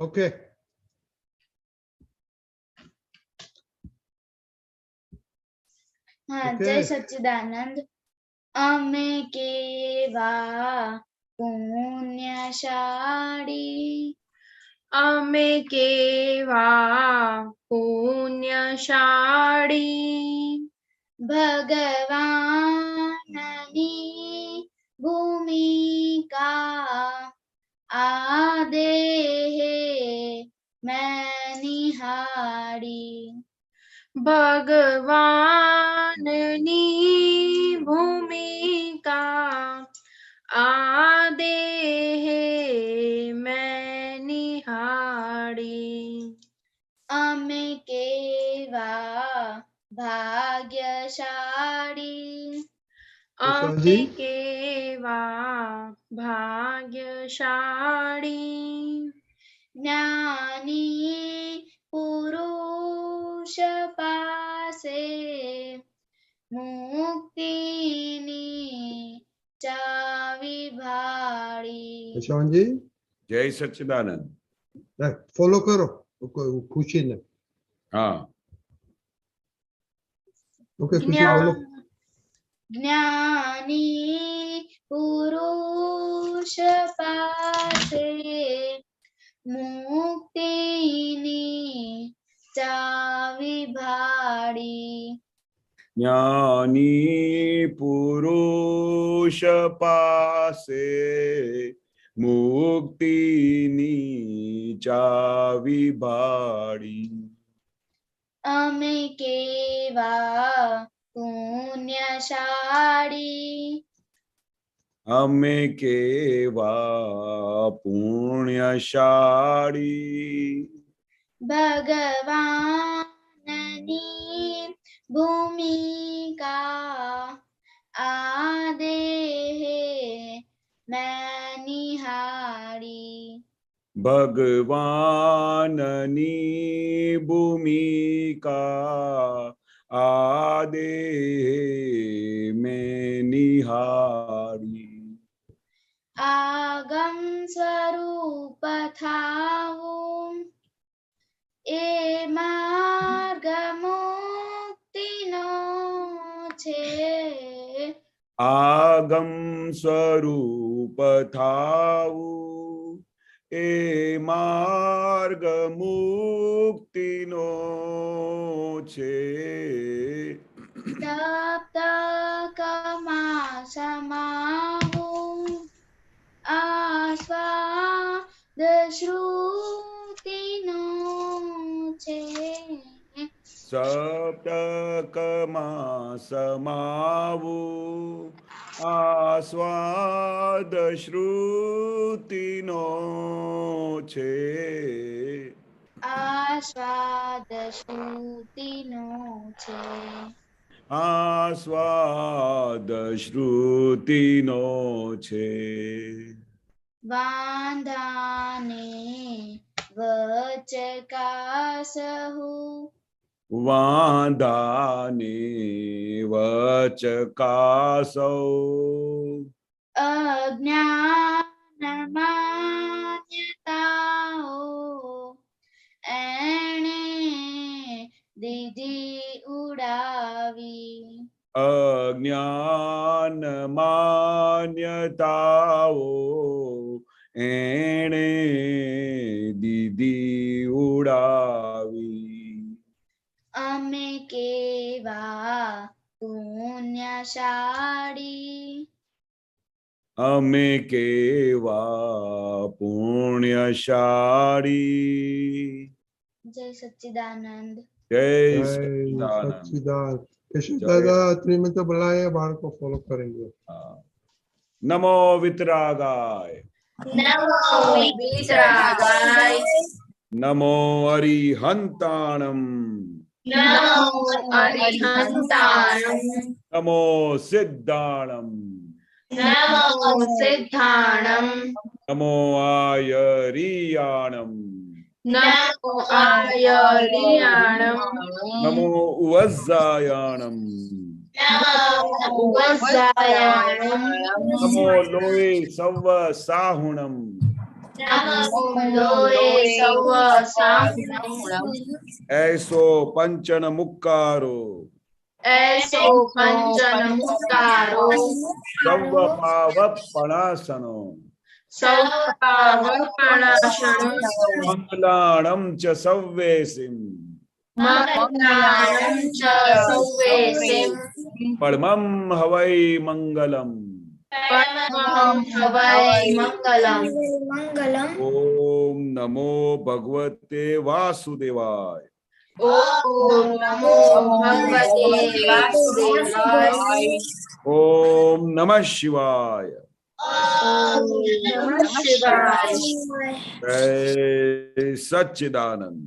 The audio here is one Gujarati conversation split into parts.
Okay. हाँ, जय सच्चिदानंद। अमे केवा पुण्यशाली, अमे केवा पुण्यशाली, भगवाननी भूमिका आदेहे मैं निहारी। भगवाननी भूमिका आदेहे मैं निहारी। अमे केवा भाग्यशाली, अमे केवा भाग्यशाली, ज्ञानी पुरुष पासे मुक्तिनी चावी भाड़ी। प्रशांत जी, जय सच्चिदानंद। फॉलो करो खुशी ने। हाँ, ओके, खुशी बोलो। ज्ञानी पुरुष पासे मुक्तिनी चावी भाड़ी। ज्ञानी पुरुष पासे मुक्तिनी चावी भाड़ी। अमे केवा पुण्यशाली, अमे केवा पुण्यशाली, भगवाननी भूमिका आदेहे मैं निहारी। भगवाननी भूमिका आदेहे मैं निहारी। आगम स्वरूप थावो ए मार्ग मुक्तिनो छे। आगम स्वरूप थावु ए मार्ग मुक्तिनो छे। सप्तकमा समावो आस्वाद श्रुतिनो छे। सप्तकमा समावु आस्वाद श्रुतिनो छे। आस्वाद श्रुतिनो छे। आस्वाद श्रुतिनो छे। वांधाने वचकासहु वांधाने वचकासौ अज्ञान मान्यताओ एणे दीदी उड़ावी। अज्ञान मान्यताओ एणे दीदी उड़ावी। अमे केवा पुण्यशाली, अमे केवा पुण्यशाली। जय सच्चिदानंद। जय सच्चिदानंद। केशव दादा श्रीमंत बुलाए, बाहर को फॉलो करेंगे। नमो वितरागाय, नमो वितरागाय, नमो अरिहंताणम, नमो अरिहंताणम, नमो सिद्धाणम, नमो सिद्धाणम, नमो आयरियाणम, नमो आयरियाणम, नमो उवज्जायाणम, नमो उवज्जायाणम, नमो लोये सव्व साहुणम, नमो लोये सौव साम्पूर्णम् ऐसो पंचन मुक्कारो ऐसो पंचन मुक्तारो सव्व पावपणासनो सौपावपणाशनो मंगलाणं च सव्वेसिं मंगलानं च सौवेसिं परमं हवै मंगलम्। परमं हवै मंगलम्। ओम नमो भगवते वासुदेवाय। ओम नमो भगवते वासुदेवाय। ओम नमः शिवाय। ओम नमः शिवाय। जय सच्चिदानंद।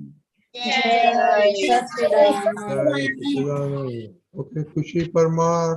जय सच्चिदानंद। जय सच्चिदानंद। ओके, खुशी परमार।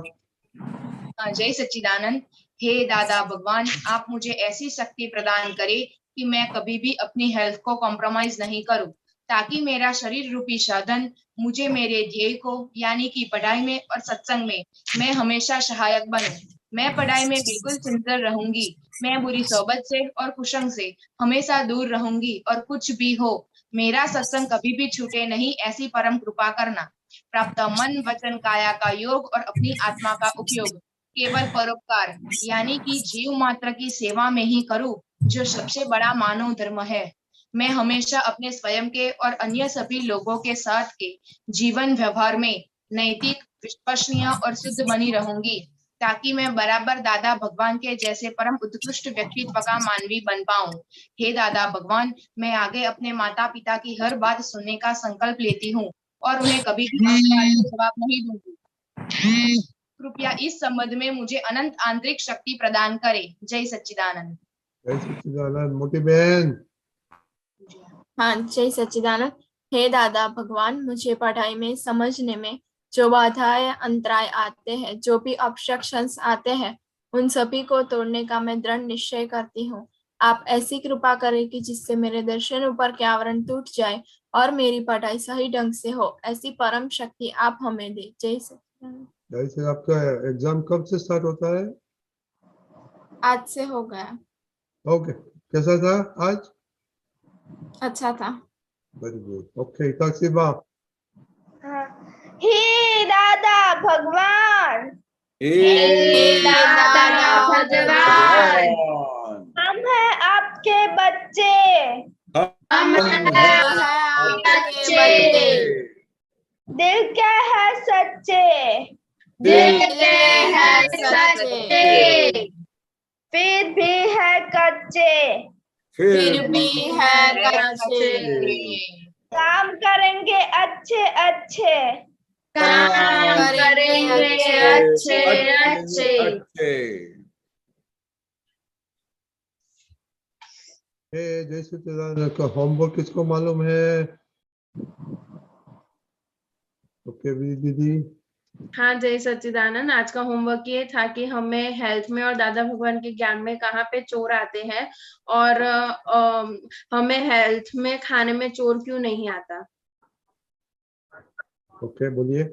जय सच्चिदानंद। हे दादा भगवान, आप मुझे ऐसी शक्ति प्रदान करें कि मैं कभी भी अपनी हेल्थ को कॉम्प्रोमाइज नहीं करूं, ताकि मेरा शरीर रूपी साधन मुझे मेरे ध्येय को यानी कि पढ़ाई में और सत्संग में मैं हमेशा सहायक बनूं। मैं पढ़ाई में बिल्कुल सिंसियर रहूंगी। मैं बुरी सोबत से और कुसंग से हमेशा दूर रहूंगी, और कुछ भी हो मेरा सत्संग कभी भी छूटे नहीं, ऐसी परम कृपा करना। प्राप्त मन वचन काया का योग और अपनी आत्मा का उपयोग केवल परोपकार यानी कि जीव मात्र की सेवा में ही करूं, जो सबसे बड़ा मानव धर्म है। मैं हमेशा अपने स्वयं के और अन्य सभी लोगों के साथ के जीवन व्यवहार में नैतिक, विश्वसनीय और शुद्ध बनी रहूंगी, ताकि मैं बराबर दादा भगवान के जैसे परम उत्कृष्ट व्यक्तित्व का मानवी बन पाऊं। हे दादा भगवान, मैं आगे अपने माता पिता की हर बात सुनने का संकल्प लेती हूँ और उन्हें कभी भी अहंकार से जवाब नहीं दूंगी। कृपया इस संबंध में मुझे अनंत आंतरिक शक्ति प्रदान करें। जय सच्चिदानंद। जय सच्चिदानंद। मोटी बहन। हाँ, जय सच्चिदानंद। हे दादा भगवान, मुझे पढ़ाई में समझने में जो बाधाएं अंतराय आते हैं, जो भी ऑब्स्ट्रक्शंस आते हैं, उन सभी को तोड़ने का मैं दृढ़ निश्चय करती हूँ। आप ऐसी कृपा करें कि जिससे मेरे दर्शन ऊपर के आवरण टूट जाए और मेरी पढ़ाई सही ढंग से हो, ऐसी परम शक्ति आप हमें दे। जय सच्चिदानंद। जय से। आपका एग्जाम कब से स्टार्ट होता है? आज से हो गया। ओके, कैसा था आज? अच्छा था। Very good. ओके, तकसीबा। हे दादा भगवान, हे दादा भगवान, हम हैं आपके बच्चे। हम हैं आपके बच्चे। दिल के है सच्चे, दिल के हैं सच्चे, फिर भी है कच्चे। फिर भी है कच्चे। काम करेंगे अच्छे अच्छे, काम करेंगे अच्छे अच्छे। जय सच्चिदानंद का होमवर्क किसको मालूम है? ओके दीदी। हाँ, जय सच्चिदानंद। आज का होमवर्क ये था कि हमें हेल्थ में और दादा भगवान के ज्ञान में कहाँ पे चोर आते हैं, और हमें हेल्थ में खाने में चोर क्यों नहीं आता। ओके, बोलिए।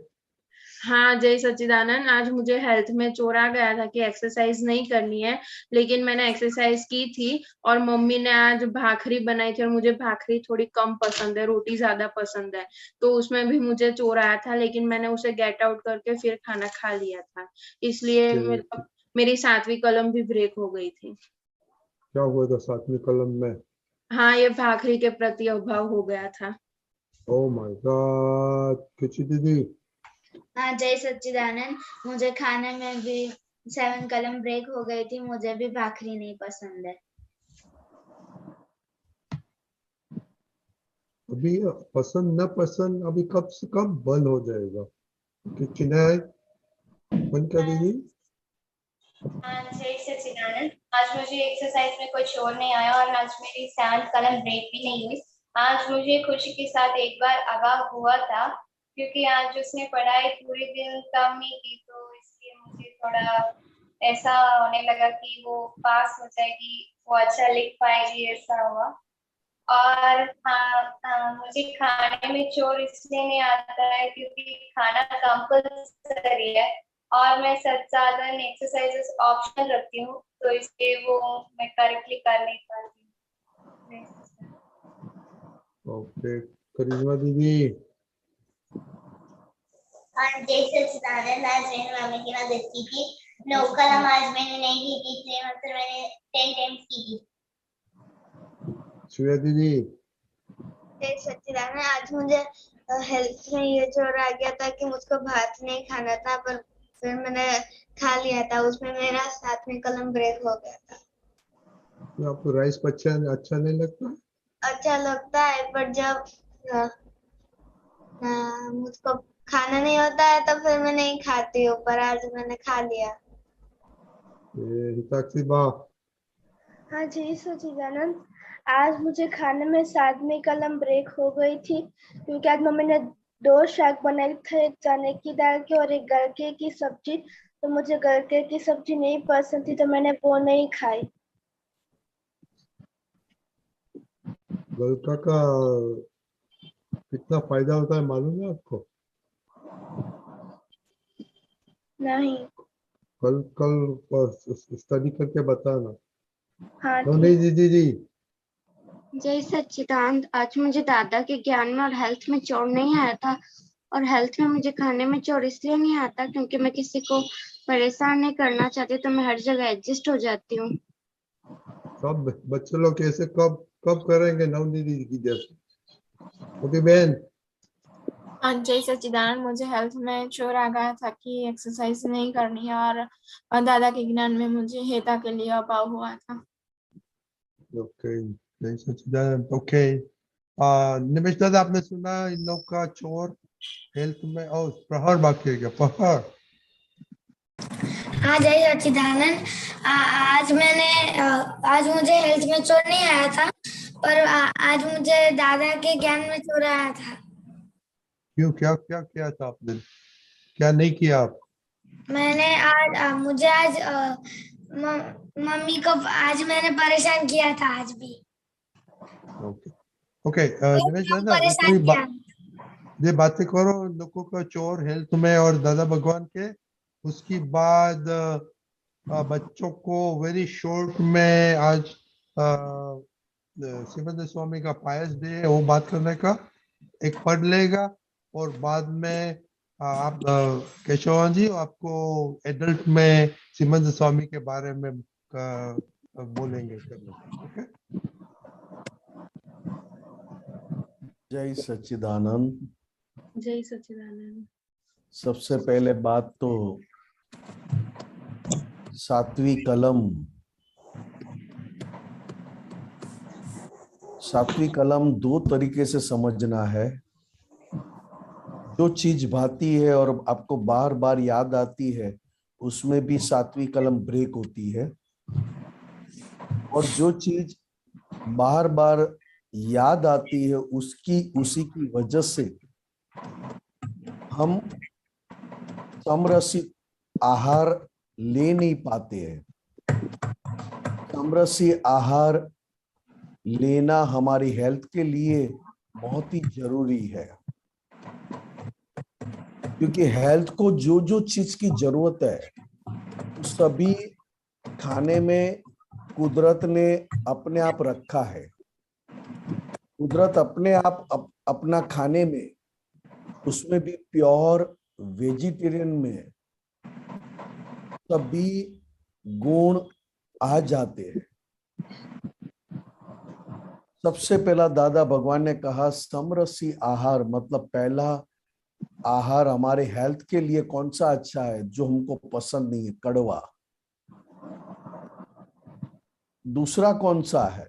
हाँ, जय सच्चिदानंद। आज मुझे हेल्थ में चोर आ गया था कि एक्सरसाइज नहीं करनी है, लेकिन मैंने एक्सरसाइज की थी और मम्मी ने आज भाखरी बनाई थी, और मुझे भाखरी थोड़ी कम पसंद है, रोटी ज्यादा पसंद है, तो उसमें भी मुझे चोर आया था, लेकिन मैंने उसे गेट आउट करके फिर खाना खा लिया था, इसलिए मेरी 7वीं कलम भी ब्रेक हो गई थी। क्या हुआ था 7वीं कलम में? हाँ, ये भाखरी के प्रति अभाव हो गया था। Oh my God. किसी दीदी। हाँ, जय सच्चिदानंद। मुझे खाने में भी 7 कलम ब्रेक हो गई थी, मुझे भी भाखरी नहीं पसंद है। अभी पसंद न पसंद अभी कब से कब बंद हो जाएगा? किचनाई बंद कर दीजिए। जय सच्चिदानंद। आज मुझे एक्सरसाइज में कोई शोर नहीं आया और आज मेरी 7 कलम ब्रेक भी नहीं हुई। आज मुझे खुशी के साथ एक बार आगाह हुआ था, क्योंकि आज उसने पढ़ाई पूरे दिन कम ही की, तो इसलिए मुझे थोड़ा ऐसा होने लगा कि वो पास हो जाएगी, वो अच्छा लिख पाएगी, ऐसा हुआ। और हाँ, मुझे खाने में चोर इसलिए नहीं आता है क्योंकि खाना कंपल्सरी है और मैं सत्साधन एक्सरसाइजेस ऑप्शनल रखती हूँ, तो इसलिए वो मैं करेक्टली कर नहीं पाती। ओके, करिश्मा दीदी। हाँ जय सच्चिदानंद। आज मैंने मम्मी की मदद की थी। 9 कलम आज मैंने नहीं की थी, इसलिए मतलब मैंने 10 टाइम्स की थी। श्रेया दीदी। जय सच्चिदानंद। आज मुझे हेल्थ में ये जोर आ गया था कि मुझको भात नहीं खाना था, पर फिर मैंने खा लिया था, उसमें मेरा 7वें कलम ब्रेक हो गया था। तो आपको राइस अच्छा नहीं लगता? अच्छा लगता है, पर जब मुझको खाना नहीं होता है तो फिर मैं नहीं खाती हूँ, पर आज मैंने खा लिया। हिताक्षी बा। हाँ जय सच्चिदानंद। आज मुझे खाने में 7वीं कलम ब्रेक हो गई थी, क्योंकि आज मम्मी ने 2 शाक बनाए थे, एक चने की दाल की और एक गलके की सब्जी। तो मुझे गलके की सब्जी नहीं पसंद थी, तो मैंने वो नहीं खाई। गलका का कितना फायदा होता है मालूम है आपको? नहीं। कल स्टडी करके बताना। हाँ नहीं दीदी जी। जय सच्चिदानंद। आज मुझे दादा के ज्ञान में और हेल्थ में चोट नहीं आया था, और हेल्थ में मुझे खाने में चोट इसलिए नहीं आता क्योंकि मैं किसी को परेशान नहीं करना चाहती, तो मैं हर जगह एडजस्ट हो जाती हूँ। सब बच्चे लोग कैसे कब करेंगे नवनी दीदी की जैसे? ओके बहन। हाँ जय सच्चिदानंद। मुझे हेल्थ में चोर आ गया था कि एक्सरसाइज नहीं करनी है, और दादा के ज्ञान में मुझे हेता के लिए अभाव हुआ था। ओके जय सच्चिदानंद। ओके निमेश दादा, आपने सुना इन लोग का चोर हेल्थ में? और प्रहर बाकी है क्या? प्रहर। हाँ जय सच्चिदानंद। आज मुझे हेल्थ में चोट नहीं आया था, पर आज मुझे दादा के ज्ञान में चोट आया था। क्यों? क्या क्या किया था आपने? क्या नहीं किया आप? मैंने आज मम्मी को आज मैंने परेशान किया था आज भी। ओके ओके निमेश दादा, परेशान किया। ये बातें करो लोगों का चोर हेल्थ में और दादा भगवान के। उसके बाद बच्चों को वेरी शॉर्ट में आज श्रीमद स्वामी का पायस डे, वो बात करने का एक पढ़ लेगा, और बाद में आप केशवान जी आपको एडल्ट में श्रीमद स्वामी के बारे में बोलेंगे। ओके। जय सच्चिदानंद। जय सच्चिदानंद। सबसे पहले बात तो 7वीं कलम। 7वीं कलम 2 तरीके से समझना है। जो चीज भाती है और आपको बार बार याद आती है, उसमें भी 7वीं कलम ब्रेक होती है। और जो चीज बार बार याद आती है उसी की वजह से हम समरसित आहार ले नहीं पाते हैं। समरसी आहार लेना हमारी हेल्थ के लिए बहुत ही जरूरी है, क्योंकि हेल्थ को जो जो चीज की जरूरत है सभी खाने में कुदरत ने अपने आप रखा है। कुदरत अपने आप अपना खाने में, उसमें भी प्योर वेजिटेरियन में सभी गुण आ जाते हैं। सबसे पहला दादा भगवान ने कहा समरसी आहार, मतलब पहला आहार हमारे हेल्थ के लिए कौन सा अच्छा है? जो हमको पसंद नहीं है, कड़वा। दूसरा कौन सा है?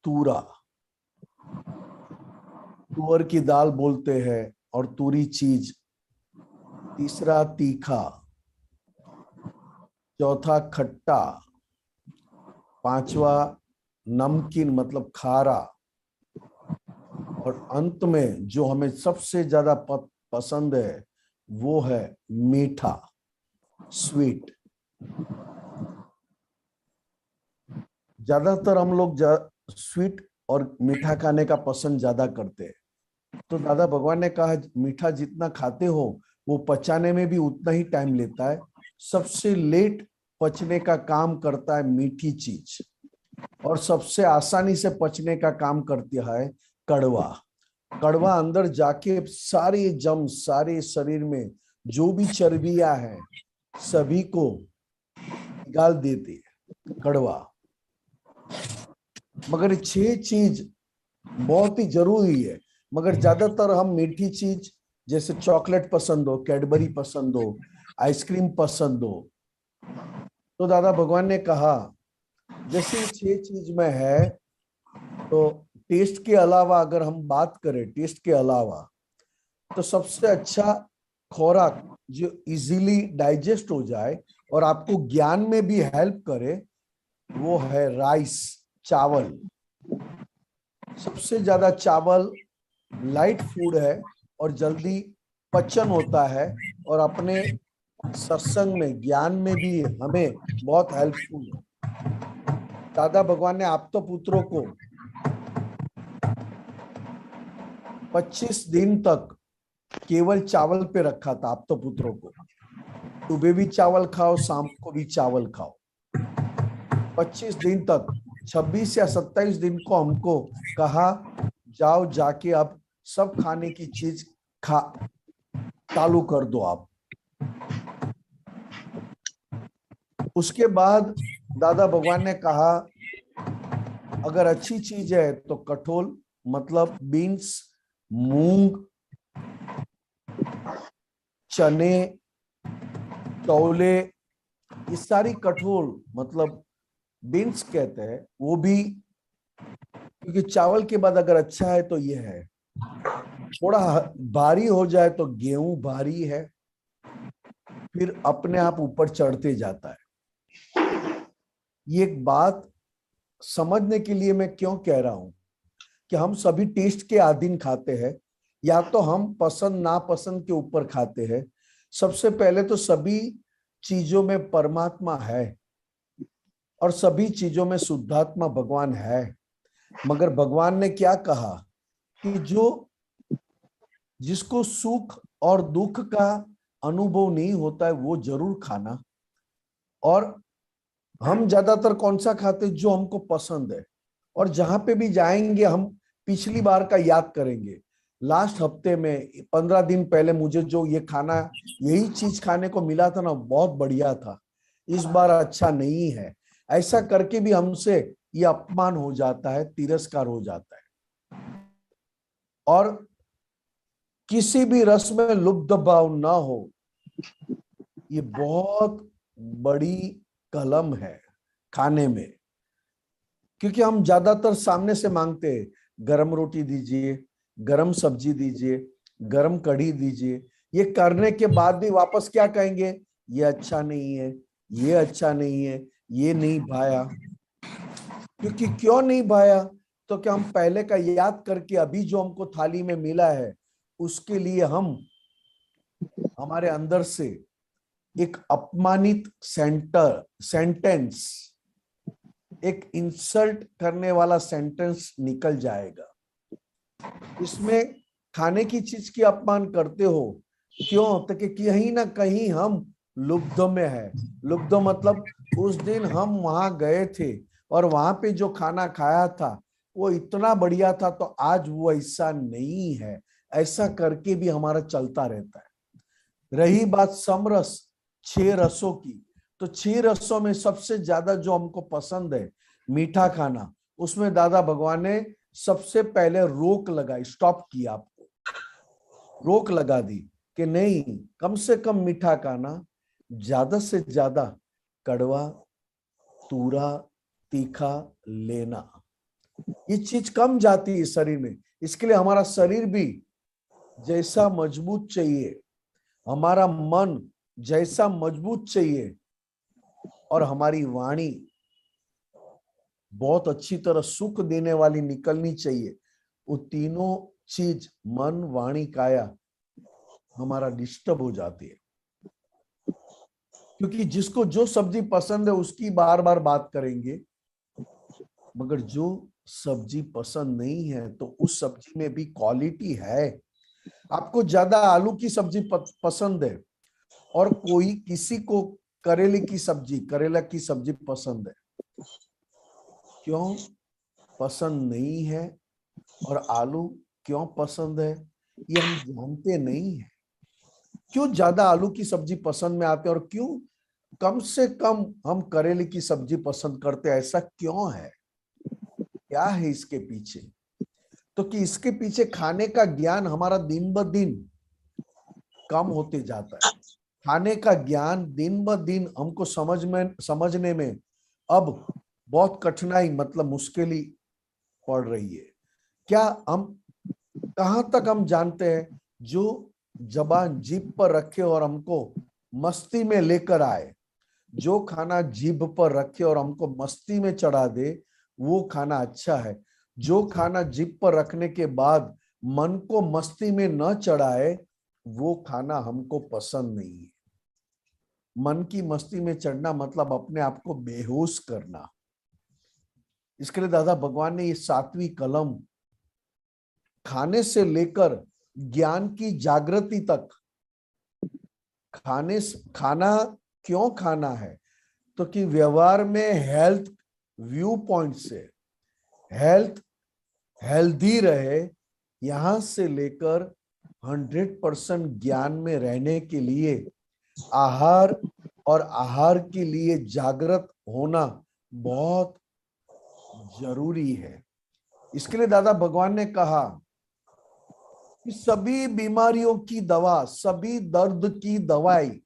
तूरा। तुअर की दाल बोलते हैं, और तूरी चीज। तीसरा तीखा। चौथा खट्टा। पांचवा नमकीन मतलब खारा। और अंत में जो हमें सबसे ज्यादा पसंद है वो है मीठा, स्वीट। ज्यादातर हम लोग स्वीट और मीठा खाने का पसंद ज्यादा करते हैं। तो दादा भगवान ने कहा मीठा जितना खाते हो वो पचाने में भी उतना ही टाइम लेता है। सबसे लेट पचने का काम करता है मीठी चीज। और सबसे आसानी से पचने का काम करती है कड़वा। कड़वा अंदर जाके सारे जम, सारे शरीर में जो भी चर्बियां हैं सभी को निकाल देती है कड़वा। मगर 6 चीज बहुत ही जरूरी है। मगर ज्यादातर हम मीठी चीज जैसे चॉकलेट पसंद हो, कैडबरी पसंद हो, आइसक्रीम पसंद हो, तो दादा भगवान ने कहा जैसे 6 चीज में है, तो टेस्ट के अलावा अगर हम बात करें, टेस्ट के अलावा तो सबसे अच्छा खुराक जो इजीली डाइजेस्ट हो जाए और आपको ज्ञान में भी हेल्प करे वो है राइस, चावल। सबसे ज्यादा चावल लाइट फूड है और जल्दी पचन होता है और अपने सत्संग में, ज्ञान में भी हमें बहुत हेल्पफुल है। दादा भगवान ने आप तो पुत्रों को 25 दिन तक केवल चावल पे रखा था। आप तो पुत्रों को सुबह भी चावल खाओ, शाम को भी चावल खाओ। 25 दिन तक, 26 या 27 दिन को हमको कहा जाओ जाके अब सब खाने की चीज खा चालू कर दो आप। उसके बाद दादा भगवान ने कहा अगर अच्छी चीज है तो कठोल मतलब बीन्स, मूंग, चने, तौले, ये सारी कठोल मतलब बीन्स कहते हैं वो भी, क्योंकि चावल के बाद अगर अच्छा है तो ये है। थोड़ा भारी हो जाए तो गेहूं भारी है, फिर अपने आप ऊपर चढ़ते जाता है। ये एक बात समझने के लिए मैं क्यों कह रहा हूं कि हम सभी टेस्ट के अधीन खाते हैं, या तो हम पसंद नापसंद के ऊपर खाते हैं। सबसे पहले तो सभी चीजों में परमात्मा है और सभी चीजों में शुद्धात्मा भगवान है। मगर भगवान ने क्या कहा कि जो जिसको सुख और दुख का अनुभव नहीं होता है वो जरूर खाना। और हम ज्यादातर कौन सा खाते, जो हमको पसंद है। और जहां पे भी जाएंगे हम पिछली बार का याद करेंगे। लास्ट हफ्ते में 15 दिन पहले मुझे जो ये खाना, यही चीज खाने को मिला था ना, बहुत बढ़िया था, इस बार अच्छा नहीं है। ऐसा करके भी हमसे ये अपमान हो जाता है, तिरस्कार हो जाता है। और किसी भी रस में लुब्ध भाव ना हो, ये बहुत बड़ी कलम है खाने में। क्योंकि हम ज्यादातर सामने से मांगते हैं, गरम रोटी दीजिए, गरम सब्जी दीजिए, गरम कढ़ी दीजिए। ये करने के बाद भी वापस क्या कहेंगे, ये अच्छा नहीं है, ये अच्छा नहीं है, ये नहीं भाया। क्योंकि क्यों नहीं भाया, तो क्या हम पहले का याद करके अभी जो हमको थाली में मिला है उसके लिए हम हमारे अंदर से एक अपमानित सेंटेंस, एक इंसल्ट करने वाला सेंटेंस निकल जाएगा। इसमें खाने की चीज की अपमान करते हो, क्यों? तो कि कहीं ना कहीं हम लुब्ध में है। लुब्ध मतलब उस दिन हम वहां गए थे और वहां पे जो खाना खाया था वो इतना बढ़िया था, तो आज वो ऐसा नहीं है। ऐसा करके भी हमारा चलता रहता है। रही बात समरस 6 रसों की, तो 6 रसों में सबसे ज्यादा जो हमको पसंद है मीठा खाना, उसमें दादा भगवान ने सबसे पहले रोक लगाई, स्टॉप किया, आपको रोक लगा दी कि नहीं, कम से कम मीठा खाना, ज्यादा से ज्यादा कड़वा, तूरा, तीखा लेना। ये चीज कम जाती है शरीर में। इसके लिए हमारा शरीर भी जैसा मजबूत चाहिए, हमारा मन जैसा मजबूत चाहिए, और हमारी वाणी बहुत अच्छी तरह सुख देने वाली निकलनी चाहिए। वो तीनों चीज, मन, वाणी, काया, हमारा डिस्टर्ब हो जाती है। क्योंकि जिसको जो सब्जी पसंद है उसकी बार बार बात करेंगे, मगर जो सब्जी पसंद नहीं है तो उस सब्जी में भी क्वालिटी है। आपको ज्यादा आलू की सब्जी पसंद है और कोई किसी को करेले की सब्जी, करेला की सब्जी पसंद है, क्यों पसंद नहीं है और आलू क्यों पसंद है ये हम जानते नहीं है। क्यों ज्यादा आलू की सब्जी पसंद में आते हैं और क्यों कम से कम हम करेले की सब्जी पसंद करते हैं, ऐसा क्यों है? क्या है इसके पीछे? तो कि इसके पीछे खाने का ज्ञान हमारा दिन ब दिन कम होते जाता है। खाने का ज्ञान दिन ब दिन हमको समझने में अब बहुत कठिनाई मतलब मुश्किल पड़ रही है। क्या हम कहां तक हम जानते हैं? जो जबान जीभ पर रखे और हमको मस्ती में लेकर आए, जो खाना जीभ पर रखे और हमको मस्ती में चढ़ा दे वो खाना अच्छा है। जो खाना जीभ पर रखने के बाद मन को मस्ती में न चढ़ाए वो खाना हमको पसंद नहीं है। मन की मस्ती में चढ़ना मतलब अपने आप को बेहोश करना। इसके लिए दादा भगवान ने ये 7वीं कलम खाने से लेकर ज्ञान की जागृति तक, खाना क्यों खाना है तो कि व्यवहार में हेल्थ व्यू पॉइंट से हेल्थ हेल्दी रहे, यहां से लेकर 100% ज्ञान में रहने के लिए आहार और आहार के लिए जागृत होना बहुत जरूरी है। इसके लिए दादा भगवान ने कहा कि सभी बीमारियों की दवा, सभी दर्द की दवाई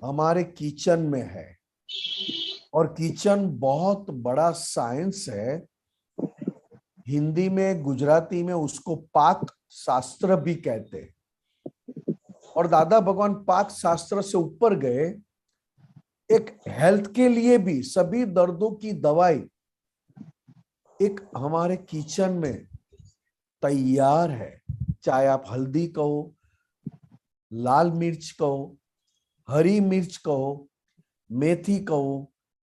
हमारे किचन में है। और किचन बहुत बड़ा साइंस है। हिंदी में, गुजराती में उसको पाक शास्त्र भी कहते हैं। और दादा भगवान पाक शास्त्र से ऊपर गए, एक हेल्थ के लिए भी सभी दर्दों की दवाई एक हमारे किचन में तैयार है। चाहे आप हल्दी कहो, लाल मिर्च कहो, हरी मिर्च कहो, मेथी कहो,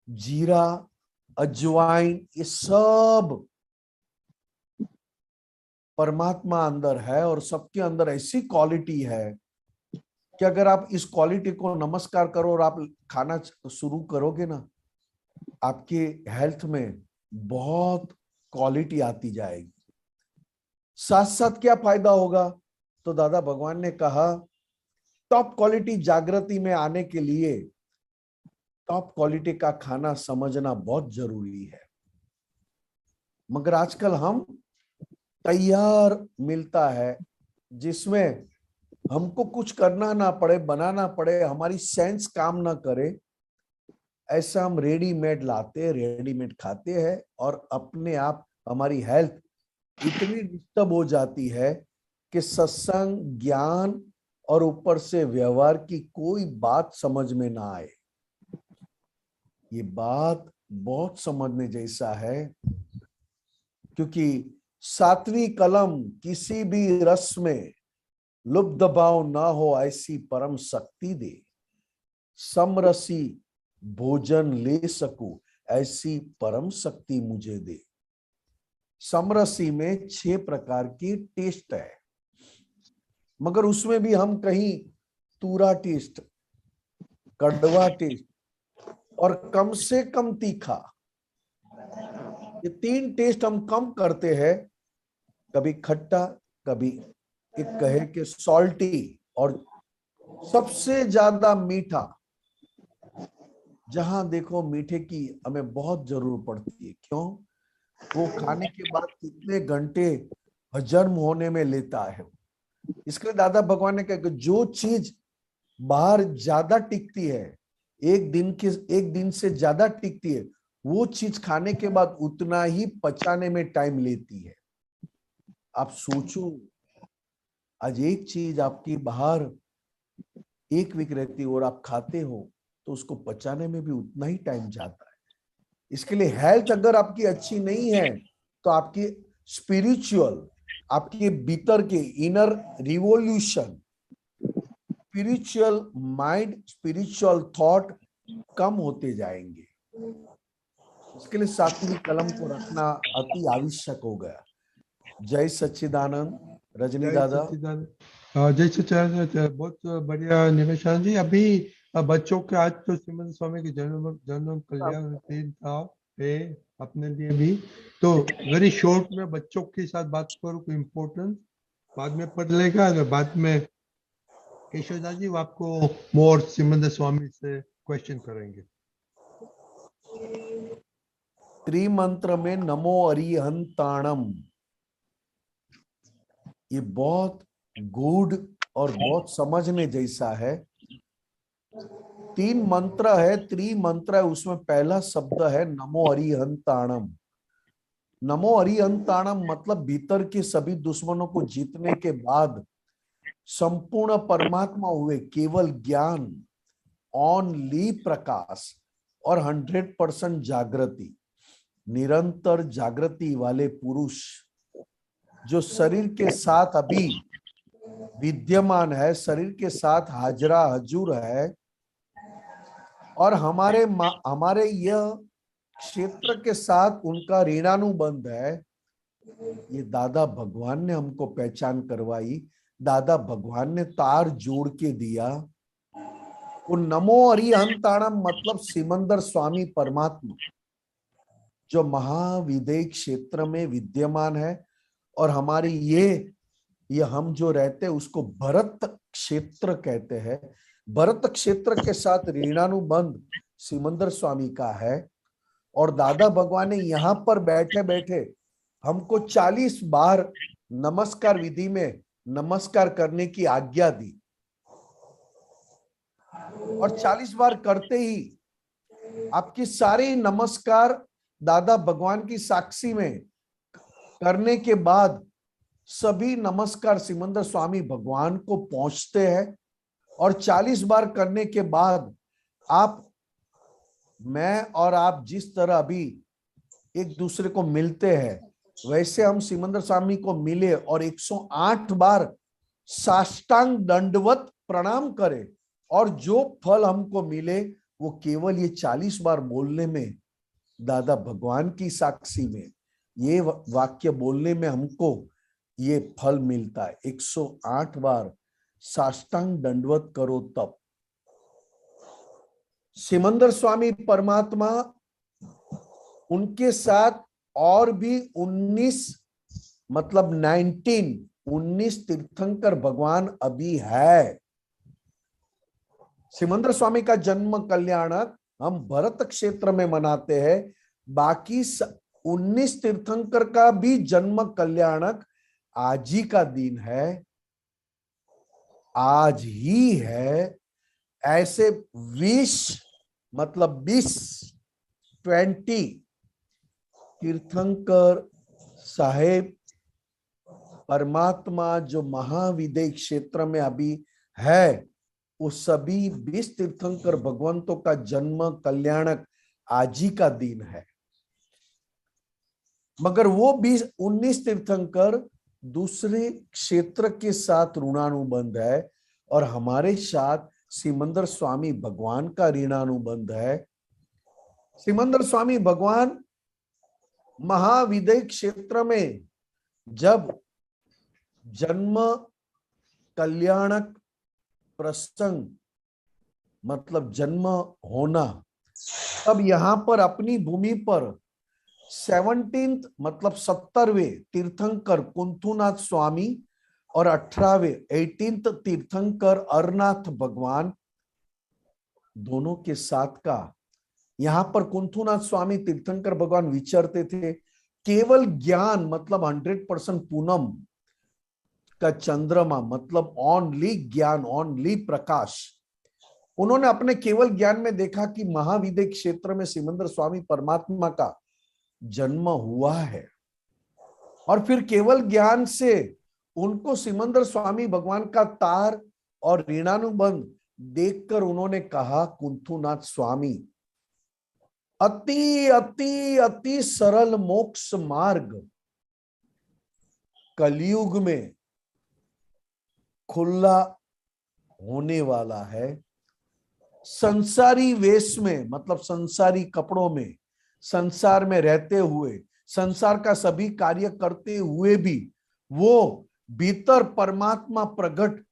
जीरा, अजवाइन, ये सब परमात्मा अंदर है और सबके अंदर ऐसी क्वालिटी है कि अगर आप इस क्वालिटी को नमस्कार करो और आप खाना शुरू करोगे ना, आपके हेल्थ में बहुत क्वालिटी आती जाएगी। साथ साथ क्या फायदा होगा? तो दादा भगवान ने कहा टॉप क्वालिटी जागृति में आने के लिए टॉप क्वालिटी का खाना समझना बहुत जरूरी है। मगर आजकल हम तैयार मिलता है जिसमें हमको कुछ करना ना पड़े, बनाना पड़े, हमारी सेंस काम ना करे, ऐसा हम रेडीमेड लाते, रेडीमेड खाते हैं और अपने आप हमारी हेल्थ इतनी डिस्टर्ब हो जाती है कि सत्संग, ज्ञान और ऊपर से व्यवहार की कोई बात समझ में ना आए। ये बात बहुत समझने जैसा है, क्योंकि 7वीं कलम किसी भी रस में लुब्ध भाव ना हो ऐसी परम शक्ति दे, समरसी भोजन ले सकूं ऐसी परम शक्ति मुझे दे। समरसी में 6 प्रकार की टेस्ट है, मगर उसमें भी हम कहीं तूरा टेस्ट, कड़वा टेस्ट और कम से कम तीखा, ये 3 टेस्ट हम कम करते हैं। कभी खट्टा, कभी एक कहे कि सॉल्टी, और सबसे ज्यादा मीठा। जहां देखो मीठे की हमें बहुत जरूरत पड़ती है। क्यों? वो खाने के बाद कितने घंटे हजम होने में लेता है। इसके लिए दादा भगवान ने कहा कि जो चीज बाहर ज्यादा टिकती है, एक दिन से ज्यादा टिकती है, वो चीज खाने के बाद उतना ही पचाने में टाइम लेती है। आप सोचो, आज एक चीज आपकी बाहर 1 वीक रहती है और आप खाते हो तो उसको पचाने में भी उतना ही टाइम जाता है। इसके लिए हेल्थ अगर आपकी अच्छी नहीं है तो आपकी स्पिरिचुअल, आपके भीतर के inner revolution, spiritual mind, spiritual thought कम होते जाएंगे। इसके लिए 7वीं कलम को रखना अति आवश्यक हो गया। जय सच्चिदानंद। रजनी दादा। जय सच्चिदानंद। बहुत बढ़िया निवेशान जी। अभी बच्चों के आज तो श्रीमंत स्वामी के जन्म कल्याण दिन था, है अपने लिए भी। तो वेरी शॉर्ट में बच्चों के साथ बात करो, कोई इम्पोर्टेंट बाद में पढ़ लेगा। अगर बाद में केशवदास जी वो आपको मोर सिमंदर स्वामी से क्वेश्चन करेंगे। त्रिमंत्र में नमो अरिहंताणम, ये बहुत गूढ़ और बहुत समझने जैसा है। 3 मंत्र है, त्रिमंत्र है, उसमें पहला शब्द है नमो अरिहंताणम। नमो अरिहंताणम मतलब भीतर के सभी दुश्मनों को जीतने के बाद संपूर्ण परमात्मा हुए केवल ज्ञान, ओनली प्रकाश और 100% जागृति, निरंतर जागृति वाले पुरुष जो शरीर के साथ अभी विद्यमान है, शरीर के साथ हाजरा हजूर है, और हमारे यह क्षेत्र के साथ उनका ऋणानुबंध है। ये दादा भगवान ने हमको पहचान करवाई, दादा भगवान ने तार जोड़ के दिया। वो नमो अरिहंताणम मतलब सिमंदर स्वामी परमात्मा जो महाविदेय क्षेत्र में विद्यमान है, और हमारी ये हम जो रहते हैं उसको भरत क्षेत्र कहते हैं। भरत क्षेत्र के साथ ऋणानुबंध सिमंदर स्वामी का है, और दादा भगवान ने यहाँ पर बैठे बैठे हमको 40 बार नमस्कार विधि में नमस्कार करने की आज्ञा दी, और 40 बार करते ही आपकी सारी नमस्कार दादा भगवान की साक्षी में करने के बाद सभी नमस्कार सिमंदर स्वामी भगवान को पहुंचते हैं। और 40 बार करने के बाद आप, मैं और आप जिस तरह अभी एक दूसरे को मिलते हैं, वैसे हम सिमंदर स्वामी को मिले और 108 बार साष्टांग दंडवत प्रणाम करें, और जो फल हमको मिले वो केवल ये 40 बार बोलने में, दादा भगवान की साक्षी में ये वाक्य बोलने में हमको ये फल मिलता है। 108 बार साष्टांग दंडवत करो तब। सिमंदर स्वामी परमात्मा, उनके साथ और भी 19 तीर्थंकर भगवान अभी है। सिमंदर स्वामी का जन्म कल्याणक हम भरत क्षेत्र में मनाते हैं, बाकी 19 तीर्थंकर का भी जन्म कल्याणक आज ही का दिन है, आज ही है। ऐसे 20 तीर्थंकर साहेब परमात्मा जो महाविदेय क्षेत्र में अभी है, वो सभी 20 तीर्थंकर भगवंतों का जन्म कल्याणक आज ही का दिन है। मगर वो 19 तीर्थंकर दूसरे क्षेत्र के साथ ऋणानुबंध है, और हमारे साथ सिमंदर स्वामी भगवान का ऋणानुबंध है। सिमंदर स्वामी भगवान महाविदेय क्षेत्र में जब जन्म कल्याणक प्रसंग मतलब जन्म होना, तब यहाँ पर अपनी भूमि पर 70वें तीर्थंकर कुंथुनाथ स्वामी और 18वें तीर्थंकर अरनाथ भगवान दोनों के साथ का यहाँ पर कुंथुनाथ स्वामी तीर्थंकर भगवान विचरते थे। केवल ज्ञान मतलब 100% पूनम का चंद्रमा मतलब ओनली ज्ञान, ओनली प्रकाश। उन्होंने अपने केवल ज्ञान में देखा कि महाविदेय क्षेत्र में सिमंदर स्वामी परमात्मा का जन्म हुआ है, और फिर केवल ज्ञान से उनको सिमंदर स्वामी भगवान का तार और ऋणानुबंध देखकर उन्होंने कहा, कुंथुनाथ स्वामी, अति अति अति सरल मोक्ष मार्ग कलयुग में खुला होने वाला है। संसारी वेश में मतलब संसारी कपड़ों में, संसार में रहते हुए, संसार का सभी कार्य करते हुए भी वो भीतर परमात्मा प्रकट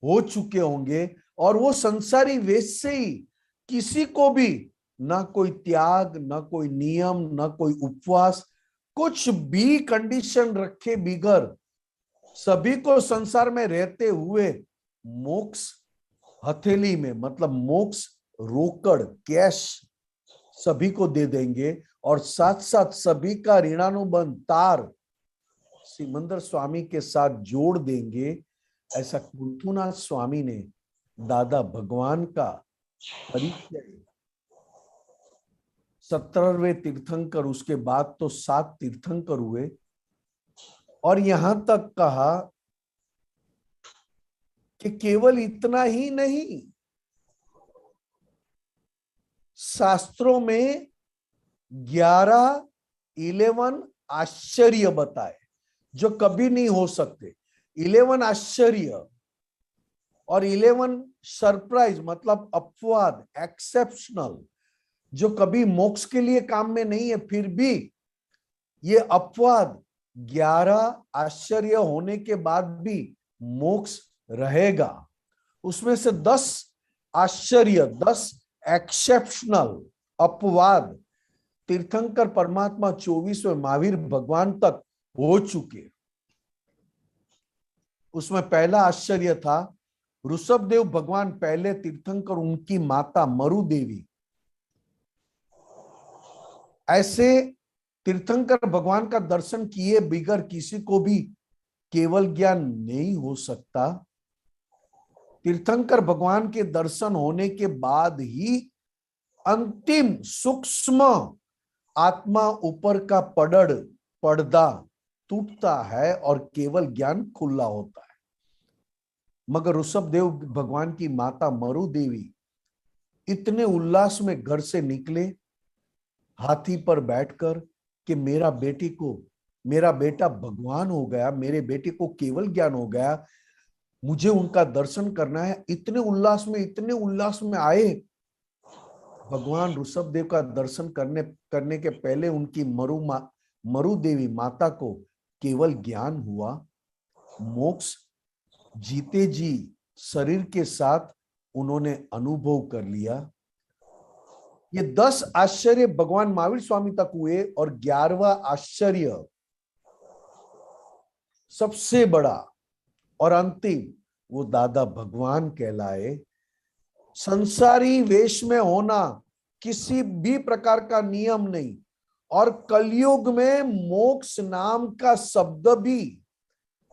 हो चुके होंगे, और वो संसारी वेश से ही किसी को भी ना कोई त्याग, ना कोई नियम, ना कोई उपवास, कुछ भी कंडीशन रखे बिगर सभी को संसार में रहते हुए मोक्ष हथेली में, मतलब मोक्ष रोकड़ कैश सभी को दे देंगे और साथ साथ सभी का ऋणानुबंध तार सिमंदर स्वामी के साथ जोड़ देंगे। ऐसा कुंथुनाथ स्वामी ने दादा भगवान का परिचय 17वें तीर्थंकर, उसके बाद तो 7 तीर्थंकर हुए, और यहां तक कहा कि केवल इतना ही नहीं, शास्त्रों में 11 आश्चर्य बताए जो कभी नहीं हो सकते। 11 आश्चर्य और 11 सरप्राइज, मतलब अपवाद, एक्सेप्शनल, जो कभी मोक्ष के लिए काम में नहीं है, फिर भी ये अपवाद 11 आश्चर्य होने के बाद भी मोक्ष रहेगा। उसमें से 10 आश्चर्य, 10 एक्सेप्शनल अपवाद तीर्थंकर परमात्मा 24वें महावीर भगवान तक हो चुके। उसमें पहला आश्चर्य था ऋषभदेव भगवान पहले तीर्थंकर, उनकी माता मरु देवी। ऐसे तीर्थंकर भगवान का दर्शन किए बिगर किसी को भी केवल ज्ञान नहीं हो सकता। तीर्थंकर भगवान के दर्शन होने के बाद ही अंतिम सूक्ष्म आत्मा ऊपर का पर्दा टूटता है और केवल ज्ञान खुला होता है। मगर ऋषभदेव भगवान की माता मरु देवी इतने उल्लास में घर से निकले हाथी पर बैठकर कि मेरा बेटा भगवान हो गया, मेरे बेटे को केवल ज्ञान हो गया, मुझे उनका दर्शन करना है। इतने उल्लास में आए। भगवान ऋषभदेव का दर्शन करने के पहले उनकी मरु देवी माता को केवल ज्ञान हुआ। मोक्ष जीते जी शरीर के साथ उन्होंने अनुभव कर लिया। ये 10 आश्चर्य भगवान महावीर स्वामी तक हुए और 11वां आश्चर्य सबसे बड़ा और अंतिम वो दादा भगवान कहलाए। संसारी वेश में होना किसी भी प्रकार का नियम नहीं, और कलयुग में मोक्ष नाम का शब्द भी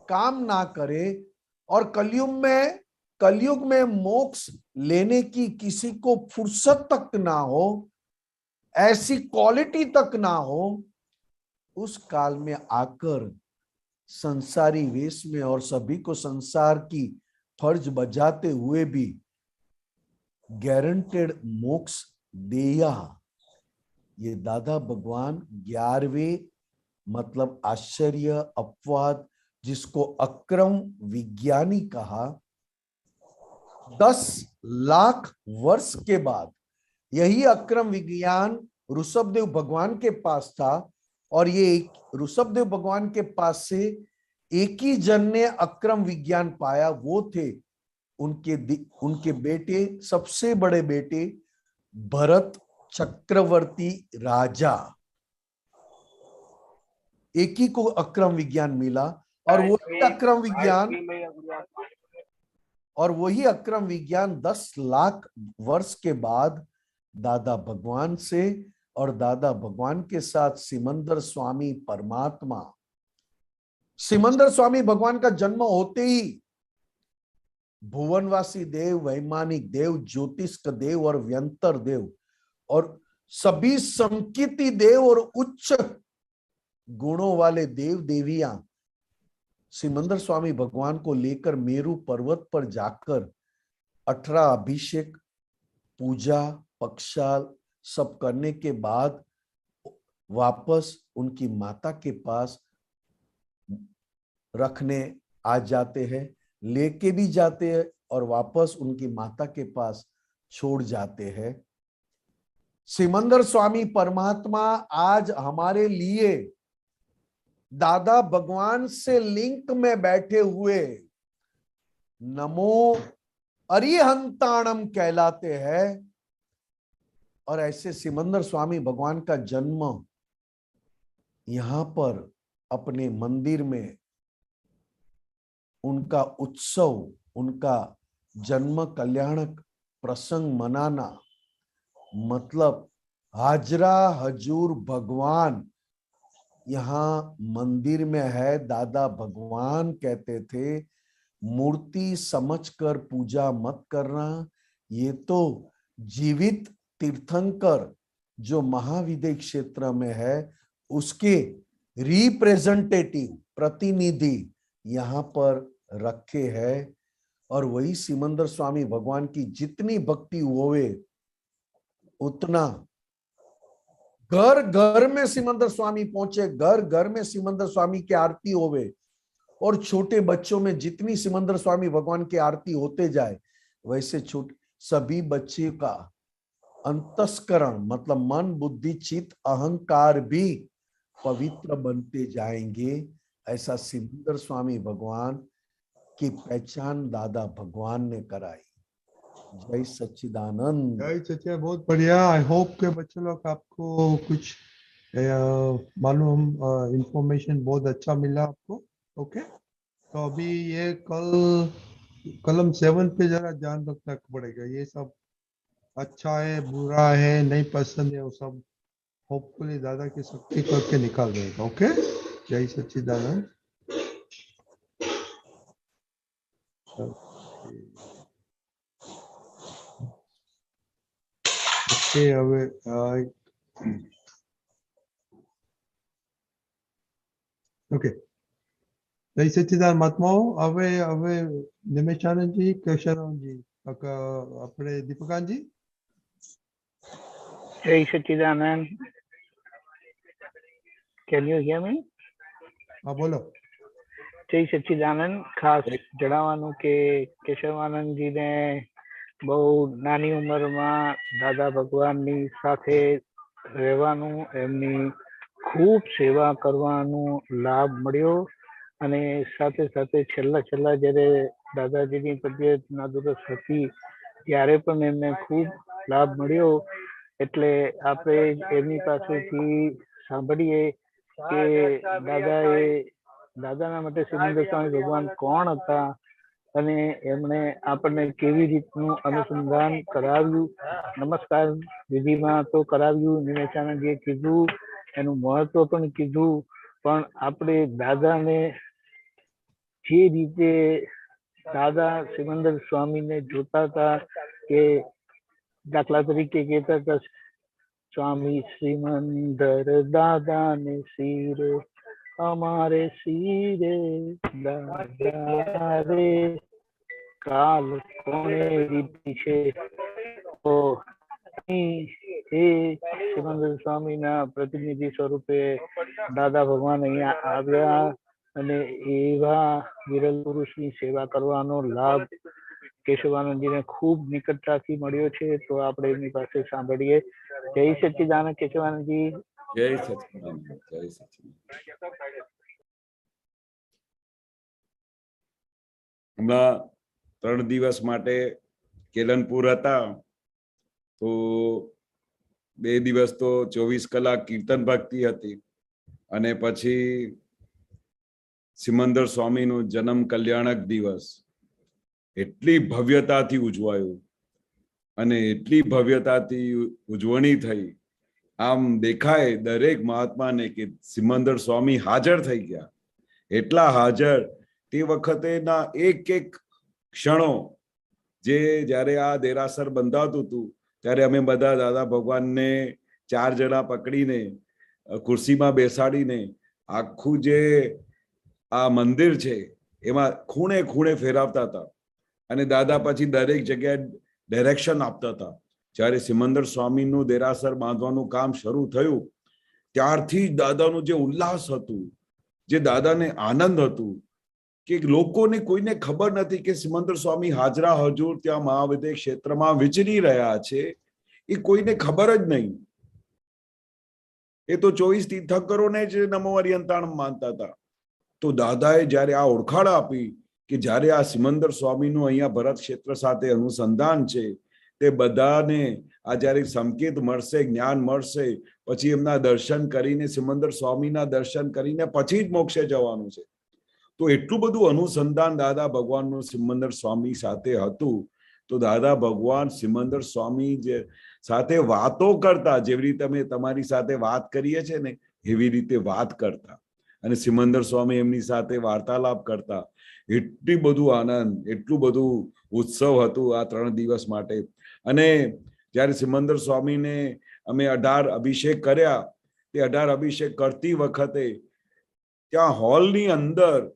काम ना करे, और कलयुग में मोक्ष लेने की किसी को फुर्सत तक ना हो, ऐसी क्वालिटी तक ना हो, उस काल में आकर संसारी वेश में और सभी को संसार की फर्ज बजाते हुए भी गारंटेड मोक्ष देया। ये दादा भगवान 11वें मतलब आश्चर्य अपवाद, जिसको अक्रम विज्ञानी कहा, 10 लाख वर्ष के बाद यही अक्रम विज्ञान ऋषभदेव भगवान के पास था, और ये ऋषभदेव भगवान के पास से एक ही जन ने अक्रम विज्ञान पाया। वो थे उनके बेटे, सबसे बड़े बेटे भरत चक्रवर्ती राजा। एक ही को अक्रम विज्ञान मिला, और वही अक्रम विज्ञान 10 लाख वर्ष के बाद दादा भगवान से और दादा भगवान के साथ सिमंदर स्वामी परमात्मा, सिमंदर स्वामी भगवान का जन्म होते ही भुवनवासी देव, वैमानिक देव, ज्योतिष्क देव और व्यंतर देव और सभी संकीर्ति देव और उच्च गुणों वाले देव देवियां सिमंदर स्वामी भगवान को लेकर मेरू पर्वत पर जाकर 18 अभिषेक, पूजा, पक्षाल सब करने के बाद वापस उनकी माता के पास रखने आ जाते हैं, लेके भी जाते हैं और वापस उनकी माता के पास छोड़ जाते हैं। सिमंदर स्वामी परमात्मा आज हमारे लिए दादा भगवान से लिंक में बैठे हुए नमो अरिहंताणम कहलाते हैं। और ऐसे सिमंदर स्वामी भगवान का जन्म यहाँ पर अपने मंदिर में उनका उत्सव, उनका जन्म कल्याणक प्रसंग मनाना, मतलब हाजरा हजूर भगवान यहाँ मंदिर में है। दादा भगवान कहते थे मूर्ति समझकर पूजा मत करना, ये तो जीवित तीर्थंकर जो महाविद्य क्षेत्र में है उसके रिप्रेजेंटेटिव, प्रतिनिधि यहाँ पर रखे हैं। और वही सिमंदर स्वामी भगवान की जितनी भक्ति होवे उतना घर घर में सिमंदर स्वामी पहुंचे, घर घर में सिमंदर स्वामी की आरती होवे, और छोटे बच्चों में जितनी सिमंदर स्वामी भगवान की आरती होते जाए वैसे छोटे सभी बच्चे का अंतस्करण मतलब मन बुद्धि चित्त अहंकार भी पवित्र बनते जाएंगे। ऐसा सिमंदर स्वामी भगवान की पहचान दादा भगवान ने कराई। जय सच्चिदानंद। जय सच्चिदानंद, बहुत बढ़िया। आई होप के बच्चे लोग आपको कुछ मालूम इंफॉर्मेशन बहुत अच्छा मिला आपको। ओके, तो अभी ये कलम 7 पे जरा ध्यान रखना पड़ेगा। ये सब अच्छा है बुरा है नहीं पसंद है वो सब होपफुली दादा की शक्ति करके निकाल देगा। ओके, जय सच्चिदानंद। ओके, હવે ઓકે, જય સચ્ચિદાનંદ મહાત્માઓ। હવે નિમેશાનંદજી, કેશવરામજી, આપણે દીપકાનજી। Jai Satchidanand. Can you hear me? હા બોલો। જય સચ્ચિદાનંદ। ખાસ જણાવવાનું કે કેશવાનંદજીને બહુ નાની ઉંમરમાં દાદા ભગવાનની સાથે રહેવાનું, એમની ખૂબ સેવા કરવાનો લાભ મળ્યો અને સાથે સાથે છેલ્લા જ્યારે દાદાજીની તબિયત નાદુરસ્ત હતી ત્યારે પણ એમને ખૂબ લાભ મળ્યો। એટલે આપણે એમની પાસેથી સાંભળીએ કે દાદાના માટે સિમંદર સ્વામી ભગવાન કોણ હતા અને એમણે આપણને કેવી રીતનું અનુસંધાન કરાવ્યું। નમસ્કાર વિધિમાં તો કરાવ્યું, નિમેશાનંદજીએ કીધું, એનું મહત્વ પણ કીધું, પણ આપણે દાદાને જે રીતે દાદા સિમંદર સ્વામીને જોતા હતા કે દાખલા તરીકે કહેતા હતા સ્વામી સિમંદર દાદા ને શિરે અમારે શિરે દાદા રે કાલ કોણે રીતિ છે। તો એ સિમંદર સ્વામીના પ્રતિનિધિ સ્વરૂપે દાદા ભગવાન અહીંયા આવ્યા અને એવા વિરલ પુરુષની સેવા કરવાનો લાભ કેશવાનંદજીને ખૂબ નિકટતાથી મળ્યો છે। તો આપણે એમની પાસે સાંભળીએ। જય સચ્ચિદાનંદ કેશવાનંદજી। જય સચ્ચિદાનંદ, જય સચ્ચિદાનંદ। હમણાં 3 દિવસ માટે કેલનપુર હતા તો 2 દિવસ તો 24 કલાક કીર્તન ભક્તિ હતી અને પછી સિમંદર સ્વામીનો જન્મ કલ્યાણક દિવસ એટલી ભવ્યતાથી ઉજવાયો અને એટલી ભવ્યતાથી ઉજવણી થઈ। આમ દેખાય દરેક મહાત્માને કે સિમંદર સ્વામી હાજર થઈ ગયા, એટલા હાજર તે વખતેના એક ક્ષણો જે જ્યારે આ દેરાસર બંધાતું હતું ત્યારે અમે બધા દાદા ભગવાનને 4 જણા પકડીને ખુરશીમાં બેસાડીને આખું જે આ મંદિર છે એમાં ખૂણે ખૂણે ફેરવતા હતા અને દાદા પછી દરેક જગ્યાએ ડાયરેક્શન આપતા હતા। જ્યારે સિમંદર સ્વામીનું દેરાસર બાંધવાનું કામ શરૂ થયું ત્યારથી જ દાદાનું જે ઉલ્લાસ હતું, જે દાદાને આનંદ હતું કે લોકોને કોઈને ખબર નથી કે સિમંદર સ્વામી હાજરા હજુર ત્યાં મહાવિદ્ય ક્ષેત્રમાં વિચરી રહ્યા છે, એ કોઈને ખબર જ નહીં। એ તો 24 તીર્થંકરોને જ નમો અરિયંતાણ માનતા હતા। તો દાદાએ જ્યારે આ ઓળખાણ આપી કે જ્યારે આ સિમંદર સ્વામીનું અહીંયા ભરત ક્ષેત્ર સાથે અનુસંધાન છે તે બધાને આ જ્યારે સંકેત મળશે, જ્ઞાન મળશે, પછી એમના દર્શન કરીને, સિમંદર સ્વામીના દર્શન કરીને પછી જ મોક્ષે જવાનું છે. તો એટલું બધું અનુસંધાન દાદા ભગવાનનું સિમંદર સ્વામી સાથે હતું. તો દાદા ભગવાન સિમંદર સ્વામી જે સાથે વાતો કરતા, જેવી રીતે અમે તમારી સાથે વાત કરીએ છીએ ને એવી રીતે વાત કરતા, અને સિમંદર સ્વામી એમની સાથે વાર્તાલાપ કરતા. એટલું બધું આનંદ, એટલું બધું ઉત્સવ હતું આ 3 દિવસ માટે. અને જ્યારે સિમંદર સ્વામીને અમે 18 અભિષેક કર્યા, તે 18 અભિષેક કરતી વખતે ત્યાં હોલની અંદર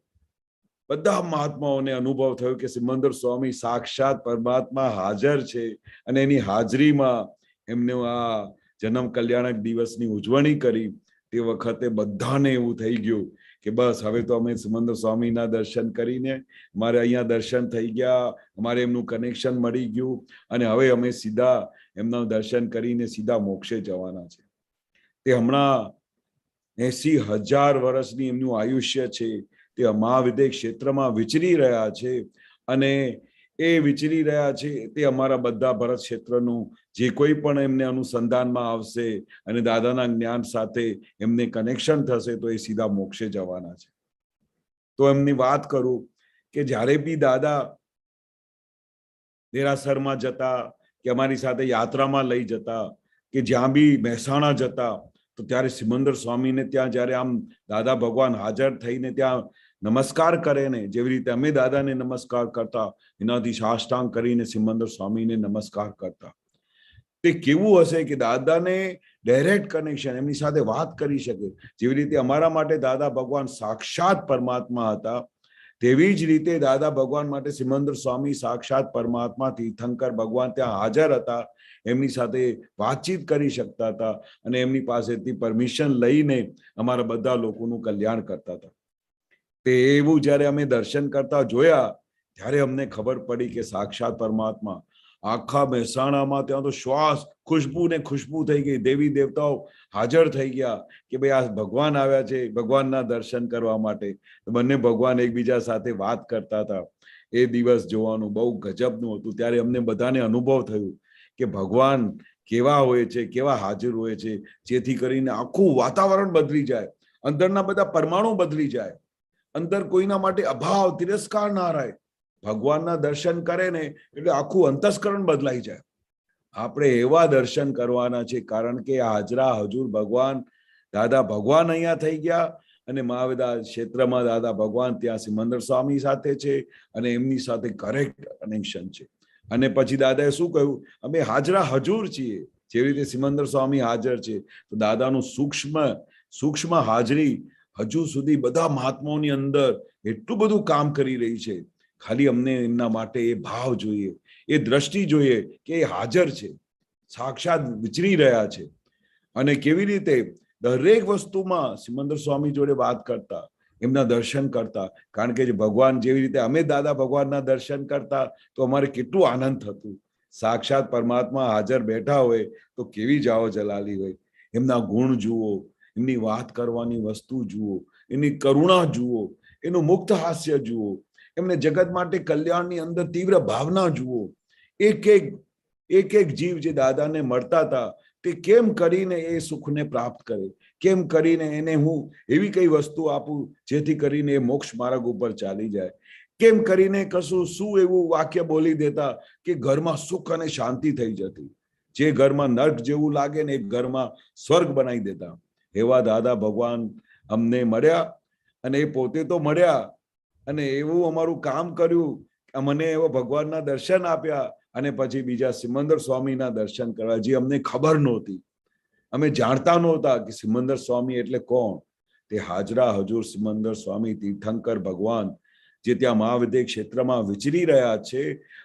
બધા મહાત્માઓને અનુભવ થયો કે સિમંદર સ્વામી સાક્ષાત પરમાત્મા હાજર છે. અને એની હાજરીમાં એમને આ જન્મ કલ્યાણક દિવસની ઉજવણી કરી. તે વખતે બધાને એવું થઈ ગયું કે બસ હવે તો અમે સિમંદર સ્વામીના દર્શન કરીને અમારે અહીંયા દર્શન થઈ ગયા, અમારે એમનું કનેક્શન મળી ગયું, અને હવે અમે સીધા એમના દર્શન કરીને સીધા મોક્ષે જવાના છે. તે હમણાં 80,000 વર્ષની એમનું આયુષ્ય છે. તે મહાવિદ્ય ક્ષેત્રમાં વિચરી રહ્યા છે, અને એ વિચરી રહ્યા છે તે અમારા બધા ભરત ક્ષેત્રનું જે કોઈ પણ એમને અનુસંધાનમાં આવશે અને દાદાના જ્ઞાન સાથે એમને કનેક્શન થશે તો એ સીધા મોક્ષે જવાના છે. તો એમની વાત કરું કે જ્યારે બી દાદા દેરાસરમાં જતા કે અમારી સાથે યાત્રામાં લઈ જતા કે જ્યાં બી મહેસાણા જતા, તો ત્યારે સિમંદર સ્વામીને ત્યાં જ્યારે આમ દાદા ભગવાન હાજર થઈને ત્યાં નમસ્કાર કરે ને, જેવી રીતે અમે દાદાને નમસ્કાર કરતા એનાથી સાષ્ટાંગ કરીને સિમંદર સ્વામીને નમસ્કાર કરતા. તે કેવું હશે કે દાદાને ડાયરેક્ટ કનેક્શન, એમની સાથે વાત કરી શકે. જેવી રીતે અમારા માટે દાદા ભગવાન સાક્ષાત પરમાત્મા હતા, તેવી જ રીતે દાદા ભગવાન માટે સિમંદર સ્વામી સાક્ષાત પરમાત્મા તીર્થંકર ભગવાન ત્યાં હાજર હતા. એમની સાથે વાતચીત કરી શકતા હતા અને એમની પાસેથી પરમિશન લઈને અમારા બધા લોકોનું કલ્યાણ કરતા હતા. તે એવું જ્યારે અમે દર્શન કરતા જોયા ત્યારે અમને ખબર પડી કે સાક્ષાત પરમાત્મા આખા મહેસાણામાં ત્યાં તો શ્વાસ ખુશ્બુ ને ખુશ્બુ થઈ ગઈ. દેવી દેવતાઓ હાજર થઈ ગયા કે ભાઈ આ ભગવાન આવ્યા છે ભગવાનના દર્શન કરવા માટે. બંને ભગવાન એકબીજા સાથે વાત કરતા હતા. એ દિવસ જોવાનું બહુ ગજબનું હતું. ત્યારે અમને બધાને અનુભવ થયું કે ભગવાન કેવા હોય છે, કેવા હાજર હોય છે, જેથી કરીને આખું વાતાવરણ બદલી જાય, અંદરના બધા પરમાણુ બદલી જાય, અંદર કોઈના માટે અભાવ તિરસ્કાર ના રહે. ભગવાનના દર્શન કરે ને એટલે આખું અંતસ્કરણ બદલાઈ જાય. આપણે એવા દર્શન કરવાના છે, કારણ કે હાજરા હજુર ભગવાન દાદા ભગવાન અહીંયા થઈ ગયા અને મહાવિદ્યા ક્ષેત્રમાં દાદા ભગવાન ત્યાં સિમંદર સ્વામી સાથે છે અને એમની સાથે કરેક્ટ કનેક્શન છે. અને પછી દાદાએ શું કહ્યું, અમે હાજરા હજુર છીએ. જેવી રીતે સિમંદર સ્વામી હાજર છે, તો દાદાનું સૂક્ષ્મ હાજરી હજુ સુધી બધા મહાત્માઓની અંદર એટલું બધું કામ કરી રહી છે. ખાલી અમને એમના માટે એ ભાવ જોઈએ, એ દ્રષ્ટિ જોઈએ કે એ હાજર છે, સાક્ષાત વિચરી રહ્યા છે. અને કેવી રીતે દરેક વસ્તુમાં સિમંદર સ્વામી જોડે વાત કરતા, એમના દર્શન કરતા. કારણ કે ભગવાન જેવી રીતે અમે દાદા ભગવાનના દર્શન કરતા તો અમારે કેટલું આનંદ થતું. સાક્ષાત પરમાત્મા હાજર બેઠા હોય તો કેવી જાઓ જલાલી હોય. એમના ગુણ જુઓ, એમની વાત કરવાની વસ્તુ જુઓ, એની કરુણા જુઓ, એનું મુક્ત હાસ્ય જુઓ, એમને જગત માટે કલ્યાણની અંદર તીવ્ર ભાવના જુઓ. એક એક જીવ જે દાદાને મળતા હતા તે કેમ કરીને એ સુખને પ્રાપ્ત કરે, કેમ કરીને એને હું એવી કઈ વસ્તુ આપું જેથી કરીને એ મોક્ષ માર્ગ ઉપર ચાલી જાય, કેમ કરીને કશું શું એવું વાક્ય બોલી દેતા કે ઘરમાં સુખ અને શાંતિ થઈ જતી. જે ઘરમાં નર્ક જેવું લાગે ને એ ઘરમાં સ્વર્ગ બનાવી દેતા. એવા દાદા ભગવાન અમને મળ્યા અને એ પોતે તો મળ્યા અને એવું અમારું કામ કર્યું, મને એવા ભગવાનના દર્શન આપ્યા અને પછી બીજા સિમંદર સ્વામીના દર્શન કરવા, જે અમને ખબર નહોતી. અમે જાણતા નહોતા કે સિમંદર સ્વામી એટલે કોણ. તે હાજરા હજુર સિમંદર સ્વામી તીર્થંકર ભગવાન જે ત્યાં મહાવિદ્ય ક્ષેત્રમાં વિચરી રહ્યા છે.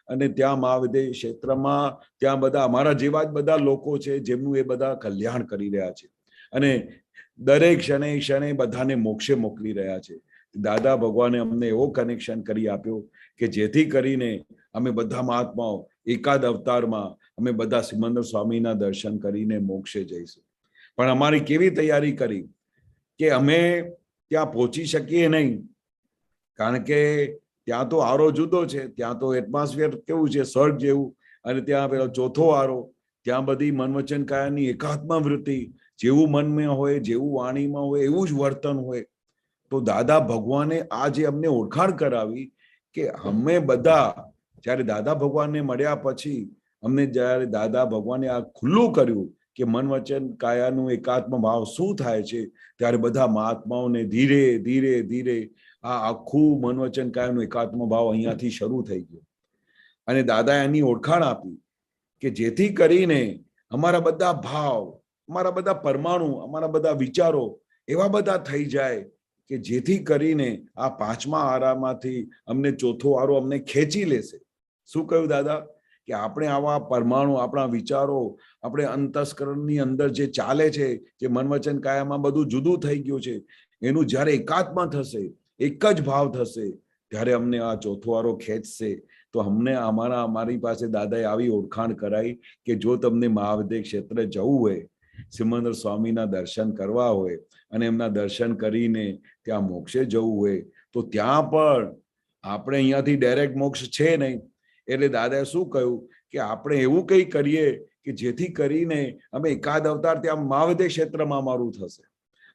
અને ત્યાં મહાવિદ્ય ક્ષેત્રમાં ત્યાં બધા અમારા જેવા જ બધા લોકો છે જેમનું એ બધા કલ્યાણ કરી રહ્યા છે અને દરેક ક્ષણે ક્ષણે બધાને મોક્ષે મોકલી રહ્યા છે. દાદા ભગવાને અમને એવો કનેક્શન કરી આપ્યો કે જેથી કરીને અમે બધા મહાત્માઓ એકાદ અવતારમાં અમે બધા સિમંદર સ્વામીના દર્શન કરીને મોક્ષે જઈશું. પણ અમારી કેવી તૈયારી કરી કે અમે ત્યાં પહોંચી શકીએ નહીં, કારણ કે ત્યાં તો આરો જુદો છે, ત્યાં તો એટમોસ્ફિયર કેવું છે સ્વર્ગ જેવું, અને ત્યાં પેલો ચોથો આરો, ત્યાં બધી મન વચન કાયાની એકાત્મા વૃત્તિ, જેવું મનમાં હોય, જેવું વાણીમાં હોય, એવું જ વર્તન હોય. તો દાદા ભગવાને આ જે અમને ઓળખાણ કરાવી કે અમે બધા જ્યારે દાદા ભગવાનને મળ્યા પછી અમને જ્યારે દાદા ભગવાને આ ખુલ્લું કર્યું કે મન વચન કાયાનું એકાત્મ ભાવ શું થાય છે, ત્યારે બધા મહાત્માઓને ધીરે ધીરે ધીરે આ આખું મન વચન કાયાનું એકાત્મ ભાવ અહીંયાથી શરૂ થઈ ગયો. અને દાદાએ એની ઓળખાણ આપી કે જેથી કરીને અમારા બધા ભાવ, અમારા બધા પરમાણુ, અમારા બધા વિચારો એવા બધા થઈ જાય કે જેથી કરીને આ પાંચમા આરામાંથી અમને ચોથો આરો અમને ખેંચી લેશે. શું કહ્યું દાદા? કે આપણે આવા પરમાણુ, આપણા વિચારો, આપણે અંતસ્કરણની અંદર જે ચાલે છે, જે મન વચન કાયામાં બધું જુદું થઈ ગયું છે, એનું જ્યારે એકાત્મા થશે, એક જ ભાવ થશે, ત્યારે અમને આ ચોથો આરો ખેંચશે. તો અમને અમારી પાસે દાદાએ આવી ઓળખાણ કરાઈ કે જો તમને મહાવિદ્ય ક્ષેત્રે જવું હોય, સિમંદર સ્વામીના દર્શન કરવા હોય અને એમના દર્શન કરીને ત્યાં મોક્ષે જવું હોય, તો ત્યાં પણ આપણે અહીંયાથી ડાયરેક્ટ મોક્ષ છે નહીં. એટલે દાદાએ શું કહ્યું કે આપણે એવું કંઈ કરીએ કે જેથી કરીને અમે એકાદ અવતાર ત્યાં મહાવિદ્ય ક્ષેત્રમાં અમારું થશે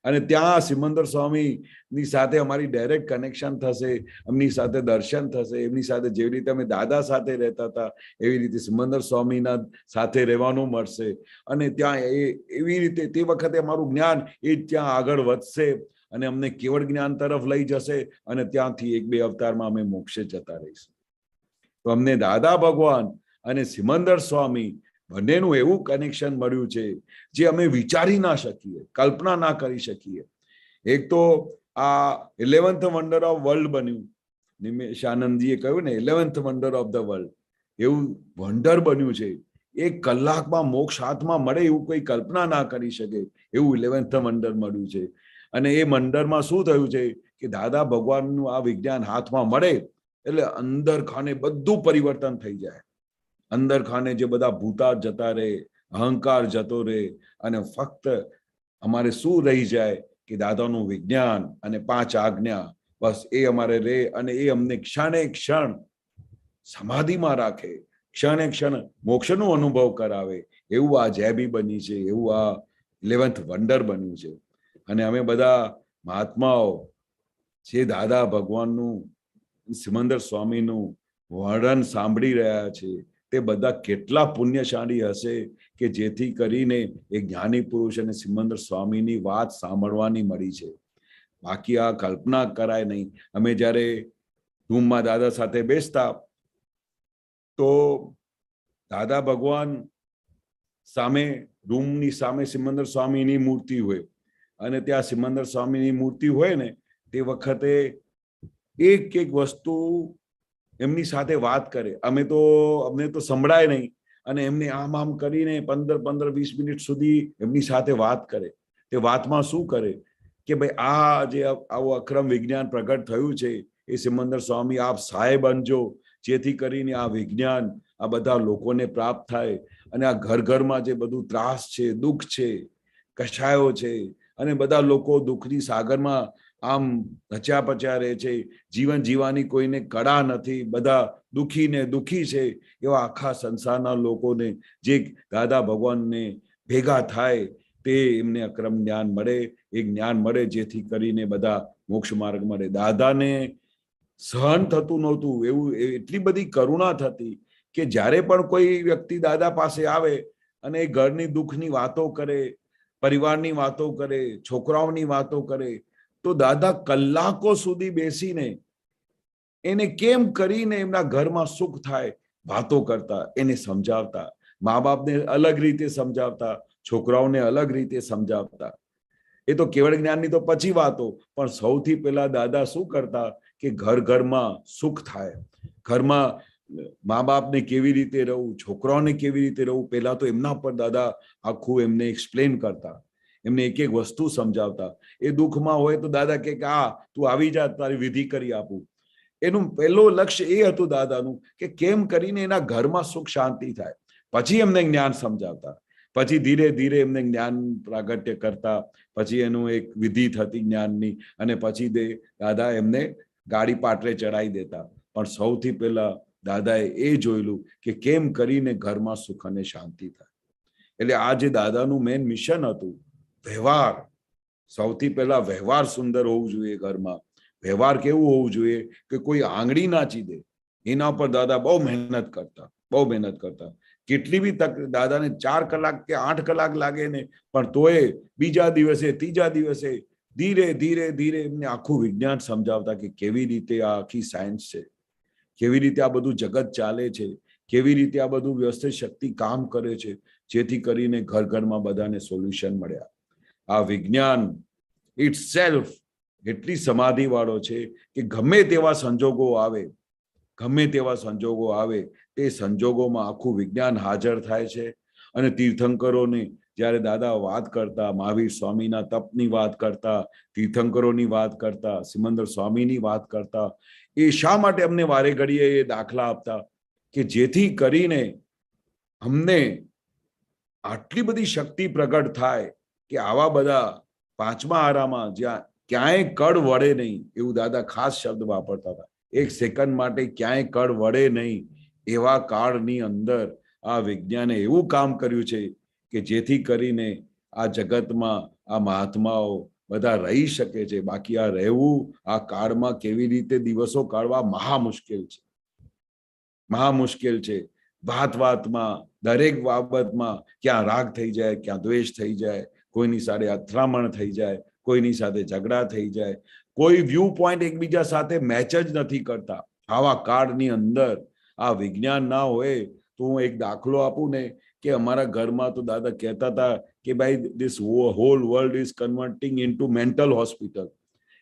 અને ત્યાં સિમંદર સ્વામીની સાથે અમારી ડાયરેક્ટ કનેક્શન થશે, એમની સાથે દર્શન થશે, એમની સાથે જેવી રીતે અમે દાદા સાથે રહેતા હતા એવી રીતે સિમંદર સ્વામીના સાથે રહેવાનું મળશે. અને ત્યાં એવી રીતે તે વખતે અમારું જ્ઞાન એ ત્યાં આગળ વધશે અને અમને કેવળ જ્ઞાન તરફ લઈ જશે અને ત્યાંથી 1-2 અવતારમાં અમે મોક્ષે જતા રહીશું. તો અમને દાદા ભગવાન અને સિમંદર સ્વામી બંનેનું એવું કનેક્શન મળ્યું છે જે અમે વિચારી ના શકીએ, કલ્પના ના કરી શકીએ. એક તો આ 11th વન્ડર ઓફ વર્લ્ડ બન્યું, નિમેશ આનંદજીએ કહ્યું ને 11th wonder of the world, એવું વન્ડર બન્યું છે. 1 કલાકમાં મોક્ષ હાથમાં મળે એવું કોઈ કલ્પના ના કરી શકે એવું 11th વન્ડર મળ્યું છે. અને એ મંડરમાં શું થયું છે કે દાદા ભગવાનનું આ વિજ્ઞાન હાથમાં મળે એટલે અંદર ખાને બધું પરિવર્તન થઈ જાય. અંદર ખાને જે બધા ભૂતા જતા રહે, અહંકાર જતો રહે અને ફક્ત અમારે શું રહી જાય કે દાદાનું વિજ્ઞાન અને 5 આજ્ઞા, બસ એ અમારે રહે અને એ અમને ક્ષણે ક્ષણ સમાધિમાં રાખે, ક્ષણે ક્ષણ મોક્ષનો અનુભવ કરાવે. એવું આ જેબી બની છે, એવું આ 11th વન્ડર બન્યું છે. અને અમે બધા મહાત્માઓ જે દાદા ભગવાનનું, સિમંદર સ્વામીનું વર્ણન સાંભળી રહ્યા છે તે બધા કેટલા પુણ્યશાળી હશે કે જેથી કરીને એક જ્ઞાની પુરુષ અને સિમંદર સ્વામીની વાત સાંભળવાની મળી છે. બાકી આ કલ્પના કરાય નહીં. અમે જ્યારે રૂમમાં દાદા સાથે બેસતા તો દાદા ભગવાન સામે, રૂમની સામે સિમંદર સ્વામીની મૂર્તિ હોય અને ત્યાં સિમંદર સ્વામીની મૂર્તિ હોય ને તે વખતે એક એક વસ્તુ એમની સાથે વાત કરે. અમને તો સંભળાય નહીં અને એમને આમ આમ કરીને 15-20 મિનિટ સુધી એમની સાથે વાત કરે. તે વાતમાં શું કરે કે ભાઈ આ જે આવું અક્રમ વિજ્ઞાન પ્રગટ થયું છે એ સિમંદર સ્વામી આપ સહાય બનજો જેથી કરીને આ વિજ્ઞાન આ બધા લોકોને પ્રાપ્ત થાય અને આ ઘર ઘરમાં જે બધું ત્રાસ છે, દુઃખ છે, કશાયો છે અને બધા લોકો દુઃખની સાગરમાં આમ રચ્યા પચ્યા રહે છે, જીવન જીવવાની કોઈને કળા નથી, બધા દુઃખી ને દુઃખી છે, એવા આખા સંસારના લોકોને જે દાદા ભગવાનને ભેગા થાય તે એમને અક્રમ જ્ઞાન મળે, એ જ્ઞાન મળે જેથી કરીને બધા મોક્ષ માર્ગ મળે. દાદાને સહન થતું નહોતું, એવું એટલી બધી કરુણા થતી કે જ્યારે પણ કોઈ વ્યક્તિ દાદા પાસે આવે અને એ ઘરની દુઃખની વાતો કરે, પરિવારની વાતો કરે, છોકરાઓની વાતો કરે, તો દાદા કલાકો સુધી બેસીને એને કેમ કરીને એમના ઘરમાં સુખ થાય વાતો કરતા, એને સમજાવતા. મા બાપને અલગ રીતે સમજાવતા, છોકરાઓને અલગ રીતે સમજાવતા. એ તો કેવળ જ્ઞાનની તો પછી વાતો, પણ સૌથી પહેલા દાદા શું કરતા કે ઘર ઘરમાં સુખ થાય, ઘરમાં મા બાપને કેવી રીતે રહું, છોકરાઓને કેવી રીતે રહું, પહેલા તો એમના પર દાદા આખું એમને એક્સપ્લેન કરતા, એમને એક એક વસ્તુ સમજાવતા. એ દુઃખમાં હોય તો દાદા કે આ તું આવી જા, તારી વિધિ કરી આપું. એનું પહેલું લક્ષ્ય એ હતું દાદાનું કે કેમ કરીને એના ઘરમાં સુખ શાંતિ થાય. પછી એમને જ્ઞાન સમજાવતા, પછી ધીરે ધીરે એમને જ્ઞાન પ્રાગટ્ય કરતા, પછી એનું એક વિધિ થતી જ્ઞાનની અને પછી દાદા એમને ગાડી પાટરે ચડાવી દેતા. પણ સૌથી પહેલા દાદાએ એ જોયેલું કે કેમ કરીને ઘરમાં સુખ અને શાંતિ થાય. એટલે આ જે દાદાનું મેન મિશન હતું, વ્યવહાર, સૌથી પહેલા વ્યવહાર સુંદર હોવું જોઈએ ઘરમાં. વ્યવહાર કેવું હોવું જોઈએ કે કોઈ આંગળી ના ચીદે, એના પર દાદા બહુ મહેનત કરતા. કેટલી બી તક દાદાને 4 કલાક કે 8 કલાક લાગે ને, પણ તોય બીજા દિવસે ત્રીજા દિવસે ધીરે ધીરે ધીરે એમને આખું વિજ્ઞાન સમજાવતા કે કેવી રીતે આ આખી સાયન્સ છે, કેવી રીતે આ બધું જગત ચાલે છે, કેવી રીતે આ બધું વ્યવસ્થિત શક્તિ કામ કરે છે, જેથી કરીને ઘર ઘરમાં બધાને સોલ્યુશન મળ્યા. આ વિજ્ઞાન ઇટ્સ સેલ્ફ એટલી સમાધિ વાળો છે કે ગમે તેવા સંજોગો આવે તે સંજોગોમાં આખું વિજ્ઞાન હાજર થાય છે. અને તીર્થંકરોને જ્યારે દાદા વાત કરતા, મહાવીર સ્વામીના તપની વાત કરતા, તીર્થંકરોની વાત કરતા, સિમંદર સ્વામીની વાત કરતા, એ શા માટે અમને વારે ઘડીએ એ દાખલા આપતા કે જેથી કરીને અમને આટલી બધી શક્તિ પ્રગટ થાય કે આવા બધા 5મા આરામાં જ્યાં ક્યાંય કળ વળે નહીં, એવું દાદા ખાસ શબ્દ વાપરતા હતા. 1 સેકન્ડ માટે ક્યાંય કળ વળે નહીં એવા કાળની અંદર આ વિજ્ઞાને એવું કામ કર્યું છે કે જેથી કરીને આ જગતમાં આ મહાત્માઓ બધા રહી શકે છે. બાકી આ રહેવું, આ કાળમાં કેવી રીતે દિવસો કાઢવા મહા મુશ્કેલ છે. વાતમાં, દરેક બાબતમાં ક્યાં રાગ થઈ જાય, ક્યાં દ્વેષ થઈ જાય, કોઈની સાથે અથડામણ થઈ જાય, કોઈની સાથે ઝઘડા થઈ જાય, કોઈ વ્યૂ પોઈન્ટ એકબીજા સાથે મેચ જ નથી કરતા. આવા કાળની અંદર આ વિજ્ઞાન ના હોય તો હું એક દાખલો આપું ને કે અમારા ઘરમાં તો દાદા કહેતા હતા કે ભાઈ this hall world is converting into mental hospital.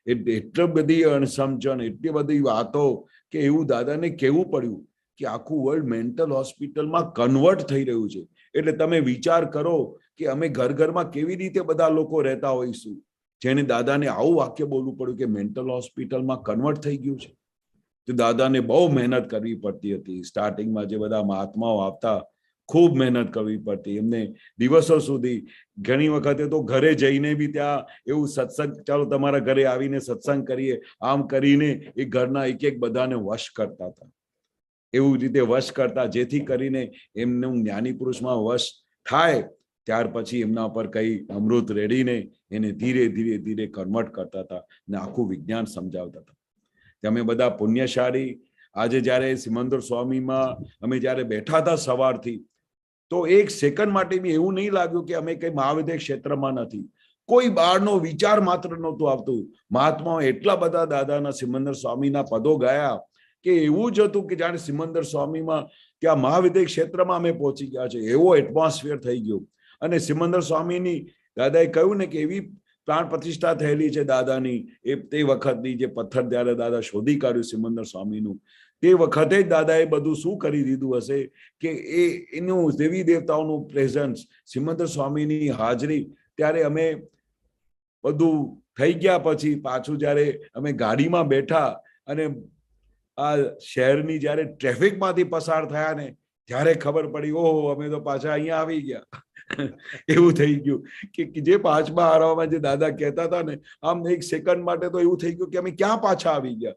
એટલી બધી અણસમજણ, એટલી બધી વાતો કે એવું દાદાને કહેવું પડ્યું કે આખું વર્લ્ડ મેન્ટલ હોસ્પિટલમાં કન્વર્ટ થઈ રહ્યું છે. એટલે તમે વિચાર કરો કે અમે ઘરમાં કેવી રીતે બધા લોકો રહેતા હોઈશું, જેને દાદાને આવું વાક્ય બોલવું પડ્યું કે મેન્ટલ હોસ્પિટલમાં કન્વર્ટ થઈ ગયું છે. તો દાદાને બહુ મહેનત કરવી પડતી હતી. સ્ટાર્ટિંગમાં જે બધા મહાત્માઓ આવતા, ખૂબ મહેનત કરવી પડતી એમને. દિવસો સુધી ઘણી વખતે તો ઘરે જઈને બી ત્યાં એવું સત્સંગ, ચાલો તમારા ઘરે આવીને સત્સંગ કરીએ, આમ કરીને એ ઘરના એક બધાને વશ કરતા હતા. એવું રીતે વશ કરતા જેથી કરીને એમનું જ્ઞાની પુરુષમાં વશ થાય ત્યાર પછી એમના પર કઈ અમૃત રેડીને એને ધીરે ધીરે ધીરે કન્વર્ટ કરતા હતા ને આખું વિજ્ઞાન સમજાવતા હતા. અમે બધા પુણ્યશાળી. આજે જ્યારે સિમંદર સ્વામીમાં અમે જ્યારે બેઠા હતા સવારથી, તો 1 સેકન્ડ માટે બી એવું નહીં લાગ્યું કે અમે કઈ મહાવિદ્ય ક્ષેત્રમાં નથી. કોઈ બહારનો વિચાર માત્ર નહોતું આવતું. મહાત્માઓ એટલા બધા દાદાના સિમંદર સ્વામીના પદો ગાયા કે એવું જ હતું કે જાણે સિમંદર સ્વામીમાં ત્યાં મહાવિદ્ય ક્ષેત્રમાં અમે પહોંચી ગયા છે, એવો એટમોસ્ફિયર થઈ ગયો. અને સિમંદર સ્વામીની દાદાએ કહ્યું ને કે એવી પ્રાણ પ્રતિષ્ઠા થયેલી છે દાદાની, એ તે વખતની જે પથ્થર જ્યારે દાદા શોધી કાઢ્યું સિમંદર સ્વામીનું, તે વખતે જ દાદાએ બધું શું કરી દીધું હશે કે એનું દેવી દેવતાઓનું પ્રેઝન્સ, સિમંદર સ્વામીની હાજરી. ત્યારે અમે બધું થઈ ગયા પછી પાછું જ્યારે અમે ગાડીમાં બેઠા અને આ શહેરની જ્યારે ટ્રાફિકમાંથી પસાર થયા ને ત્યારે ખબર પડી, ઓહો અમે તો પાછા અહીંયા આવી ગયા. એવું થઈ ગયું કે જે 5મા આરામાં જે દાદા કહેતા હતા ને, આમ 1 સેકન્ડ માટે તો એવું થઈ ગયું કે અમે ક્યાં પાછા આવી ગયા.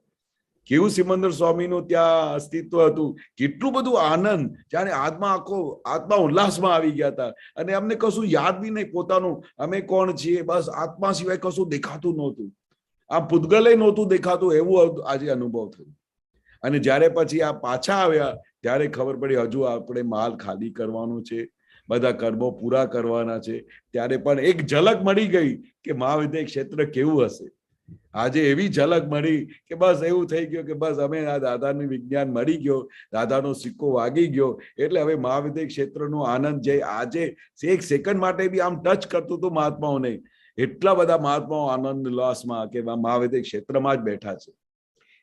કેવું સિમંદર સ્વામીનું ત્યાં અસ્તિત્વ હતું, કેટલું બધું આનંદ, જાણે આત્મા ઉલ્લાસમાં આવી ગયા હતા. અને અમને કશું યાદ બી નહીં પોતાનું, અમે કોણ છીએ, બસ આત્મા સિવાય કશું દેખાતું નહોતું, આ પૂતગલે નહોતું દેખાતું, એવું આજે અનુભવ થયું. અને જ્યારે પછી આ પાછા આવ્યા ત્યારે ખબર પડી હજુ આપણે માલ ખાલી કરવાનું છે, બધા કર્મો પૂરા કરવાના છે. ત્યારે પણ એક ઝલક મળી ગઈ કે મહાવિદ્ય ક્ષેત્ર કેવું હશે. આજે એવી ઝલક મળી કે બસ એવું થઈ ગયું કે બસ અમે આ દાદાનું વિજ્ઞાન મળી ગયો, દાદાનો સિક્કો વાગી ગયો. એટલે હવે મહાવિદ્ય ક્ષેત્રનો આનંદ જે આજે 1 સેકન્ડ માટે બી આમ ટચ કરતું હતું મહાત્માઓને, એટલા બધા મહાત્માઓ આનંદ ઉલ્લાસમાં કે મહાવિદ્ય ક્ષેત્રમાં જ બેઠા છે.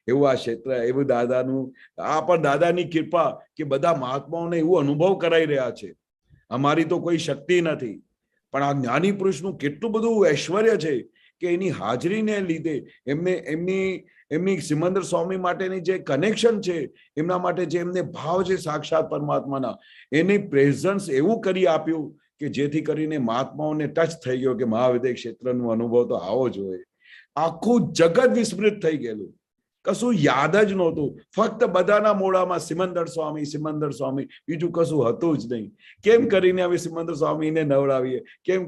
એવું આ ક્ષેત્ર, એવું દાદાનું, આ પણ દાદાની કૃપા કે બધા મહાત્માઓને એવું અનુભવ કરાઈ રહ્યા છે. અમારી તો કોઈ શક્તિ નથી, પણ આ જ્ઞાની પુરુષનું કેટલું બધું ઐશ્વર્ય છે કે એની હાજરીને લીધે એમની સિમંદર સ્વામી માટેની જે કનેક્શન છે, એમના માટે જે એમને ભાવ છે સાક્ષાત પરમાત્માના, એની પ્રેઝન્સ એવું કરી આપ્યું કે જેથી કરીને મહાત્માઓને ટચ થઈ ગયો કે મહાવિદ્ય ક્ષેત્રનો અનુભવ તો આવો જોઈએ. આખું જગત વિસ્મૃત થઈ ગયેલું. કશું યાદ જ નહોતું. ફક્ત બધાના મોઢામાં સિમંદર સ્વામી, બીજું કશું હતું જ નહીં. કેમ કરીને હવે સિમંદર સ્વામીને નવડાવીએ, કેમ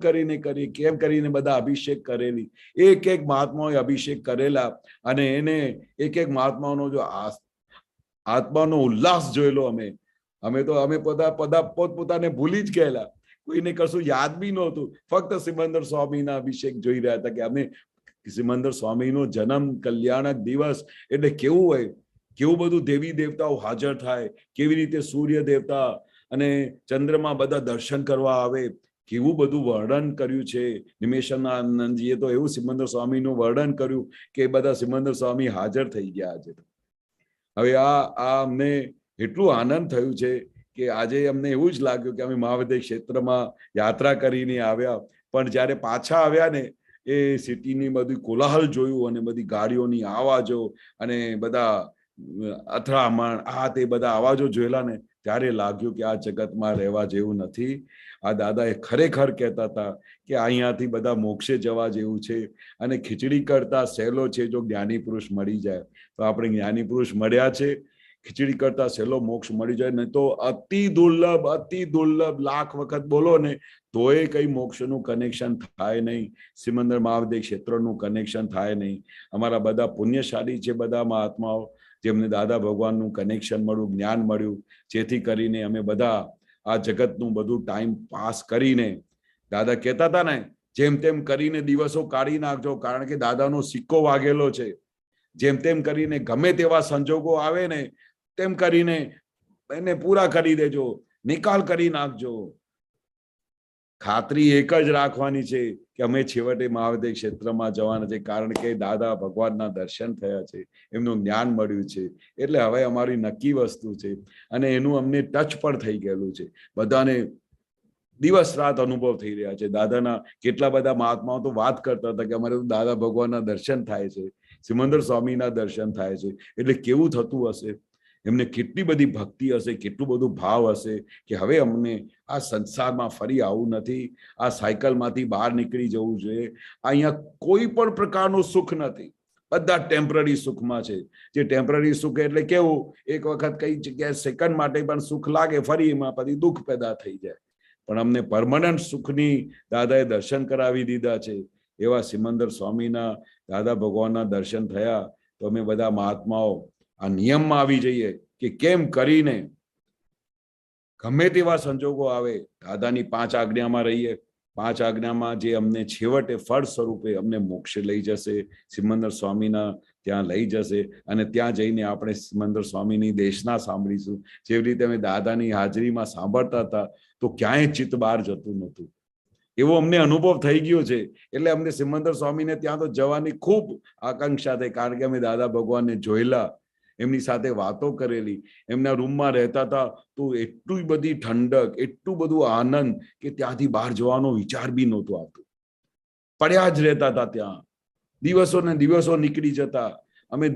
કરીને બધા અભિષેક કરેલી, એક એક મહાત્માઓએ અભિષેક કરેલા, અને એને એક એક મહાત્માઓનો જો આત્માનો ઉલ્લાસ જોયેલો. અમે પોતપોતાને ભૂલી જ ગયેલા, કોઈને કશું યાદ બી નહોતું. ફક્ત સિમંદર સ્વામીના અભિષેક જોઈ રહ્યા હતા કે અમે સિમંદર સ્વામીનો જન્મ કલ્યાણક દિવસ એટલે કેવું હોય, કેવું બધું દેવી દેવતાઓ હાજર થાય, કેવી રીતે સૂર્ય દેવતા અને ચંદ્રમાં બધા દર્શન કરવા આવે, કેવું બધું વર્ણન કર્યું છે. નિમેશાનંદજીએ તો એવું સિમંદર સ્વામીનું વર્ણન કર્યું કે બધા સિમંદર સ્વામી હાજર થઈ ગયા છે. હવે આ અમને એટલું આનંદ થયું છે કે આજે અમને એવું જ લાગ્યું કે અમે મહાવદય ક્ષેત્રમાં યાત્રા કરીને આવ્યા, પણ જ્યારે પાછા આવ્યા ને એ સિટીની બધી કોલાહલ જોયું અને બધી ગાડીઓની આવાજો અને બધા અથડામણ તે બધા આવાજો જોયેલા ને ત્યારે લાગ્યું કે આ જગતમાં રહેવા જેવું નથી. આ દાદાએ ખરેખર કહેતા હતા કે અહીંયાથી બધા મોક્ષે જવા જેવું છે, અને ખીચડી કરતા સહેલો છે જો જ્ઞાની પુરુષ મળી જાય. તો આપણે જ્ઞાની પુરુષ મળ્યા છે. ખીચડી કરતા સહેલો મોક્ષ મળી જાય, નહીં તો અતિ દુર્લભ લાખ વખત બોલો ને તોય કઈ મોક્ષનું કનેક્શન થાય નહીં, સિમંદર મહાવદય ક્ષેત્રનું કનેક્શન થાય નહીં. અમારા બધા પુણ્યશાળી છે, બધા મહાત્માઓ જેમને દાદા ભગવાનનું કનેક્શન મળ્યું, જ્ઞાન મળ્યું, જેથી કરીને અમે બધા આ જગતનું બધું ટાઈમ પાસ કરીને, દાદા કહેતા હતા ને જેમ તેમ કરીને દિવસો કાઢી નાખજો, કારણ કે દાદાનો સિક્કો વાગેલો છે. જેમ તેમ કરીને ગમે તેવા સંજોગો આવે ને તેમ કરીને એને પૂરા કરી દેજો, નિકાલ કરી નાખજો. ખાતરી એક જ રાખવાની છે કે અમે છેવટે મહાવદય ક્ષેત્રમાં જવાના છે, કારણ કે દાદા ભગવાનના દર્શન થયા છે, એમનું જ્ઞાન મળ્યું છે. એટલે હવે અમારી નક્કી વસ્તુ છે, અને એનું અમને ટચ પણ થઈ ગયેલું છે. બધાને દિવસ રાત અનુભવ થઈ રહ્યા છે. દાદાના કેટલા બધા મહાત્માઓ તો વાત કરતા હતા કે અમારે તો દાદા ભગવાનના દર્શન થાય છે, સિમંદર સ્વામીના દર્શન થાય છે. એટલે કેવું થતું હશે, એમને કેટલી બધી ભક્તિ હશે, કેટલું બધું ભાવ હશે કે હવે અમને આ સંસારમાં ફરી આવું નથી, આ સાયકલમાંથી બહાર નીકળી જવું જોઈએ. અહીંયા કોઈ પણ પ્રકારનું સુખ નથી, બધા ટેમ્પરરી સુખમાં છે. જે ટેમ્પરરી સુખ એટલે કેવું, એક વખત કઈ જગ્યાએ સેકન્ડ માટે પણ સુખ લાગે, ફરી એમાં પછી દુઃખ પેદા થઈ જાય. પણ અમને પરમનન્ટ સુખની દાદાએ દર્શન કરાવી દીધા છે. એવા સિમંદર સ્વામીના દાદા ભગવાનના દર્શન થયા. તો અમે બધા મહાત્માઓ આ નિયમમાં આવી જઈએ કે કેમ કરીને ગમે તેવા સંજોગો આવે દાદાની 5 આજ્ઞામાં રહીએ. 5 આજ્ઞામાં જે અમને છેવટે ફળ સ્વરૂપે અમને મોક્ષે લઈ જશે, સિમંદર સ્વામીના ત્યાં લઈ જશે, અને ત્યાં જઈને આપણે સિમંદર સ્વામીની દેશના સાંભળીશું. જેવી રીતે અમે દાદાની હાજરીમાં સાંભળતા હતા તો ક્યાંય ચિત્ત બહાર જતું નહોતું, એવો અમને અનુભવ થઈ ગયો છે. એટલે અમને સિમંદર સ્વામીને ત્યાં તો જવાની ખૂબ આકાંક્ષા થઈ, કારણ કે અમે દાદા ભગવાનને જોયેલા, એમની સાથે વાતો કરેલી, એમના રૂમમાં રહેતા હતા તો એટલી બધી ઠંડક, એટલું બધું આનંદ કે ત્યાંથી બહાર જવાનો વિચાર બી નહોતો આવતો. પડ્યા જ રહેતા હતા ત્યાં, દિવસો ને દિવસો નીકળી જતા. અમે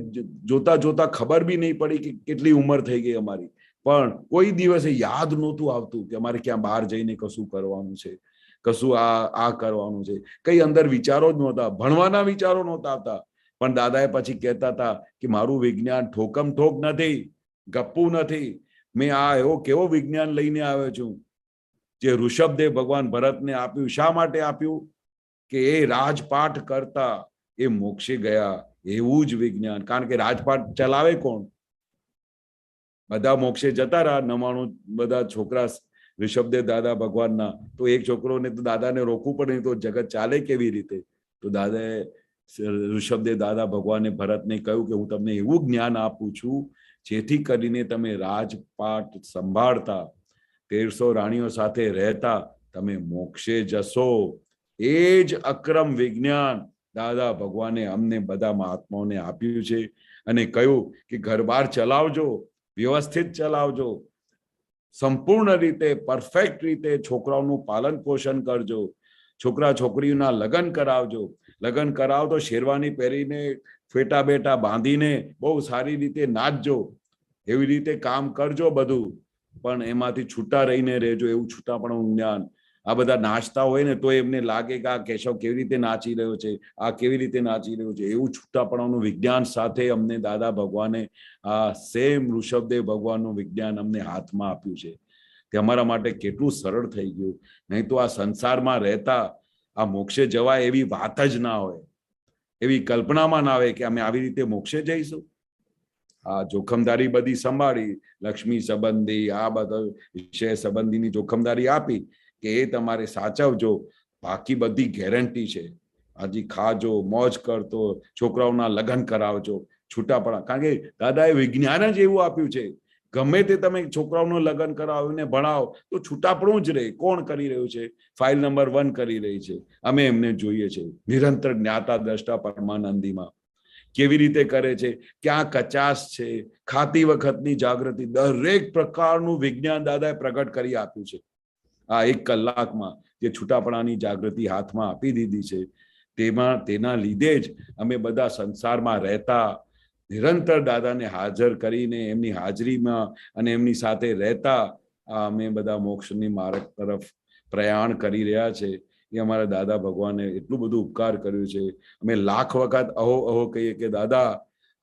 જોતા જોતા ખબર બી નહીં પડી કે કેટલી ઉંમર થઈ ગઈ અમારી, પણ કોઈ દિવસે યાદ નહોતું આવતું કે અમારે ક્યાં બહાર જઈને કશું કરવાનું છે, કશું આ કરવાનું છે. કઈ અંદર વિચારો જ નહોતા, ભણવાના વિચારો નહોતા આવતા. પણ દાદાએ પછી કહેતા હતા કે મારું વિજ્ઞાન ઠોકમ ઠોક નથી, ગપ્પુ નથી. મેં આ એવો કેવો વિજ્ઞાન લઈને આવ્યો છું જે ઋષભદેવ ભગવાન ભરતને આપ્યું. શા માટે આપ્યું? કે એ રાજપાઠ કરતા એ મોક્ષે ગયા, એવું જ વિજ્ઞાન. કારણ કે રાજપાઠ ચલાવે કોણ? બધા મોક્ષે જતા રહ્યા, 99 બધા છોકરા ઋષભદેવ દાદા ભગવાનના. તો એક છોકરોને તો દાદાને રોકવું પડે, તો જગત ચાલે કેવી રીતે? તો દાદાએ ઋષભદેવ દાદા ભગવાને ભરતને કહ્યું કે હું તમને એવું જ્ઞાન આપું છું જેથી કરીને તમે રાજપાટ સંભાળતા, 1300 રાણીઓ સાથે રહેતા, તમે મોક્ષે જશો. એ જ અક્રમ વિજ્ઞાન દાદા ભગવાને અમને બધા મહાત્માઓને આપ્યું છે, અને કહ્યું કે ઘરબાર ચલાવજો, વ્યવસ્થિત ચલાવજો, સંપૂર્ણ રીતે પરફેક્ટ રીતે છોકરાઓનું પાલન પોષણ કરજો, છોકરા છોકરીઓના લગ્ન કરાવજો. લગ્ન કરાવ તો શેરવાની પહેરીને ફેટા બેટા બાંધીને બહુ સારી રીતે નાચજો, એવી રીતે કામ કરજો બધું, પણ એમાંથી છૂટા રહીને રહેજો, એવું છૂટાપણું જ્ઞાન. આ બધા નાચતા હોય ને તો એમને લાગે કે આ કેશવ કેવી રીતે નાચી રહ્યો છે, આ કેવી રીતે નાચી રહ્યો છે. એવું છૂટાપણાનું વિજ્ઞાન સાથે અમને દાદા ભગવાને આ સેમ ઋષભદેવ ભગવાનનું વિજ્ઞાન અમને હાથમાં આપ્યું છે. તે અમારા માટે કેટલું સરળ થઈ ગયું. નહીં તો આ સંસારમાં રહેતા આ મોક્ષે જવાય એવી વાત જ ના હોય, એવી કલ્પનામાં ના આવે કે અમે આવી રીતે મોક્ષે જઈશું. આ જોખમદારી બધી સંભાળી, લક્ષ્મી સંબંધી આ બધા વિષય સંબંધીની જોખમદારી આપી કે એ તમારે સાચવજો, બાકી બધી ગેરંટી છે. હજી ખાજો, મોજ કરતો, છોકરાઓના લગ્ન કરાવજો, છૂટાપણા. કારણ કે દાદાએ વિજ્ઞાન જ એવું આપ્યું છે, ગમે તે તમે છોકરાઓનું લગ્ન કરાવીને ભણાવો તો છૂટાપણું જ રહે. કોણ કરી રહ્યું છે? ફાઇલ નંબર 1 કરી રહી છે. અમે એમને જોઈએ છે નિરંતર જ્ઞાતા દ્રષ્ટા પરમાનંદીમાં કેવી રીતે કરે છે, ક્યાં કચાશ છે, ખાતી વખતની જાગૃતિ, દરેક પ્રકારનું વિજ્ઞાન દાદાએ પ્રગટ કરી આપ્યું છે. આ 1 કલાકમાં જે છૂટાપણાની જાગૃતિ હાથમાં આપી દીધી છે, તેના લીધે જ અમે બધા સંસારમાં રહેતા નિરંતર દાદાને હાજર કરીને એમની હાજરીમાં અને એમની સાથે રહેતા અમે બધા મોક્ષની માર્ગ તરફ પ્રયાણ કરી રહ્યા છે. એ અમારા દાદા ભગવાને એટલું બધું ઉપકાર કર્યું છે. અમે લાખ વખત અહો અહો કહીએ કે દાદા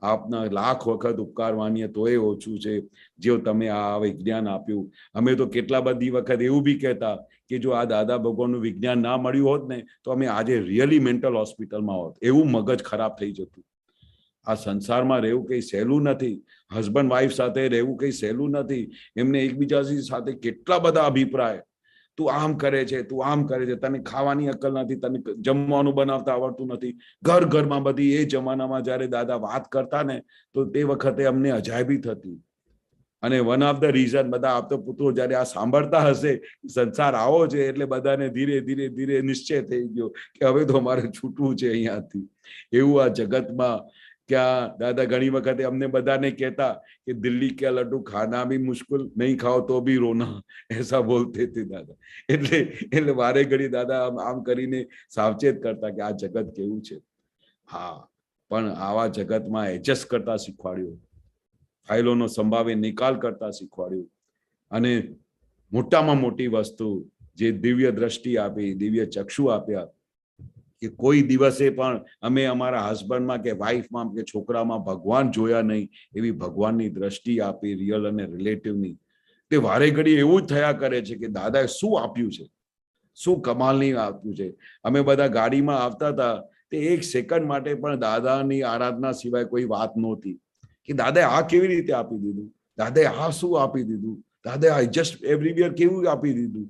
આપના લાખ વખત ઉપકાર માનીએ તોય ઓછું છે, જો તમે આ વિજ્ઞાન આપ્યું. અમે તો કેટલા બધી વખત એવું બી કહેતા કે જો આ દાદા ભગવાનનું વિજ્ઞાન ના મળ્યું હોત ને તો અમે આજે રિયલી મેન્ટલ હોસ્પિટલમાં હોત. એવું મગજ ખરાબ થઈ જતું. આ સંસારમાં રહેવું કઈ સહેલું નથી. હસબન્ડ વાઈફ સાથે રહેવું કઈ સહેલું નથી. એમને એકબીજા સાથે કેટલા બધા અભિપ્રાય, તું આમ કરે છે, તું આમ કરે છે, તને ખાવાની અક્કલ નથી, તને જમવાનું બનાવતા આવડતું નથી. ઘરમાં બધી એ જમાનામાં જયારે દાદા વાત કરતા ને તો તે વખતે અમને અજાયબી થતી. અને વન ઓફ ધ રીઝન બધા આપતો પુત્રો જયારે આ સાંભળતા હશે સંસાર આવો છે એટલે બધાને ધીરે ધીરે ધીરે નિશ્ચય થઈ ગયો કે હવે તો અમારે છૂટવું છે અહીંયાથી. એવું આ જગતમાં क्या दादा घनी वक्त हमने बधाने कहता कि दिल्ली के लड्डू खाना भी मुश्किल, नहीं खाओ तो भी रोना, ऐसा बोलते थे दादा. એટલે વારે ઘડી દાદા આમ કરીને સાવચેત કરતા કે આ જગત કેવું છે. હા, પણ આવા જગતમાં એડજસ્ટ કરતા શીખવાડ્યું, ફાઇલોનો સંભાવે નિકાલ કરતા શીખવાડ્યું. અને મોટામાં મોટી વસ્તુ જે દિવ્ય દ્રષ્ટિ આપી, દિવ્ય ચક્ષુ આપ્યા કે કોઈ દિવસે પણ અમે અમારા હસબન્ડમાં કે વાઈફમાં કે છોકરામાં ભગવાન જોયા નહીં એવી ભગવાનની દ્રષ્ટિ આપી, રિયલ અને રિલેટિવની. તે વારે ઘડી એવું જ થયા કરે છે કે દાદાએ શું આપ્યું છે, શું કમાલની આપ્યું છે. અમે બધા ગાડીમાં આવતા હતા તે 1 સેકન્ડ માટે પણ દાદાની આરાધના સિવાય કોઈ વાત નહોતી કે દાદાએ આ કેવી રીતે આપી દીધું, દાદાએ આ શું આપી દીધું, દાદાએ જસ્ટ એવરીવેર કેવું આપી દીધું,